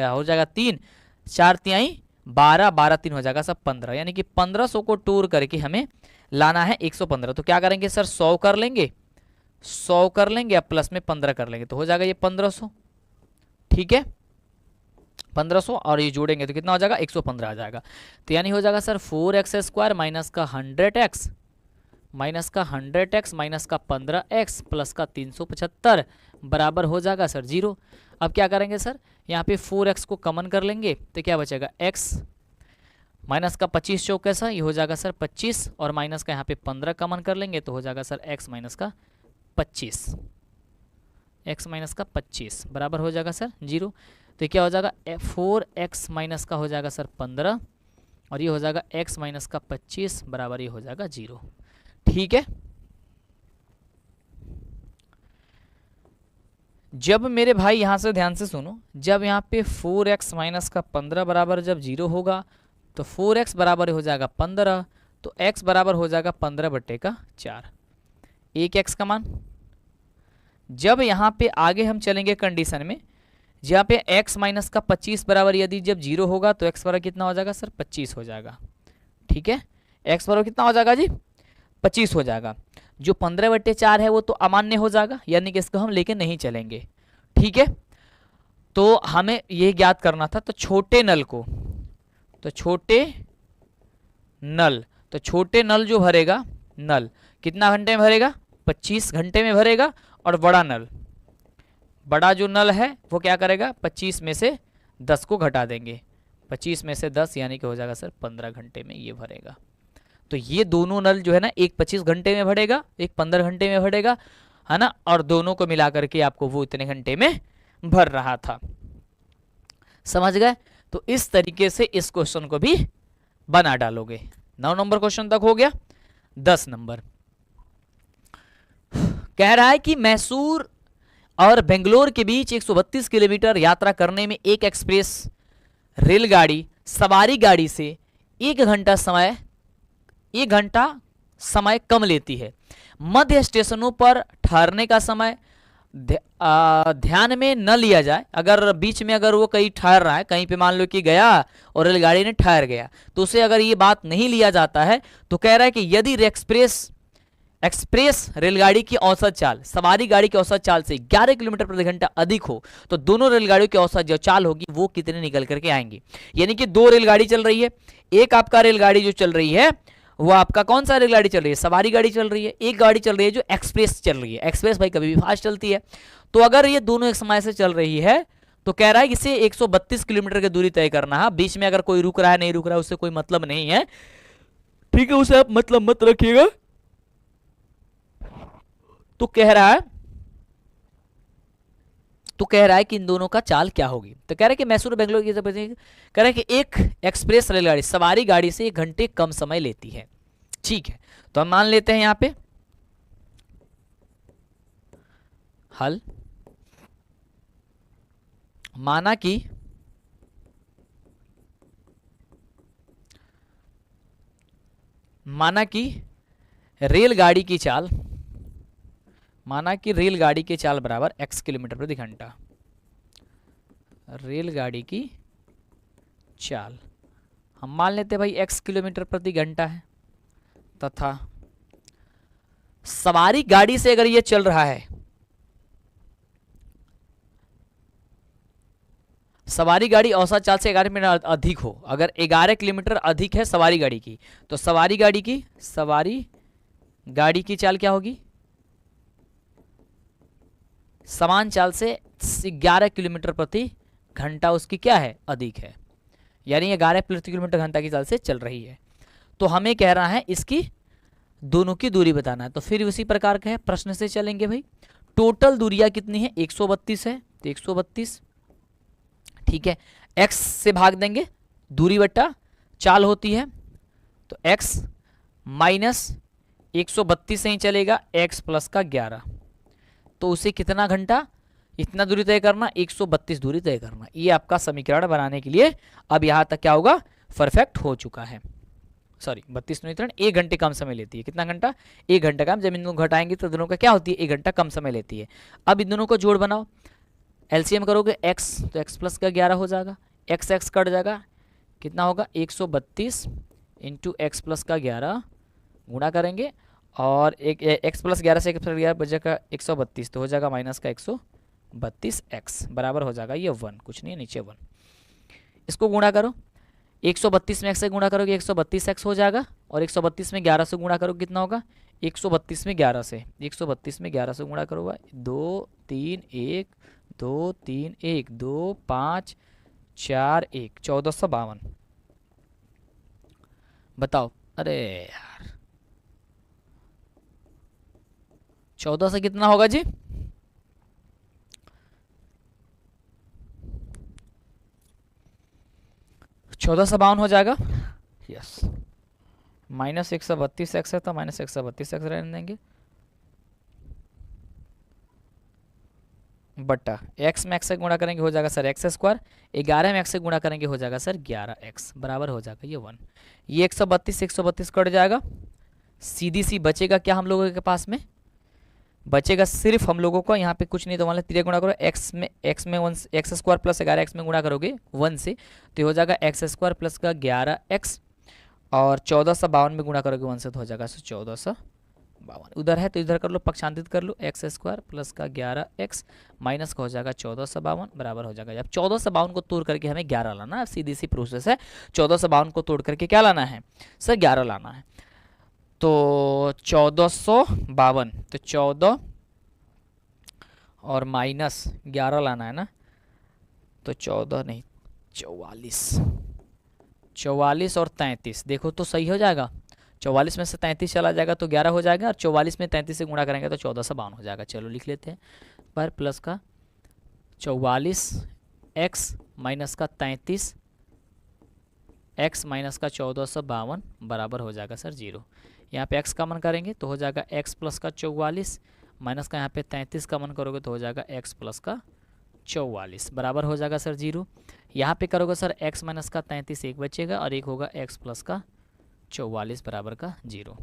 हो जाएगा 3, 4 तिहाई 12 12 3 हो जाएगा सब 15, यानी कि 1500 को टूर करके हमें लाना है 115। तो क्या करेंगे सर 100 कर लेंगे, 100 कर लेंगे अब प्लस में 15 कर लेंगे तो हो जाएगा ये 1500। ठीक है 1500 और ये जोड़ेंगे तो कितना हो जाएगा 115 आ जाएगा, तो यानी हो जाएगा सर 4x स्क्वायर माइनस का 100x माइनस का 100x माइनस का 15x प्लस का 375 बराबर हो जाएगा सर 0। अब क्या करेंगे सर यहाँ पे 4x को कॉमन कर लेंगे तो क्या बचेगा x माइनस का 25 चौक कैसा ये हो जाएगा सर 25 और माइनस का यहाँ पे 15 कॉमन कर लेंगे तो हो जाएगा सर x माइनस का 25, x माइनस का 25 बराबर हो जाएगा सर 0। तो क्या हो जाएगा 4x माइनस का हो जाएगा सर 15 और ये हो जाएगा x माइनस का 25 बराबर ये हो जाएगा 0। ठीक है जब मेरे भाई यहाँ से ध्यान से सुनो, जब यहाँ पे 4x माइनस का 15 बराबर जब 0 होगा तो 4x बराबर हो जाएगा 15, तो x बराबर हो जाएगा 15 बटे का 4, एक x का मान। जब यहाँ पे आगे हम चलेंगे कंडीशन में जहाँ पे x माइनस का 25 बराबर यदि जब 0 होगा तो x बराबर कितना हो जाएगा सर 25 हो जाएगा। ठीक है x बराबर कितना हो जाएगा जी 25 हो जाएगा। जो 15 बटे 4 है वो तो अमान्य हो जाएगा, यानी कि इसको हम लेके नहीं चलेंगे। ठीक है तो हमें ये ज्ञात करना था, तो छोटे नल को, तो छोटे नल जो भरेगा, नल कितना घंटे में भरेगा 25 घंटे में भरेगा, और बड़ा जो नल है वो क्या करेगा 25 में से 10 को घटा देंगे, 25 में से 10 यानी कि हो जाएगा सर 15 घंटे में ये भरेगा। तो ये दोनों नल जो है ना एक 25 घंटे में भरेगा, एक 15 घंटे में भरेगा, है ना, और दोनों को मिला करके आपको वो इतने घंटे में भर रहा था। समझ गए? तो इस तरीके से इस क्वेश्चन को भी बना डालोगे। 9 नंबर क्वेश्चन तक हो गया। 10 नंबर कह रहा है कि मैसूर और बेंगलोर के बीच 132 किलोमीटर यात्रा करने में एक एक्सप्रेस रेलगाड़ी सवारी गाड़ी से 1 घंटा समय कम लेती है। मध्य स्टेशनों पर ठहरने का समय ध्यान में न लिया जाए। अगर बीच में अगर वो कहीं ठहर रहा है, कहीं पे मान लो कि गया और रेलगाड़ी ने ठहर गया, तो उसे अगर ये बात नहीं लिया जाता है तो कह रहा है कि यदि एक्सप्रेस रेलगाड़ी की औसत चाल सवारी गाड़ी की औसत चाल से 11 किलोमीटर प्रति घंटा अधिक हो तो दोनों रेलगाड़ियों की औसत जो चाल होगी वो कितने निकल करके आएंगी। यानी कि दो रेलगाड़ी चल रही है, एक आपका रेलगाड़ी जो चल रही है वो आपका कौन सा रेलगाड़ी चल रही है, सवारी गाड़ी चल रही है, एक गाड़ी चल रही है जो एक्सप्रेस चल रही है। एक्सप्रेस भाई कभी भी फास्ट चलती है। तो अगर ये दोनों एक समय से चल रही है तो कह रहा है इसे 132 किलोमीटर की दूरी तय करना है। बीच में अगर कोई रुक रहा है नहीं रुक रहा है उससे कोई मतलब नहीं है, ठीक है, उसे आप मतलब मत रखिएगा। तो कह रहा है कि इन दोनों का चाल क्या होगी। तो कह रहा है कि मैसूर बेंगलोर की कह रहा है कि एक एक्सप्रेस रेलगाड़ी सवारी गाड़ी से 1 घंटे कम समय लेती है। ठीक है, तो हम मान लेते हैं यहां पे हल। माना कि रेलगाड़ी की चाल बराबर x किलोमीटर प्रति घंटा। रेलगाड़ी की चाल हम मान लेते हैं भाई x किलोमीटर प्रति घंटा है, तथा सवारी गाड़ी से अगर ये चल रहा है, सवारी गाड़ी औसत चाल से 11 मिनट अधिक हो, अगर 11 किलोमीटर अधिक है सवारी गाड़ी की, तो सवारी गाड़ी की चाल क्या होगी, समान चाल से 11 किलोमीटर प्रति घंटा उसकी क्या है, अधिक है। यानी 11 प्रति किलोमीटर घंटा की चाल से चल रही है। तो हमें कह रहा है इसकी दोनों की दूरी बताना है। तो फिर उसी प्रकार का है, प्रश्न से चलेंगे भाई। टोटल दूरियां कितनी है, 132 है, तो 132 ठीक है, x से भाग देंगे, दूरी बट्टा चाल होती है, तो x माइनस 132 से ही चलेगा, x प्लस का 11, तो उसे कितना घंटा इतना दूरी तय करना, 132 दूरी तय करना। ये आपका समीकरण बनाने के लिए अब यहां तक क्या होगा, परफेक्ट हो चुका है। सॉरी 32 नहीं, 1 घंटे कम समय लेती है। कितना घंटा, 1 घंटा का। जब इन दोनों घटाएंगे तो दोनों का क्या होती है, 1 घंटा कम समय लेती है। अब इन दोनों को जोड़ बनाओ, एलसीएम करोगे x तो x प्लस का 11 हो जाएगा, x कट जाएगा, कितना होगा 132 इंटू एक्स प्लस का 11 गुणा करेंगे, और एक x प्लस 11 से 11 बचेगा 132, तो हो जाएगा माइनस का 132x बराबर हो जाएगा ये 1, कुछ नहीं है नीचे 1। इसको गुणा करो, 132 में x से गुणा करोगे 132x हो जाएगा, और 132 में 11 से गुणा करोगे कितना होगा, 132 में 11 से 132 में 11 से गुणा करोगे 2 3 1 2 3 1 2 5 4 1 1452। बताओ, अरे यार 14 से कितना होगा जी, -1452 हो जाएगा। यस, माइनस 132x है तो माइनस 132x रहने देंगे, बट्टा x में x से गुणा करेंगे हो जाएगा सर x², 11 में x से गुणा करेंगे हो जाएगा सर 11x बराबर हो जाएगा ये 1। ये 132 कट जाएगा, सीधी सी बचेगा क्या हम लोगों के पास में, बचेगा सिर्फ हम लोगों को यहाँ पे कुछ नहीं, तो मान लो 3 गुणा करो x में 1 x² प्लस 11x में गुणा करोगे 1 से, तो हो जाएगा x² प्लस का 11x, और 1452 में गुणा करोगे 1 से तो हो जाएगा 1452। उधर है तो इधर कर लो, पक्षांतरित कर लो, x² प्लस का 11x माइनस का हो जाएगा 1452 बराबर हो जाएगा। अब 1452 को तोड़ करके हमें 11 लाना है, सीधी सी प्रोसेस है। 1452 को तोड़ करके क्या लाना है सर, 11 लाना है। तो 1452, तो 14 और माइनस 11 लाना है ना, तो 14 नहीं 44 और 33, देखो तो सही हो जाएगा। 44 में से 33 चला जाएगा तो 11 हो जाएगा, और 44 में 33 से गुणा करेंगे तो 1452 हो जाएगा। चलो लिख लेते हैं, पर प्लस का 44x माइनस का 33 x माइनस का 1452 बराबर हो जाएगा सर 0। यहाँ पे x का मन करेंगे तो हो जाएगा x प्लस का 44 माइनस का यहाँ पे 33 का मन करोगे तो हो जाएगा x प्लस का 44 बराबर हो जाएगा सर 0। यहाँ पे करोगे सर x माइनस का 33 एक बचेगा, और एक होगा x प्लस का 44 बराबर का 0।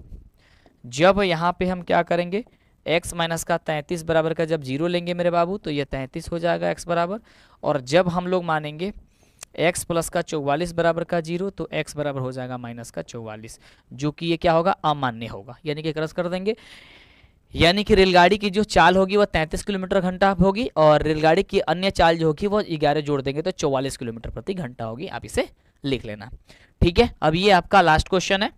जब यहाँ पे हम क्या करेंगे, x माइनस का 33 बराबर का जब जीरो लेंगे मेरे बाबू तो ये 33 हो जाएगा x बराबर, और जब हम लोग मानेंगे x प्लस का 44 बराबर का जीरो तो x बराबर हो जाएगा माइनस का 44, जो कि ये क्या होगा, अमान्य होगा, यानी कि क्रॉस कर देंगे। यानी कि रेलगाड़ी की जो चाल होगी वो 33 किलोमीटर घंटा होगी, और रेलगाड़ी की अन्य चाल जो होगी वो 11 जोड़ देंगे तो 44 किलोमीटर प्रति घंटा होगी। आप इसे लिख लेना, ठीक है। अब ये आपका लास्ट क्वेश्चन है।